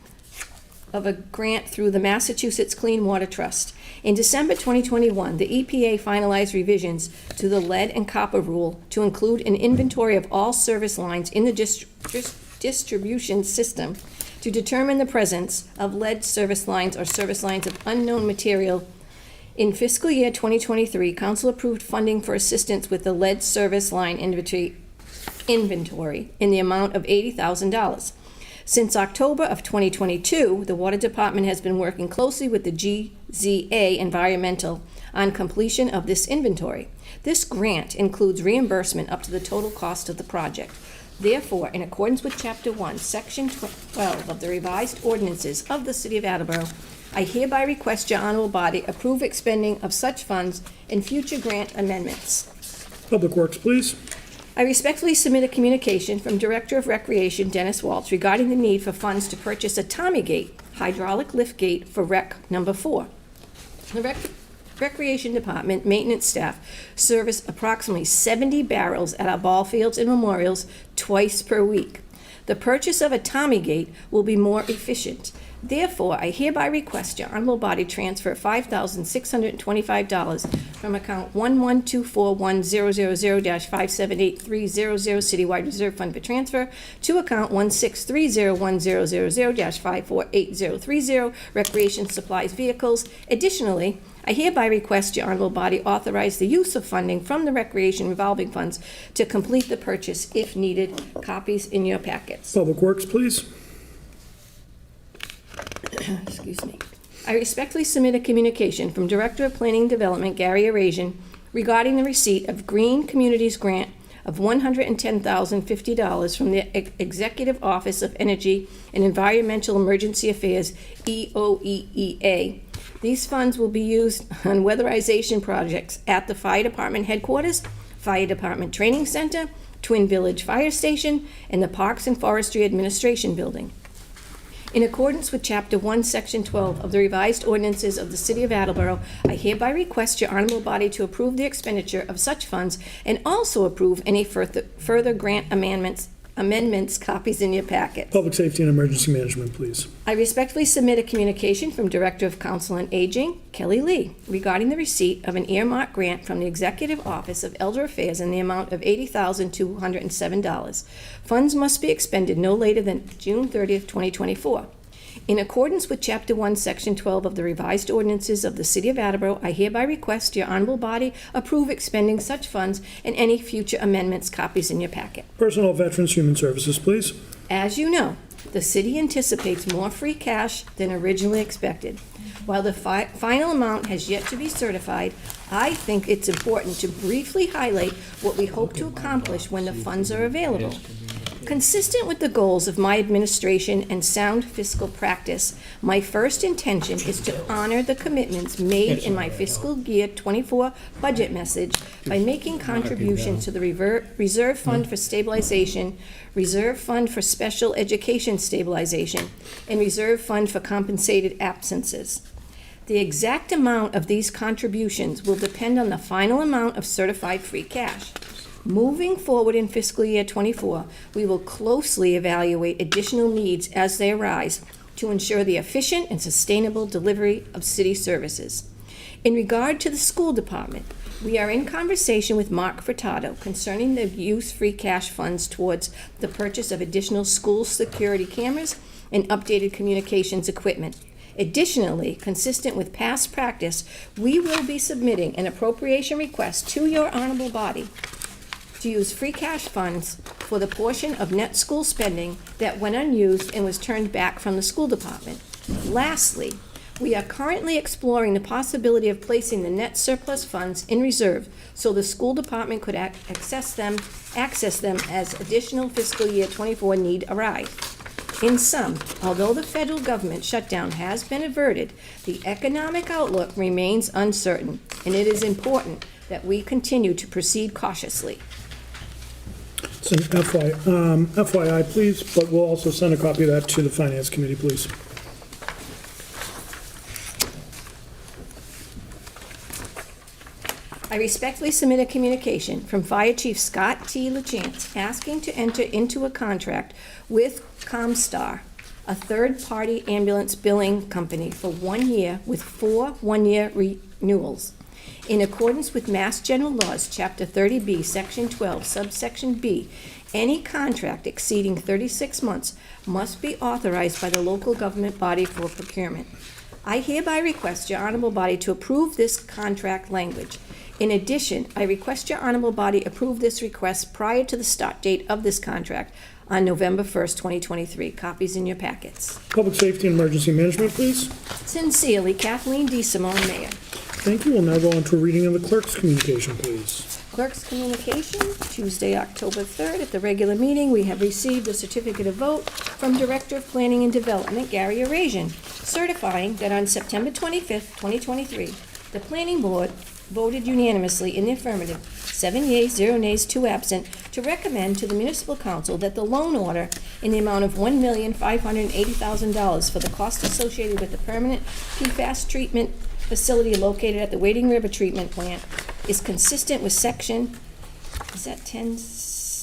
of a grant through the Massachusetts Clean Water Trust. In December 2021, the EPA finalized revisions to the lead and copper rule to include an inventory of all service lines in the distribution system to determine the presence of lead service lines or service lines of unknown material. In fiscal year 2023, Council approved funding for assistance with the lead service line inventory in the amount of $80,000. Since October of 2022, the Water Department has been working closely with the GZA Environmental on completion of this inventory. This grant includes reimbursement up to the total cost of the project. Therefore, in accordance with Chapter 1, Section 12 of the revised ordinances of the City of Attleboro, I hereby request your honorable body approve expending of such funds in future grant amendments. Public Works, please. I respectfully submit a communication from Director of Recreation Dennis Waltz regarding the need for funds to purchase a Tommygate hydraulic lift gate for Rec Number 4. The Rec Recreation Department maintenance staff service approximately 70 barrels at our ball fields and memorials twice per week. The purchase of a Tommy Gate will be more efficient. Therefore, I hereby request your honorable body transfer $5,625 from account 1124100-578300 Citywide Reserve Fund for transfer to account 1630100-548030 Recreation Supplies Vehicles. Additionally, I hereby request your honorable body authorize the use of funding from the Recreation Revolving Funds to complete the purchase if needed. Copies in your packets. Public Works, please. Excuse me. I respectfully submit a communication from Director of Planning and Development, Gary Arasian, regarding the receipt of Green Communities Grant of $110,050 from the Executive Office of Energy and Environmental Emergency Affairs, EOEEA. These funds will be used on weatherization projects at the Fire Department Headquarters, Fire Department Training Center, Twin Village Fire Station, and the Parks and Forestry Administration Building. In accordance with Chapter 1, Section 12 of the revised ordinances of the City of Attleboro, I hereby request your honorable body to approve the expenditure of such funds and also approve any further grant amendments, copies in your packet. Public Safety and Emergency Management, please. I respectfully submit a communication from Director of Council on Aging, Kelly Lee, regarding the receipt of an earmark grant from the Executive Office of Elder Affairs in the amount of $80,207. Funds must be expended no later than June 30th, 2024. In accordance with Chapter 1, Section 12 of the revised ordinances of the City of Attleboro, I hereby request your honorable body approve expending such funds and any future amendments, copies in your packet. Personnel, Veterans, Human Services, please. As you know, the city anticipates more free cash than originally expected. While the final amount has yet to be certified, I think it's important to briefly highlight what we hope to accomplish when the funds are available. Consistent with the goals of my administration and sound fiscal practice, my first intention is to honor the commitments made in my fiscal year 24 budget message by making contributions to the Reserve Fund for Stabilization, Reserve Fund for Special Education Stabilization, and Reserve Fund for Compensated Absences. The exact amount of these contributions will depend on the final amount of certified free cash. Moving forward in fiscal year 24, we will closely evaluate additional needs as they arise to ensure the efficient and sustainable delivery of city services. In regard to the school department, we are in conversation with Mark Furtado concerning the use free cash funds towards the purchase of additional school security cameras and updated communications equipment. Additionally, consistent with past practice, we will be submitting an appropriation request to your honorable body to use free cash funds for the portion of net school spending that went unused and was turned back from the school department. Lastly, we are currently exploring the possibility of placing the net surplus funds in reserve so the school department could access them as additional fiscal year 24 need arise. In sum, although the federal government shutdown has been averted, the economic outlook remains uncertain, and it is important that we continue to proceed cautiously. It's an FYI, please, but we'll also send a copy of that to the Finance Committee, please. I respectfully submit a communication from Fire Chief Scott T. LaChance asking to enter into a contract with Comstar, a third-party ambulance billing company, for 1 year with 4 one-year renewals. In accordance with Mass General Laws, Chapter 30B, Section 12, Subsection B, any contract exceeding 36 months must be authorized by the local government body for procurement. I hereby request your honorable body to approve this contract language. In addition, I request your honorable body approve this request prior to the start date of this contract on November 1st, 2023. Copies in your packets. Public Safety and Emergency Management, please. Sincerely, Kathleen D. Simone, Mayor. Thank you. We'll now go on to a reading of the clerk's communication, please. Clerk's communication, Tuesday, October 3rd, at the regular meeting, we have received a certificate of vote from Director of Planning and Development, Gary Arasian, certifying that on September 25th, 2023, the Planning Board voted unanimously in the affirmative, 7 yeas, 0 nays, 2 absent, to recommend to the Municipal Council that the loan order in the amount of $1,580,000 for the cost associated with the permanent PFAS treatment facility located at the Wading River Treatment Plant is consistent with section, is that 10?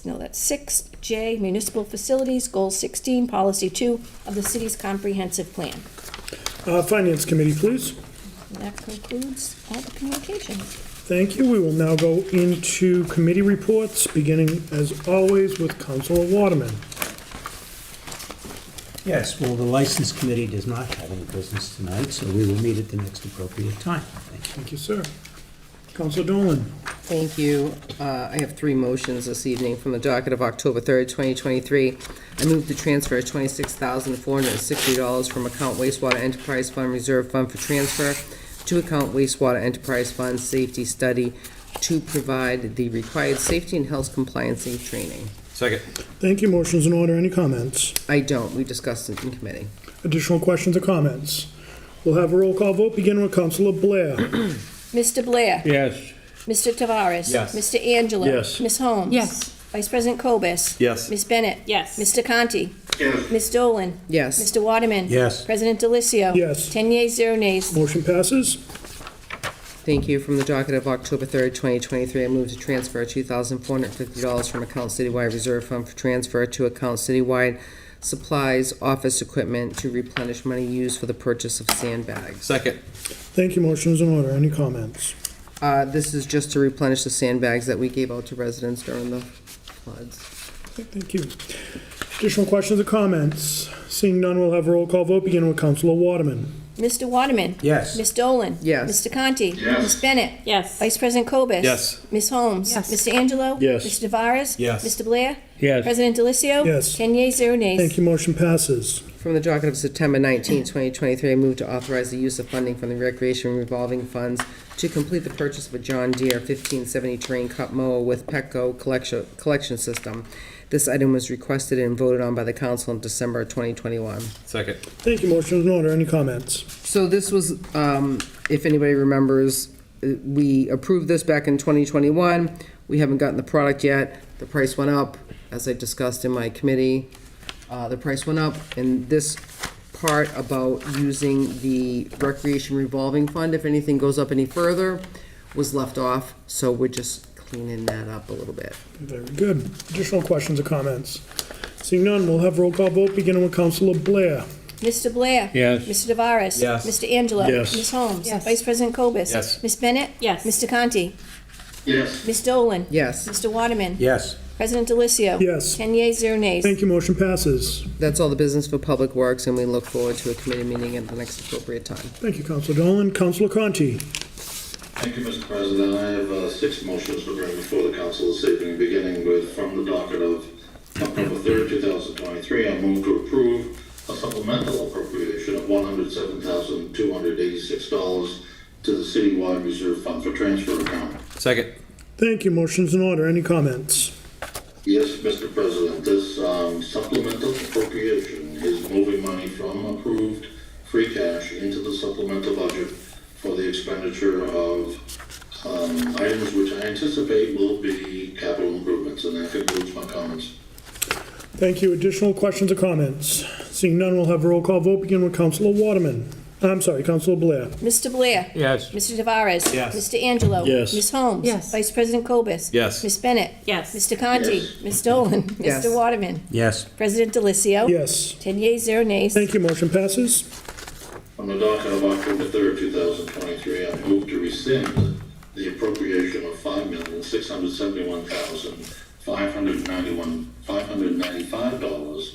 No, that's 6J, Municipal Facilities, Goal 16, Policy 2 of the city's comprehensive plan. Finance Committee, please. And that concludes all the communications. Thank you. We will now go into committee reports, beginning as always with Councilor Waterman. Yes, well, the License Committee does not have any business tonight, so we will meet at the next appropriate time. Thank you. Thank you, sir. Councilor Dolan. Thank you. I have three motions this evening from the docket of October 3rd, 2023. I move to transfer $26,460 from account wastewater enterprise fund reserve fund for transfer to account wastewater enterprise fund safety study to provide the required safety and health compliancy training. Second. Thank you. Motion's in order. Any comments? I don't. We discussed it in committee. Additional questions or comments? We'll have a roll call vote, beginning with Councilor Blair. Mr. Blair. Yes. Mr. Tavares. Yes. Mr. Angelo. Yes. Ms. Holmes. Yes. Vice President Cobus. Yes. Ms. Bennett. Yes. Mr. Conti. Yes. Ms. Dolan. Yes. Mr. Waterman. Yes. President Delicio. Yes. 10 yeas, 0 nays. Motion passes. Thank you. From the docket of October 3rd, 2023, I move to transfer $2,450 from account citywide reserve fund for transfer to account citywide supplies office equipment to replenish money used for the purchase of sandbags. Second. Thank you. Motion's in order. Any comments? This is just to replenish the sandbags that we gave out to residents during the floods. Okay, thank you. Additional questions or comments? Seeing none, we'll have a roll call vote, beginning with Councilor Waterman. Mr. Waterman. Yes. Ms. Dolan. Yes. Mr. Conti. Yes. Ms. Bennett. Yes. Vice President Cobus. Yes. Ms. Holmes. Yes. Mr. Angelo. Yes. Mr. Tavares. Yes. Mr. Blair. Yes. President Delicio. Yes. 10 yeas, 0 nays. Thank you. Motion passes. From the docket of September 19, 2023, I move to authorize the use of funding from the Recreation Revolving Funds to complete the purchase of a John Deere 1570 terrain cut mower with Petco collection system. This item was requested and voted on by the council in December 2021. Second. Thank you. Motion's in order. Any comments? So this was, if anybody remembers, we approved this back in 2021. We haven't gotten the product yet. The price went up, as I discussed in my committee. The price went up, and this part about using the Recreation Revolving Fund, if anything goes up any further, was left off, so we're just cleaning that up a little bit. Very good. Additional questions or comments? Seeing none, we'll have roll call vote, beginning with Councilor Blair. Mr. Blair. Yes. Mr. Tavares. Yes. Mr. Angelo. Yes. Ms. Holmes. Yes. Vice President Cobus. Yes. Ms. Bennett. Yes. Mr. Conti. Yes. Ms. Dolan. Yes, Mr. Waterman. Yes. President Delicio. Yes. 10 yeas, 0 nays. Thank you. Motion passes. that's all the business for Public Works, and we look forward to a committee meeting at the next appropriate time. Thank you, Councilor Dolan. Councilor Conti. Thank you, Mr. President. I have 6 motions to bring before the council this evening, beginning with from the docket of October 3rd, 2023. I move to approve a supplemental appropriation of $107,286 to the citywide reserve fund for transfer account. Second. Thank you. Motion's in order. Any comments? Yes, Mr. President, this supplemental appropriation is moving money from approved free cash into the supplemental budget for the expenditure of items which I anticipate will be capital improvements, and that concludes my comments. Thank you. Additional questions or comments? Seeing none, we'll have a roll call vote, beginning with Councilor Waterman. I'm sorry, Councilor Blair. Mr. Blair. Yes. Mr. Tavares. Yes. Mr. Angelo. Yes. Ms. Holmes. Yes. Vice President Cobus. Yes. Ms. Bennett. Yes. Mr. Conti. Yes. Ms. Dolan. Yes. Mr. Waterman. Yes. President Delicio. Yes. 10 yeas, 0 nays. Thank you. Motion passes. On the docket of October 3rd, 2023, I move to rescind the appropriation of $5,671,595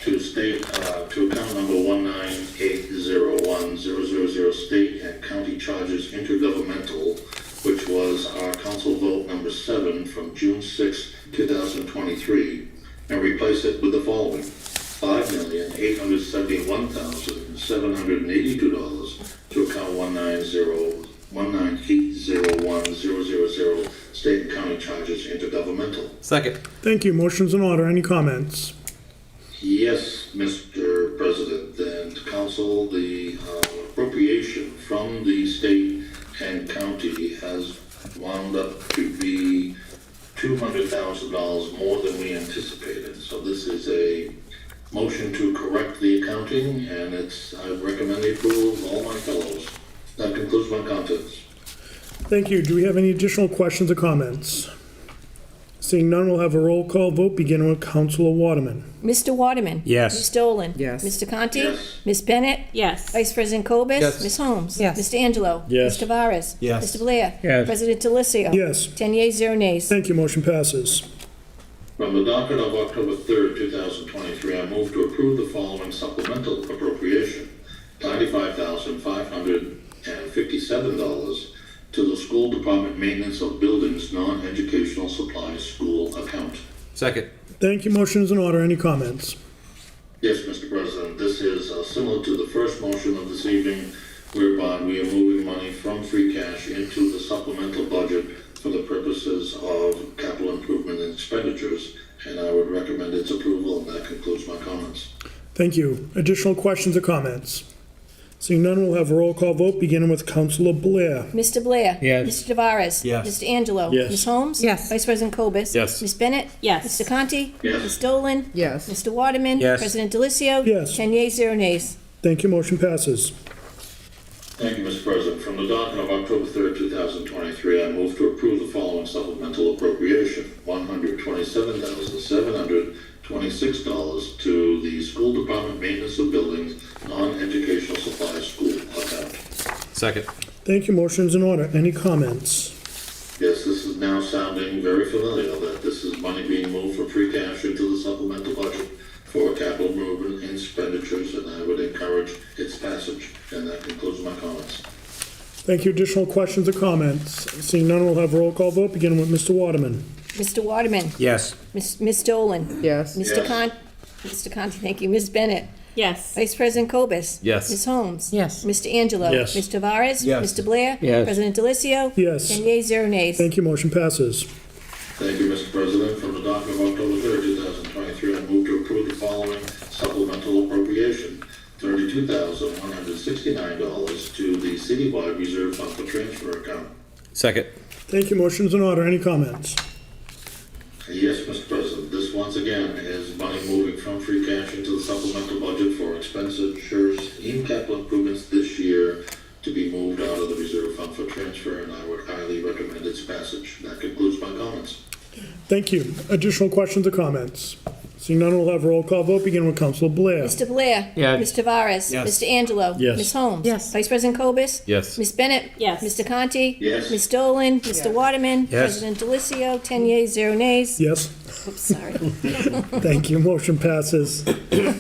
to state, to account number 198010000 state and county charges intergovernmental, which was our council vote number 7 from June 6, 2023, and replace it with the following: $5,871,782 to account 198010000 state and county charges intergovernmental. Second. Thank you. Motion's in order. Any comments? Yes, Mr. President and Council, the appropriation from the state and county has wound up to be $200,000 more than we anticipated. So this is a motion to correct the accounting, and I recommend the approval of all my fellows. That concludes my comments. Thank you. Do we have any additional questions or comments? Seeing none, we'll have a roll call vote, beginning with Councilor Waterman. Mr. Waterman? Yes. Ms. Dolan? Yes. Mr. Conti? Yes. Ms. Bennett? Yes. Vice President Cobus? Yes. Ms. Holmes? Yes. Mr. Angelo? Yes. Mr. Tavares? Yes. Mr. Blair? Yes. President Delicio? Yes. 10 yeas, 0 nays. Thank you. Motion passes. From the docket of October 3rd, 2023, I move to approve the following supplemental appropriation, $95,557 to the School Department Maintenance of Buildings Non-Educational Supplies School account. Second. Thank you. Motion is in order. Any comments? Yes, Mr. President, this is similar to the first motion of this evening, whereby we are moving money from free cash into the supplemental budget for the purposes of capital improvement and expenditures, and I would recommend its approval, and that concludes my comments. Thank you. Additional questions or comments? Seeing none, we'll have a roll call vote, beginning with Councilor Blair. Mr. Blair? Yes. Mr. Tavares? Yes. Mr. Angelo? Yes. Ms. Holmes? Yes. Vice President Cobus? Yes. Ms. Bennett? Yes. Mr. Conti? Yes. Ms. Dolan? Yes. Mr. Waterman? Yes. President Delicio? Yes. 10 yeas, 0 nays. Thank you. Motion passes. Thank you, Mr. President. From the docket of October 3rd, 2023, I move to approve the following supplemental appropriation, $127,726 to the School Department Maintenance of Buildings Non-Educational Supplies School account. Second. Thank you. Motion is in order. Any comments? Yes, this is now sounding very familiar, that this is money being moved from free cash into the supplemental budget for capital improvement and expenditures, and I would encourage its passage. And that concludes my comments. Thank you. Additional questions or comments? Seeing none, we'll have a roll call vote, beginning with Mr. Waterman. Mr. Waterman? Yes. Ms. Dolan? Yes. Mr. Conti, thank you. Ms. Bennett? Yes. Vice President Cobus? Yes. Ms. Holmes? Yes. Mr. Angelo? Yes. Mr. Tavares? Yes. Mr. Blair? Yes. President Delicio? Yes. 10 yeas, 0 nays. Thank you. Motion passes. Thank you, Mr. President. From the docket of October 3rd, 2023, I move to approve the following supplemental appropriation, $32,169 to the citywide reserve fund for transfer account. Second. Thank you. Motion is in order. Any comments? Yes, Mr. President, this once again is money moving from free cash into the supplemental budget for expenditures in capital improvements this year to be moved out of the reserve fund for transfer, and I would highly recommend its passage. That concludes my comments. Thank you. Additional questions or comments? Seeing none, we'll have a roll call vote, beginning with Councilor Blair. Mr. Blair? Yes. Ms. Tavares? Yes. Mr. Angelo? Yes. Ms. Holmes? Yes. Vice President Cobus? Yes. Ms. Bennett? Yes. Mr. Conti? Yes. Ms. Dolan? Mr. Waterman? Yes. President Delicio? 10 yeas, 0 nays. Yes. Oops, sorry. Thank you. Motion passes. Thank you,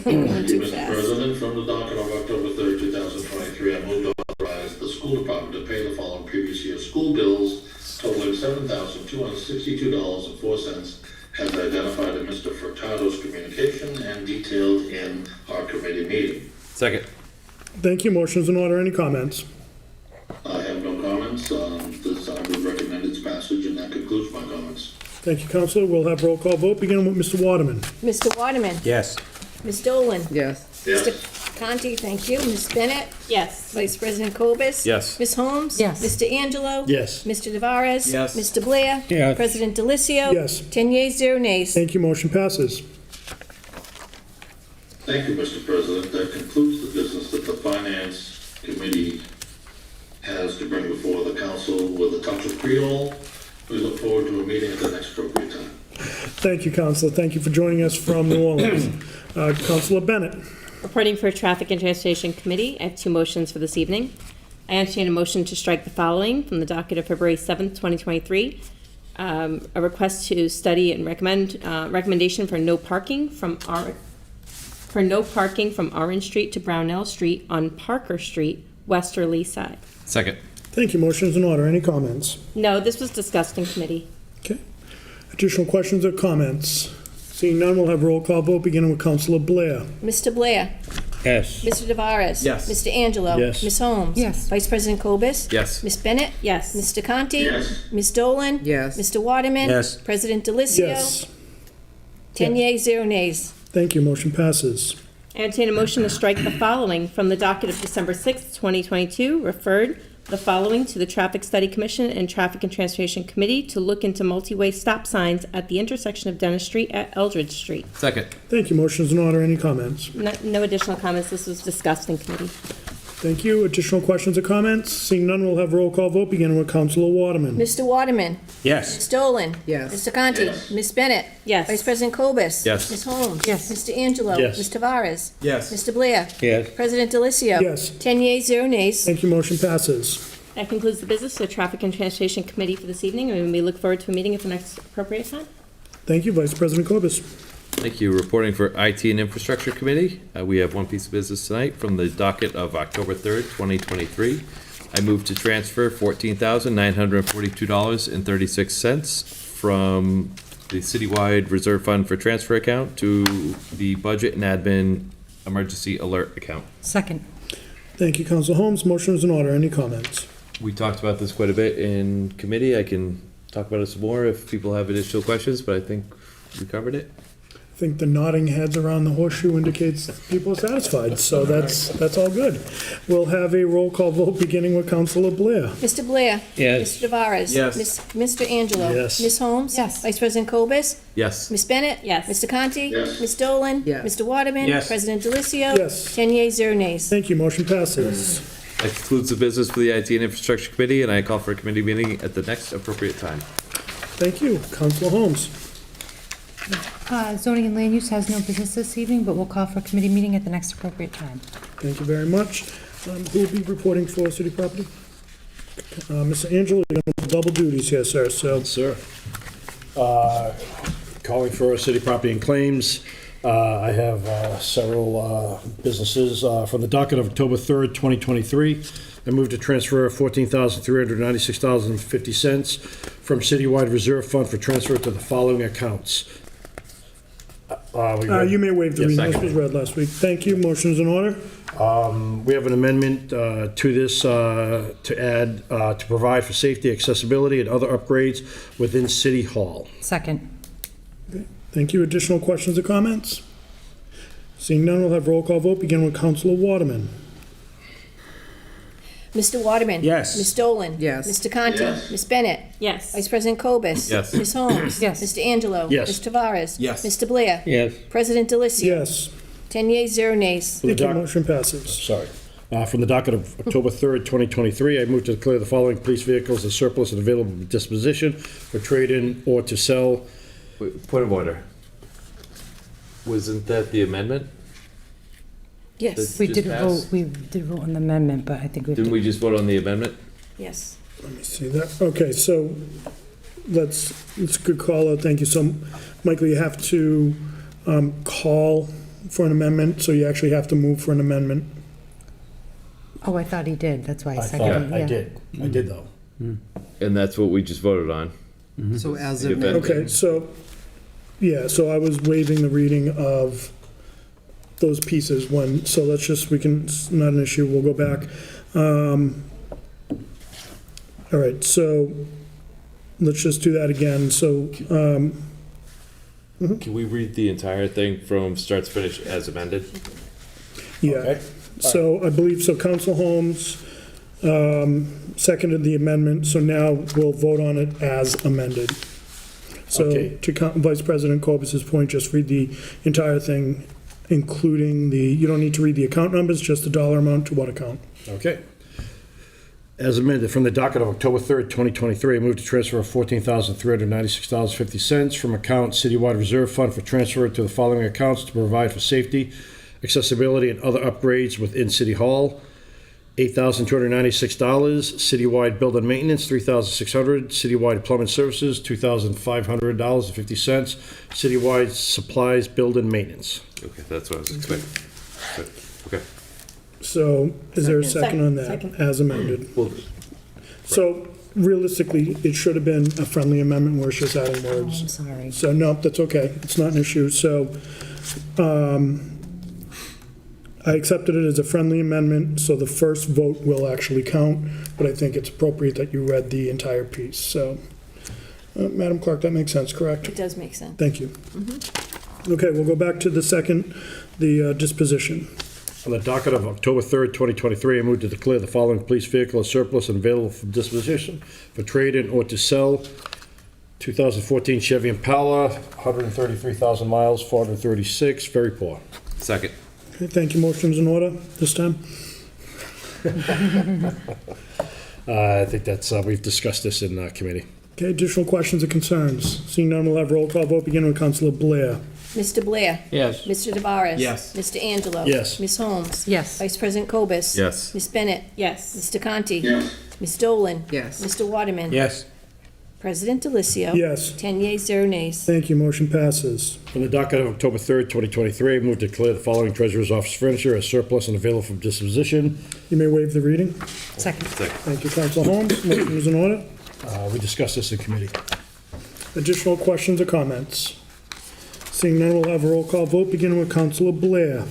Mr. President. From the docket of October 3rd, 2023, I move to authorize the school department to pay the following previous year's school bills totaling $7,262.04 as identified in Mr. Furtado's communication and detailed in our committee meeting. Second. Thank you. Motion is in order. Any comments? I have no comments. I would recommend its passage, and that concludes my comments. Thank you, Councilor. We'll have roll call vote, beginning with Mr. Waterman. Mr. Waterman? Yes. Ms. Dolan? Yes. Yes. Mr. Conti, thank you. Ms. Bennett? Yes. Vice President Cobus? Yes. Ms. Holmes? Yes. Mr. Angelo? Yes. Mr. Tavares? Yes. Mr. Blair? Yes. President Delicio? Yes. 10 yeas, 0 nays. Thank you. Motion passes. Thank you, Mr. President. That concludes the business that the Finance Committee has to bring before the council with a touch of Creole. We look forward to a meeting at the next appropriate time. Thank you, Councilor. Thank you for joining us from New Orleans. Councilor Bennett. Reporting for Traffic and Transportation Committee, I have two motions for this evening. I entertain a motion to strike the following from the docket of February 7th, 2023. A request to study and recommendation for no parking from Orange Street to Brownell Street on Parker Street, westerly side. Second. Thank you. Motion is in order. Any comments? No, this was discussed in committee. Okay. Additional questions or comments? Seeing none, we'll have roll call vote, beginning with Councilor Blair. Mr. Blair? Yes. Mr. Tavares? Yes. Mr. Angelo? Yes. Ms. Holmes? Yes. Vice President Cobus? Yes. Ms. Bennett? Yes. Mr. Conti? Yes. Ms. Dolan? Yes. Mr. Waterman? Yes. President Delicio? Yes. 10 yeas, 0 nays. Thank you. Motion passes. I entertain a motion to strike the following from the docket of December 6th, 2022, referred the following to the Traffic Study Commission and Traffic and Transportation Committee to look into multi-way stop signs at the intersection of Dennis Street at Eldridge Street. Second. Thank you. Motion is in order. Any comments? No additional comments. This was discussed in committee. Thank you. Additional questions or comments? Seeing none, we'll have roll call vote, beginning with Councilor Waterman. Mr. Waterman? Yes. Ms. Dolan? Yes. Mr. Conti? Yes. Ms. Bennett? Yes. Vice President Cobus? Yes. Ms. Holmes? Yes. Mr. Angelo? Yes. Ms. Tavares? Yes. Mr. Blair? Yes. President Delicio? Yes. 10 yeas, 0 nays. Thank you, motion passes. That concludes the business of the Traffic and Transportation Committee for this evening, and we look forward to a meeting at the next appropriate time. Thank you, Vice President Cobus. Thank you. Reporting for IT and Infrastructure Committee. We have one piece of business tonight from the docket of October 3rd, 2023. I move to transfer $14,942.36 from the citywide reserve fund for transfer account to the budget and admin emergency alert account. Second. Thank you, Councilor Holmes. Motion is in order. Any comments? We talked about this quite a bit in committee. I can talk about it some more if people have additional questions, but I think we covered it. I think the nodding heads around the horseshoe indicates people are satisfied, so that's all good. We'll have a roll call vote, beginning with Councilor Blair. Mr. Blair? Yes. Mr. Tavares? Yes. Mr. Angelo? Yes. Ms. Holmes? Yes. Vice President Cobus? Yes. Ms. Bennett? Yes. Mr. Conti? Yes. Ms. Dolan? Yes. Mr. Waterman? Yes. President Delicio? Yes. 10 yeas, 0 nays. Thank you, motion passes. That concludes the business for the IT and Infrastructure Committee, and I call for a committee meeting at the next appropriate time. Thank you. Councilor Holmes. Zoning and land use has no business this evening, but we'll call for a committee meeting at the next appropriate time. Thank you very much. Who will be reporting for city property? Mr. Angelo, you're going to double duties here, sir, so. Sir. Calling for city property and claims. I have several businesses. From the docket of October 3rd, 2023, I move to transfer $14,396.50 from citywide reserve fund for transfer to the following accounts. You may waive the Yes, reading. This second. was read last week. Thank you. Motion is in order. We have an amendment to this to add, to provide for safety, accessibility, and other upgrades within City Hall. Second. Thank you. Additional questions or comments? Seeing none, we'll have roll call vote, begin with Councilor Waterman. Mr. Waterman? Yes. Ms. Dolan? Yes. Mr. Conti? Yes. Ms. Bennett? Yes. Vice President Cobus? Yes. Ms. Holmes? Yes. Mr. Angelo? Yes. Ms. Tavares? Yes. Mr. Blair? Yes. President Delicio? Yes. 10 yeas, 0 nays. Thank you. Motion passes. Sorry. From the docket of October 3rd, 2023, I move to declare the following police vehicles as surplus and available for disposition for trade-in or to sell. Wait, point of order. Wasn't that the amendment? Yes, We Just did pass. vote, we did vote on the amendment, but I think we have Didn't to. we just vote on the amendment? yes. Let me see that. Okay, so it's a good call out. Thank you. So, Michael, you have to call for an amendment, so you actually have to move for an amendment. Oh, I thought he did. That's why I I seconded. thought I yeah. did. I did, though. And that's what we just voted on. So as The amended. Okay, so, yeah, so I was waiving the reading of those pieces when, so let's just, we can, it's not an issue, we'll go back. All right, so let's just do that again. So, Can we read the entire thing from start to finish as amended? yeah. Okay. So I believe, so Council Holmes seconded the amendment, so now we'll vote on it as amended. So Okay. to Vice President Corbus's point, just read the entire thing, including the, you don't need to read the account numbers, just the dollar amount to what account. Okay. As amended, from the docket of October 3rd, 2023, I move to transfer $14,396.50 from account Citywide Reserve Fund for transfer to the following accounts to provide for safety, accessibility, and other upgrades within City Hall. $8,296, citywide building maintenance, $3,600, citywide plumbing services, $2,500.50, citywide supplies, building maintenance. Okay, that's what I was expecting. Good. Okay. So is there a second on that, Second. as amended? Well, So realistically, it should have been a friendly amendment where it's just adding Oh, I'm words. sorry. So, no, that's okay. It's not an issue. So, I accepted it as a friendly amendment, so the first vote will actually count, but I think it's appropriate that you read the entire piece. So, Madam Clerk, that makes sense, correct? It does make sense. Thank you. Okay, we'll go back to the second, the disposition. On the docket of October 3rd, 2023, I move to declare the following police vehicle as surplus and available for disposition for trade-in or to sell. 2014 Chevy Impala, 133,000 miles, 436, very poor. second. Okay, thank you. Motion's in order this time. I think that's, we've discussed this in committee. Okay, additional questions or concerns? Seeing none, we'll have roll call vote beginning with Councilor Blair. Mr. Blair? Yes. Mr. Tavares? Yes. Mr. Angelo? Yes. Ms. Holmes? Yes. Vice President Cobus? Yes. Ms. Bennett? Yes. Mr. Conti? Yes. Ms. Dolan? Yes. Mr. Waterman? Yes. President Delicio? Yes. 10 yeas, 0 nays. Thank you, motion passes. On the docket of October 3rd, 2023, I move to declare the following Treasurer's Office furniture as surplus and available for disposition. You may waive the reading. Second. Thank you, Councilor Holmes. Motion is in order. We discussed this in committee. Additional questions or comments? Seeing none, we'll have a roll call vote beginning with Councilor Blair.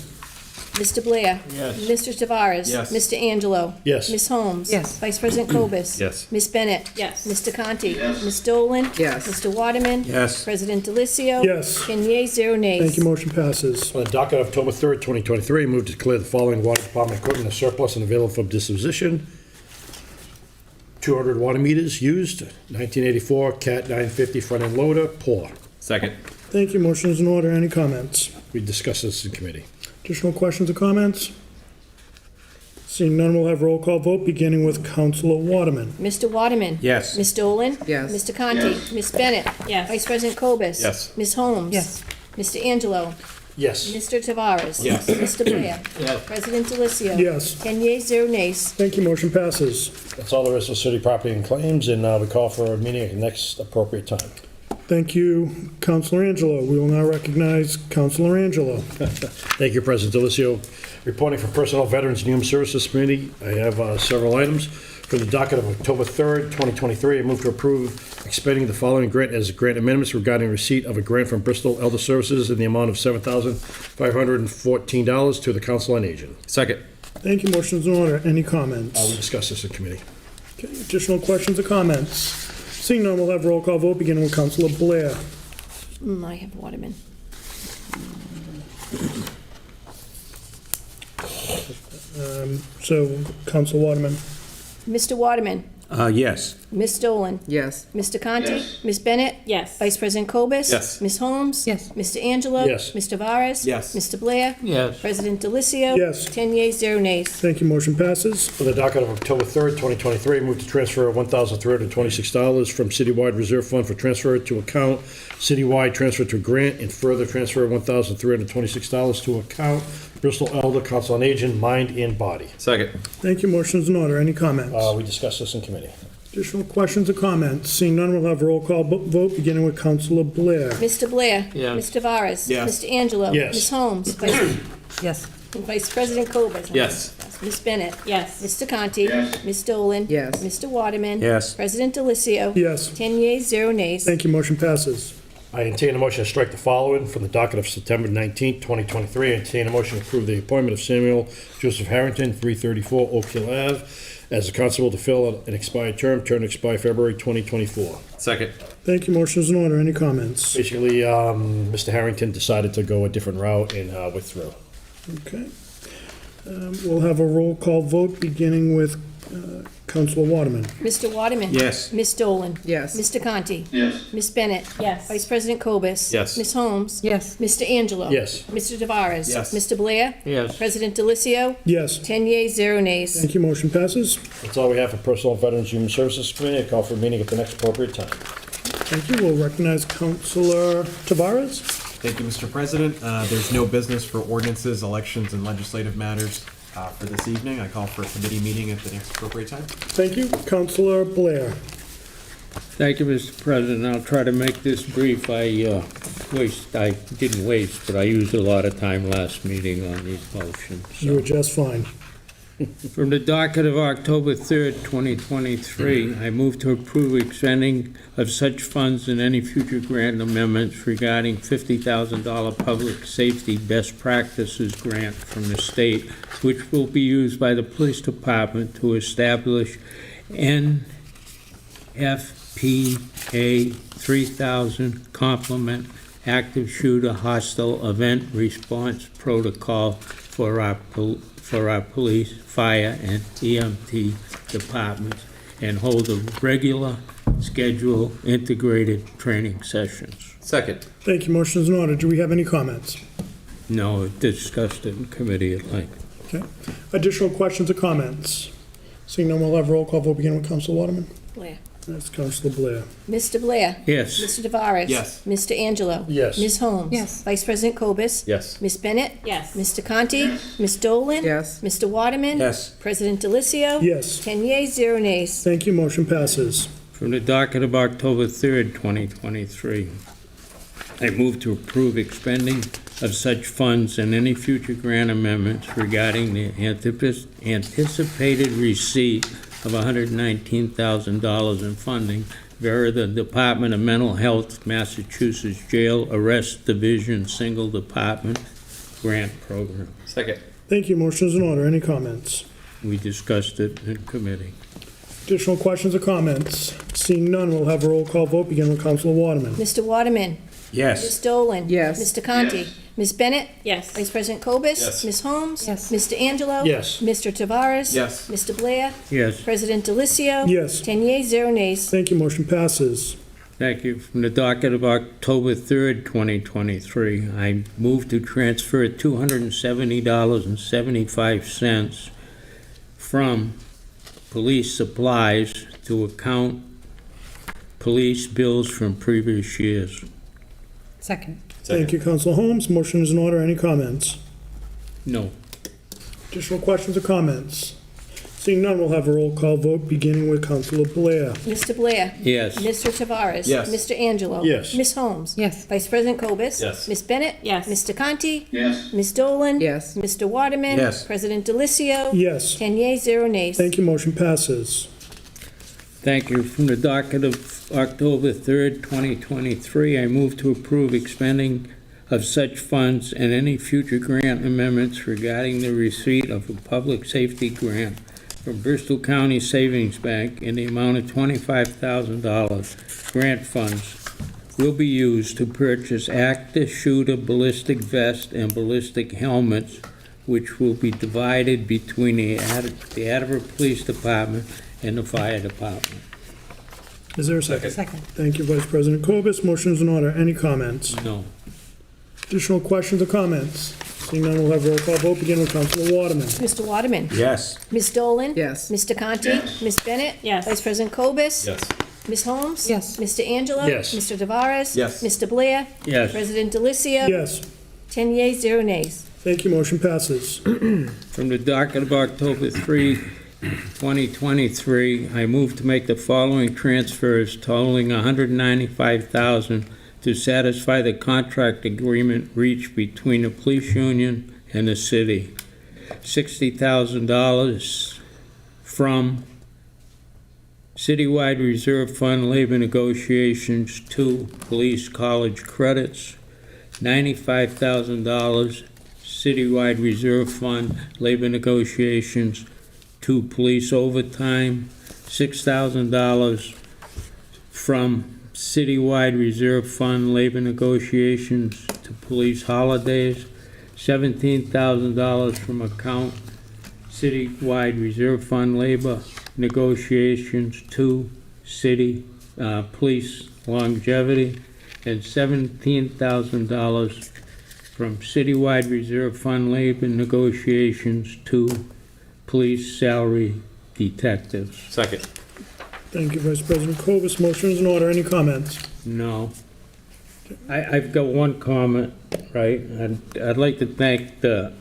Mr. Blair? Yes. Mr. Tavares? Yes. Mr. Angelo? Yes. Ms. Holmes? Yes. Vice President Cobus? Yes. Ms. Bennett? Yes. Mr. Conti? Yes. Ms. Dolan? Yes. Mr. Waterman? Yes. President Delicio? Yes. 10 yeas, 0 nays. Thank you, motion passes. On the docket of October 3rd, 2023, I move to declare the following water department equipment as surplus and available for disposition. 200 water meters used, 1984 Cat 950 front-end loader, poor. Second. Thank you, motion is in order. Any comments? We discussed this in committee. Additional questions or comments? Seeing none, we'll have roll call vote beginning with Councilor Waterman. Mr. Waterman? Yes. Ms. Dolan? Yes. Mr. Conti? Yes. Ms. Bennett? Yes. Vice President Cobus? Yes. Ms. Holmes? Yes. Mr. Angelo? Yes. Mr. Tavares? Yes. Mr. Blair? Yes. President Delicio? Yes. 10 yeas, 0 nays. Thank you, motion passes. That's all there is for city property and claims, and we call for a meeting at the next appropriate time. Thank you, Councilor Angelo. We will now recognize Councilor Angelo. Thank you, President Delicio. Reporting for Personnel, Veterans, and Human Services Committee, I have several items. For the docket of October 3rd, 2023, I move to approve expending the following grant as grant amendments regarding receipt of a grant from Bristol Elder Services in the amount of $7,514 to the Council on Aging. Second. Thank you, motion is in order. Any comments? We discussed this in committee. Okay, additional questions or comments? Seeing none, we'll have roll call vote beginning with Councilor Blair. I have Waterman. So, Councilor Waterman. Mr. Waterman? Yes. Ms. Dolan? Yes. Mr. Conti? Yes. Ms. Bennett? Yes. Vice President Cobus? Yes. Ms. Holmes? Yes. Mr. Angelo? Yes. Mr. Tavares? Yes. Mr. Blair? Yes. President Delicio? Yes. 10 yeas, 0 nays. Thank you, motion passes. For the docket of October 3rd, 2023, I move to transfer $1,326 from Citywide Reserve Fund for transfer to account, Citywide transfer to grant, and further transfer $1,326 to account, Bristol Elder Council on Aging, Mind and Body. Second. Thank you, motion is in order. Any comments? We discussed this in committee. Additional questions or comments? Seeing none, we'll have a roll call vote beginning with Councilor Blair. Mr. Blair? Yes. Mr. Tavares? Yes. Mr. Angelo? Yes. Ms. Holmes? Yes. Vice President Cobus? Yes. Ms. Bennett? Yes. Mr. Conti? Yes. Ms. Dolan? Yes. Mr. Waterman? Yes. President Delicio? Yes. 10 yeas, 0 nays. Thank you, motion passes. I entertain a motion to strike the following from the docket of September 19th, 2023. I entertain a motion to approve the appointment of Samuel Joseph Harrington, 334 Oak Hill Ave, as a constable to fill an expired term to expire February 2024. Second. Thank you, motion is in order. Any comments? Basically, Mr. Harrington decided to go a different route and withdrew. Okay. We'll have a roll call vote beginning with Councilor Waterman. Mr. Waterman? Yes. Ms. Dolan? Yes. Mr. Conti? Yes. Ms. Bennett? Yes. Vice President Cobus? Yes. Ms. Holmes? Yes. Mr. Angelo? Yes. Mr. Tavares? Yes. Mr. Blair? Yes. President Delicio? Yes. 10 yeas, 0 nays. Thank you, motion passes. That's all we have for Personnel, Veterans, Human Services Committee. I call for a meeting at the next appropriate time. Thank you. We'll recognize Councilor Tavares. Thank you, Mr. President. There's no business for ordinances, elections, and legislative matters for this evening. I call for a committee meeting at the next appropriate time. Thank you. Councilor Blair. Thank you, Mr. President. I'll try to make this brief. I didn't waste, but I used a lot of time last meeting on these motions. You were just fine. From the docket of October 3rd, 2023, I move to approve expending of such funds and any future grant amendments regarding $50,000 public safety best practices grant from the state, which will be used by the police department to establish NFPA 3000 complement active shooter hostile event response protocol for our police, fire, and EMT departments, and hold a regular schedule integrated training sessions. Second. Thank you. Motion is in order. Do we have any comments? No, discussed it in committee at length. Okay. Additional questions or comments? Seeing none, we'll have roll call vote beginning with Council Waterman. Blair. That's Council Blair. Mr. Blair. Yes. Mr. Tavares. Yes. Mr. Angelo. Yes. Ms. Holmes. Yes. Vice President Cobus. Yes. Ms. Bennett. Yes. Mr. Conti. Ms. Dolan. Yes. Mr. Waterman. Yes. President Delicio. Yes. 10 yeas, 0 nays. Thank you, motion passes. From the docket of October 3rd, 2023, I move to approve expending of such funds and any future grant amendments regarding the anticipated receipt of $119,000 in funding via the Department of Mental Health, Massachusetts Jail Arrest Division Single Department Grant Program. Second. Thank you, motion is in order. Any comments? We discussed it in committee. Additional questions or comments? Seeing none, we'll have a roll call vote beginning with Council Waterman. Mr. Waterman. Yes. Ms. Dolan. Yes. Mr. Conti. Yes. Ms. Bennett. Yes. Vice President Cobus. Yes. Ms. Holmes. Yes. Mr. Angelo. Yes. Mr. Tavares. Yes. Mr. Blair. Yes. President Delicio. Yes. 10 yeas, 0 nays. Thank you, motion passes. Thank you. From the docket of October 3rd, 2023, I move to transfer $270.75 from police supplies to account police bills from previous years. Second. Thank you, Council Holmes. Motion is in order. Any comments? No. Additional questions or comments? Seeing none, we'll have a roll call vote beginning with Councilor Blair. Mr. Blair. Yes. Mr. Tavares. Yes. Mr. Angelo. Yes. Ms. Holmes. Yes. Vice President Cobus. Yes. Ms. Bennett. Yes. Mr. Conti. Yes. Ms. Dolan. Yes. Mr. Waterman. Yes. President Delicio. Yes. 10 yeas, 0 nays. Thank you, motion passes. Thank you. From the docket of October 3rd, 2023, I move to approve expending of such funds and any future grant amendments regarding the receipt of a public safety grant from Bristol County Savings Bank in the amount of $25,000. Grant funds will be used to purchase active shooter ballistic vest and ballistic helmets, which will be divided between the Attleboro Police Department and the Fire Department. Is there a second? Second. Thank you, Vice President Cobus. Motion is in order. Any comments? No. Additional questions or comments? Seeing none, we'll have a roll call vote beginning with Councilor Waterman. Mr. Waterman. Yes. Ms. Dolan. Yes. Mr. Conti. Yes. Ms. Bennett. Yes. Vice President Cobus. Yes. Ms. Holmes. Yes. Mr. Angelo. Yes. Mr. Tavares. Yes. Mr. Blair. Yes. President Delicio. Yes. 10 yeas, 0 nays. Thank you, motion passes. From the docket of October 3, 2023, I move to make the following transfers totaling $195,000 to satisfy the contract agreement reached between the police union and the city. $60,000 from Citywide Reserve Fund labor negotiations to police college credits. $95,000 Citywide Reserve Fund labor negotiations to police overtime. $6,000 from Citywide Reserve Fund labor negotiations to police holidays. $17,000 from account Citywide Reserve Fund labor negotiations to police longevity, and $17,000 from Citywide Reserve Fund labor negotiations to police salary detectives. Second. Thank you, Vice President Cobus. Motion is in order. Any comments? No. I've got one comment, right? I'd like to thank the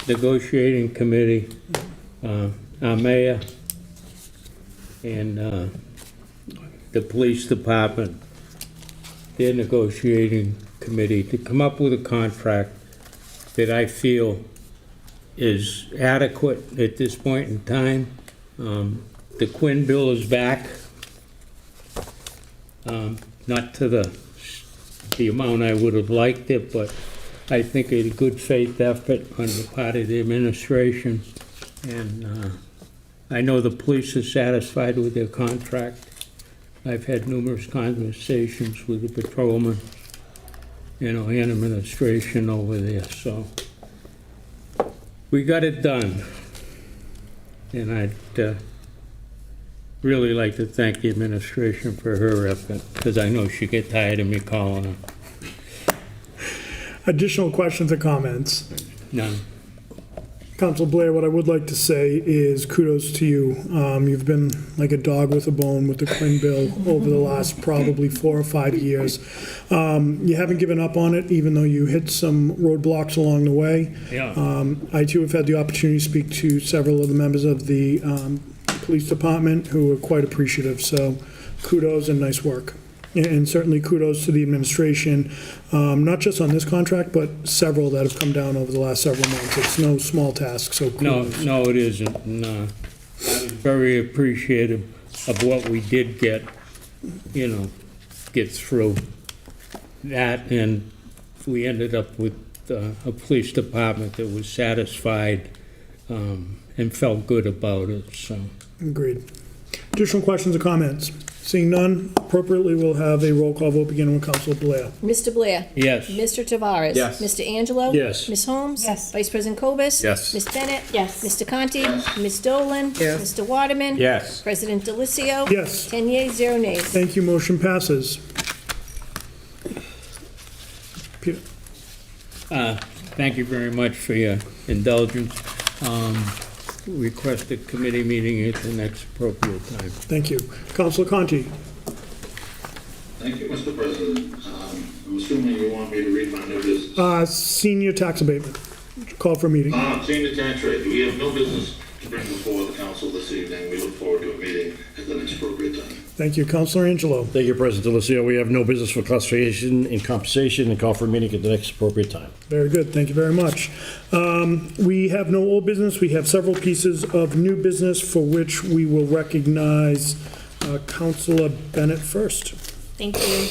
negotiating committee, our mayor, and the police department, their negotiating committee, to come up with a contract that I feel is adequate at this point in time. The Quinn bill is back, not to the amount I would have liked it, but I think a good faith effort on the part of the administration, and I know the police are satisfied with their contract. I've had numerous conversations with the patrolmen, and administration over there, so we got it done. And I'd really like to thank the administration for her effort, because I know she get tired of me calling her. Additional questions or comments? None. Council Blair, what I would like to say is kudos to you. You've been like a dog with a bone with the Quinn bill over the last probably 4 or 5 years. You haven't given up on it, even though you hit some roadblocks along the way. Yeah. I too have had the opportunity to speak to several of the members of the police department who are quite appreciative. So kudos and nice work. And certainly kudos to the administration, not just on this contract, but several that have come down over the last several months. It's no small task, so kudos. No, it isn't. No. I was very appreciative of what we did get through that, and we ended up with a police department that was satisfied and felt good about it, so. Agreed. Additional questions or comments? Seeing none, appropriately we'll have a roll call vote beginning with Councilor Blair. Mr. Blair? Yes. Mr. Tavares? Yes. Mr. Angelo? Yes. Ms. Holmes? Yes. Vice President Cobus? Yes. Ms. Bennett? Yes. Mr. Conti? Ms. Dolan? Yes. Mr. Waterman? Yes. President Delicio? Yes. 10 yeas, 0 nays. Thank you, motion passes. Peter? Thank you very much for your indulgence. Request a committee meeting at the next appropriate time. Thank you. Councilor Conti? Thank you, Mr. President. I'm assuming you want me to read my new business. Senior tax abatement. Call for a meeting. Senior tax rate. We have no business to bring before the council this evening. We look forward to a meeting at the next appropriate time. Thank you. Councilor Angelo? Thank you, President Delicio. We have no business for classification and compensation, and call for a meeting at the next appropriate time. Very good, thank you very much. We have no old business, we have several pieces of new business for which we will recognize Councilor Bennett first. Thank you.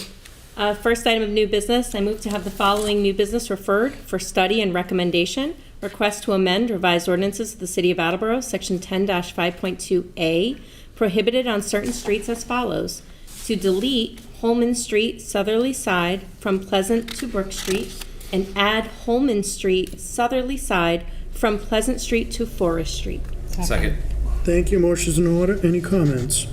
First item of new business, I move to have the following new business referred for study and recommendation. Request to amend revised ordinances of the City of Attleboro, Section 10-5.2A, prohibited on certain streets as follows. To delete Holman Street southerly side from Pleasant to Brook Street and add Holman Street southerly side from Pleasant Street to Forest Street. Second. Thank you, motion's in order. Any comments?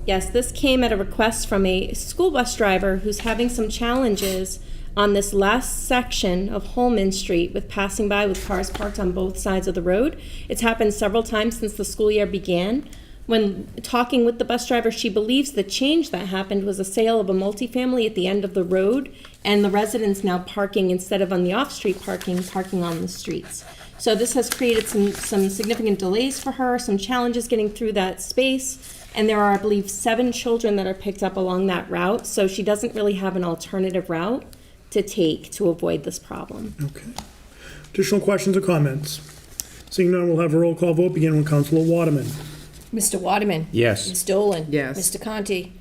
Yes, this came at a request from a school bus driver who's having some challenges on this last section of Holman Street with passing by with cars parked on both sides of the road. It's happened several times since the school year began. When talking with the bus driver, she believes the change that happened was a sale of a multifamily at the end of the road, and the residents now parking, instead of on the off-street parking on the streets. So this has created some significant delays for her, some challenges getting through that space, and there are, I believe, 7 children that are picked up along that route, so she doesn't really have an alternative route to take to avoid this problem. Okay. Additional questions or comments? Seeing none, we'll have a roll call vote beginning with Councilor Waterman. Mr. Waterman? Yes. Ms. Dolan? Yes. Mr. Conti?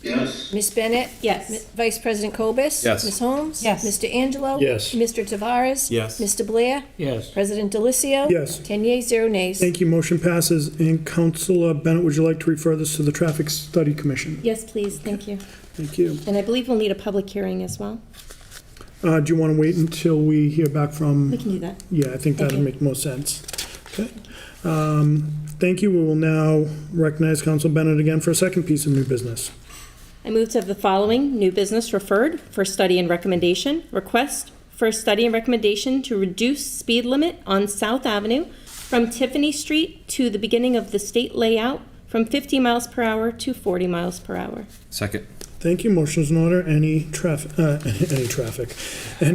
Yes. Ms. Bennett? Yes. Vice President Cobus? Yes. Ms. Holmes? Yes. Mr. Angelo? Yes. Mr. Tavares? Yes. Mr. Blair? Yes. President Delicio? Yes. 10 yeas, 0 nays. Thank you, motion passes. And Councilor Bennett, would you like to refer this to the Traffic Study Commission? Yes, please, thank you. Thank you. And I believe we'll need a public hearing as well. Do you want to wait until we hear back from? We can do that. Yeah, I think that'll you. make most sense. Okay. Thank you. We will now recognize Council Bennett again for a second piece of new business. I move to have the following new business referred for study and recommendation. Request for study and recommendation to reduce speed limit on South Avenue from Tiffany Street to the beginning of the state layout from 50 miles per hour to 40 miles per hour. Second. Thank you. Motion's in order. Any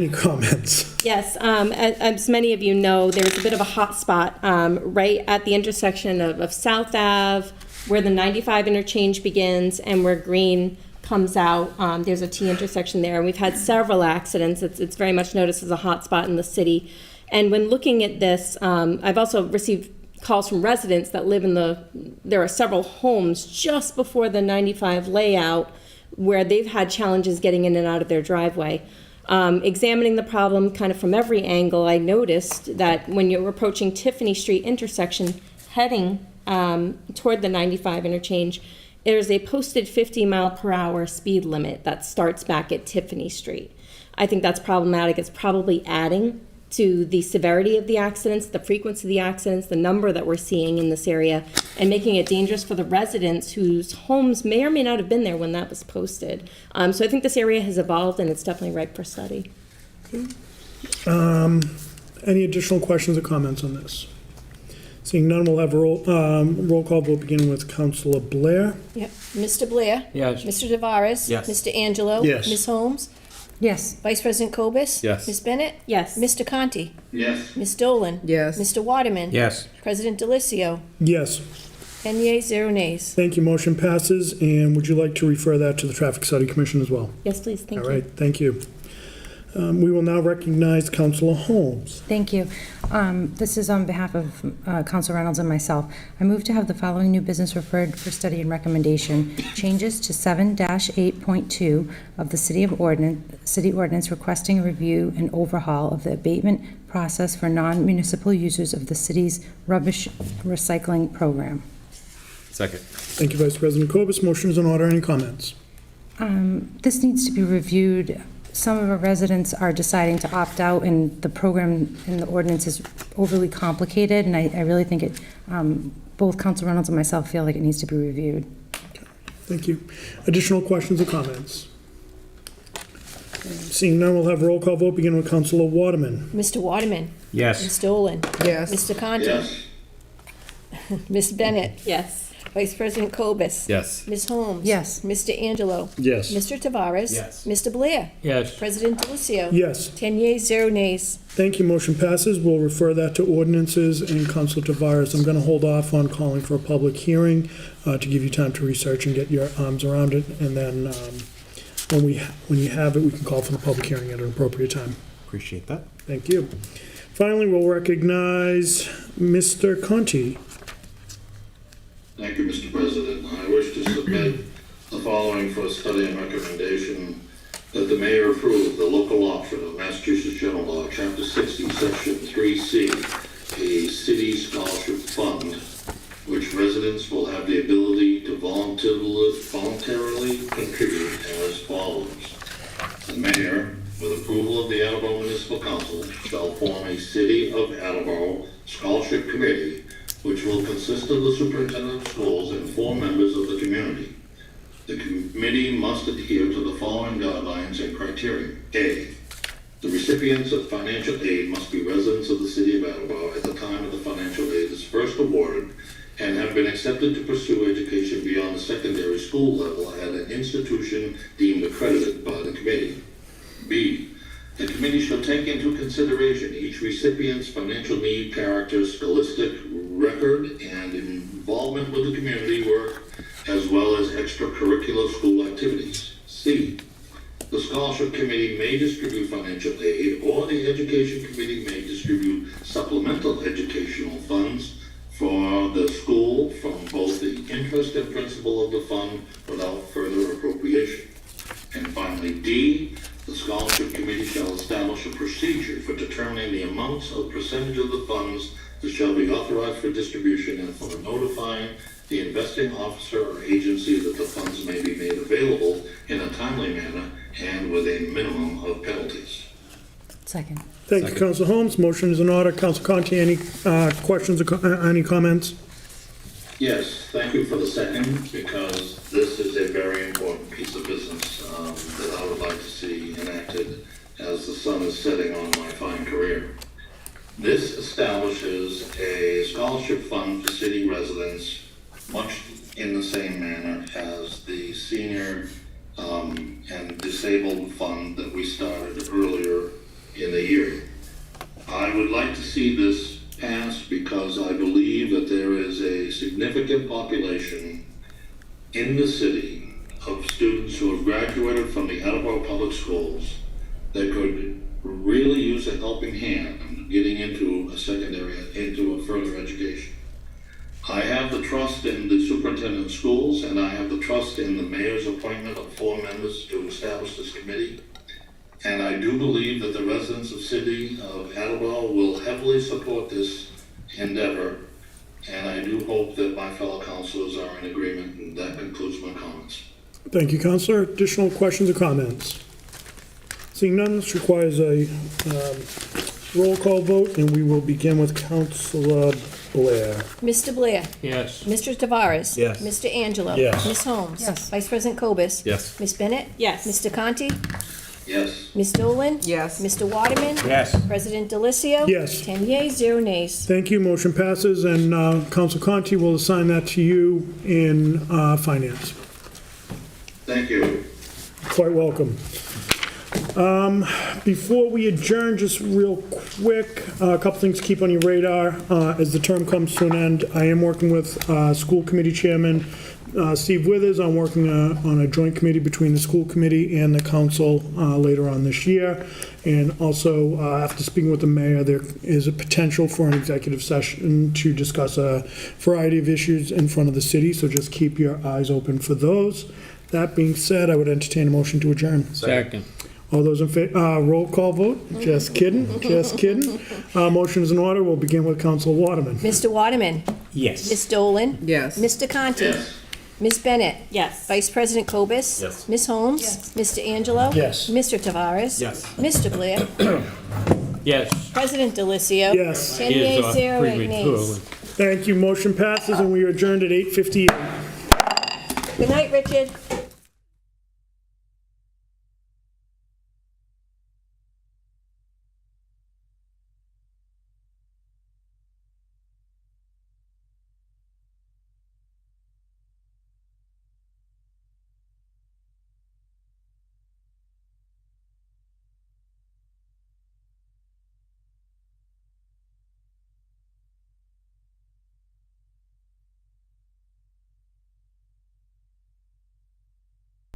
comments? Yes, as many of you know, there's a bit of a hot spot right at the intersection of South Ave, where the 95 interchange begins and where Green comes out. There's a T intersection there, and we've had several accidents. It's very much noticed as a hot spot in the city. And when looking at this, I've also received calls from residents that live there are several homes just before the 95 layout where they've had challenges getting in and out of their driveway. Examining the problem kind of from every angle, I noticed that when you're approaching Tiffany Street intersection, heading toward the 95 interchange, there's a posted 50 mile per hour speed limit that starts back at Tiffany Street. I think that's problematic. It's probably adding to the severity of the accidents, the frequency of the accidents, the number that we're seeing in this area, and making it dangerous for the residents whose homes may or may not have been there when that was posted. So I think this area has evolved, and it's definitely ripe for study. Any additional questions or comments on this? Seeing none, we'll have a roll call vote beginning with Councilor Blair. Yep. Mr. Blair? Yes. Mr. Tavares? Yes. Mr. Angelo? Yes. Ms. Holmes? Yes. Vice President Cobus? Yes. Ms. Bennett? Yes. Mr. Conti? Yes. Ms. Dolan? Yes. Mr. Waterman? Yes. President Delicio? Yes. 10 yeas, 0 nays. Thank you. Motion passes. And would you like to refer that to the Traffic Study Commission as well? Yes, please, thank All you. right, thank you. We will now recognize Councilor Holmes. Thank you. This is on behalf of Council Reynolds and myself. I move to have the following new business referred for study and recommendation. Changes to 7-8.2 of the City Ordinance requesting a review and overhaul of the abatement process for non-municipal users of the city's rubbish recycling program. Second. Thank you, Vice President Cobus. Motion is in order. Any comments? This needs to be reviewed. Some of our residents are deciding to opt out, and the program in the ordinance is overly complicated, and I really think it, both Council Reynolds and myself feel like it needs to be reviewed. Thank you. Additional questions or comments? Seeing none, we'll have a roll call vote beginning with Councilor Waterman. Mr. Waterman? Yes. Ms. Dolan? Yes. Mr. Conti? Yes. Ms. Bennett? Yes. Vice President Cobus? Yes. Ms. Holmes? Yes. Mr. Angelo? Yes. Mr. Tavares? Yes. Mr. Blair? Yes. President Delicio? Yes. 10 yeas, 0 nays. Thank you. Motion passes. We'll refer that to ordinances and Councilor Tavares. I'm going to hold off on calling for a public hearing to give you time to research and get your arms around it. And then when you have it, we can call for the public hearing at an appropriate time. Appreciate that. Thank you. Finally, we'll recognize Mr. Conti. Thank you, Mr. President. I wish to submit the following for study and recommendation that the mayor approve the local option of Massachusetts General Law, Chapter 60, Section 3C, a city scholarship fund, which residents will have the ability to voluntarily contribute as follows. The mayor, with approval of the Attleboro Municipal Council, shall form a City of Attleboro Scholarship Committee, which will consist of the superintendent of schools and 4 members of the community. The committee must adhere to the following guidelines and criteria. A, the recipients of financial aid must be residents of the City of Attleboro at the time of the financial aid is first awarded and have been accepted to pursue education beyond the secondary school level at an institution deemed accredited by the committee. B, the committee shall take into consideration each recipient's financial need, character, scholastic record, and involvement with the community work, as well as extracurricular school activities. C, the scholarship committee may distribute financial aid, or the education committee may distribute supplemental educational funds for the school from both the interest and principal of the fund without further appropriation. And finally, D, the scholarship committee shall establish a procedure for determining the amounts of percentage of the funds that shall be authorized for distribution and for notifying the investing officer or agency that the funds may be made available in a timely manner and with a minimum of penalties. Second. Thank you, Councilor Holmes. Motion is in order. Councilor Conti, any questions or any comments? Yes, thank you for the second, because this is a very important piece of business that I would like to see enacted as the sun is setting on my fine career. This establishes a scholarship fund for city residents, much in the same manner as the senior and disabled fund that we started earlier in the year. I would like to see this passed because I believe that there is a significant population in the city of students who have graduated from the Attleboro Public Schools that could really use a helping hand getting into a further education. I have the trust in the superintendent of schools, and I have the trust in the mayor's appointment of 4 members to establish this committee. And I do believe that the residents of the City of Attleboro will heavily support this endeavor. And I do hope that my fellow councilors are in agreement, and that concludes my comments. Thank you, Councilor. Additional questions or comments? Seeing none, this requires a roll call vote, and we will begin with Councilor Blair. Mr. Blair? Yes. Mr. Tavares? Yes. Mr. Angelo? Yes. Ms. Holmes? Yes. Vice President Cobus? Yes. Ms. Bennett? Yes. Mr. Conti? Yes. Ms. Dolan? Yes. Mr. Waterman? Yes. President Delicio? Yes. 10 yeas, 0 nays. Thank you, motion passes, and Council Conti will assign that to you in Finance. Thank you. Quite welcome. Before we adjourn, just real quick, a couple things to keep on your radar. As the term comes to an end, I am working with School Committee Chairman Steve Withers. I'm working on a joint committee between the school committee and the council later on this year. And also, after speaking with the mayor, there is a potential for an executive session to discuss a variety of issues in front of the city, so just keep your eyes open for those. That being said, I would entertain a motion to adjourn. Second. All those in favor, roll call vote? Just kidding, just kidding. Motion is in order. We'll begin with Council Waterman. Mr. Waterman? Yes. Ms. Dolan? Yes. Mr. Conti? Yes. Ms. Bennett? Yes. Vice President Cobus? Yes. Ms. Holmes? Yes. Mr. Angelo? Yes. Mr. Tavares? Yes. Mr. Blair? Yes. President Delicio? Yes. 10 yeas, 0 nays. Thank you. Motion passes, and we are adjourned at 8:58. Good night, Richard.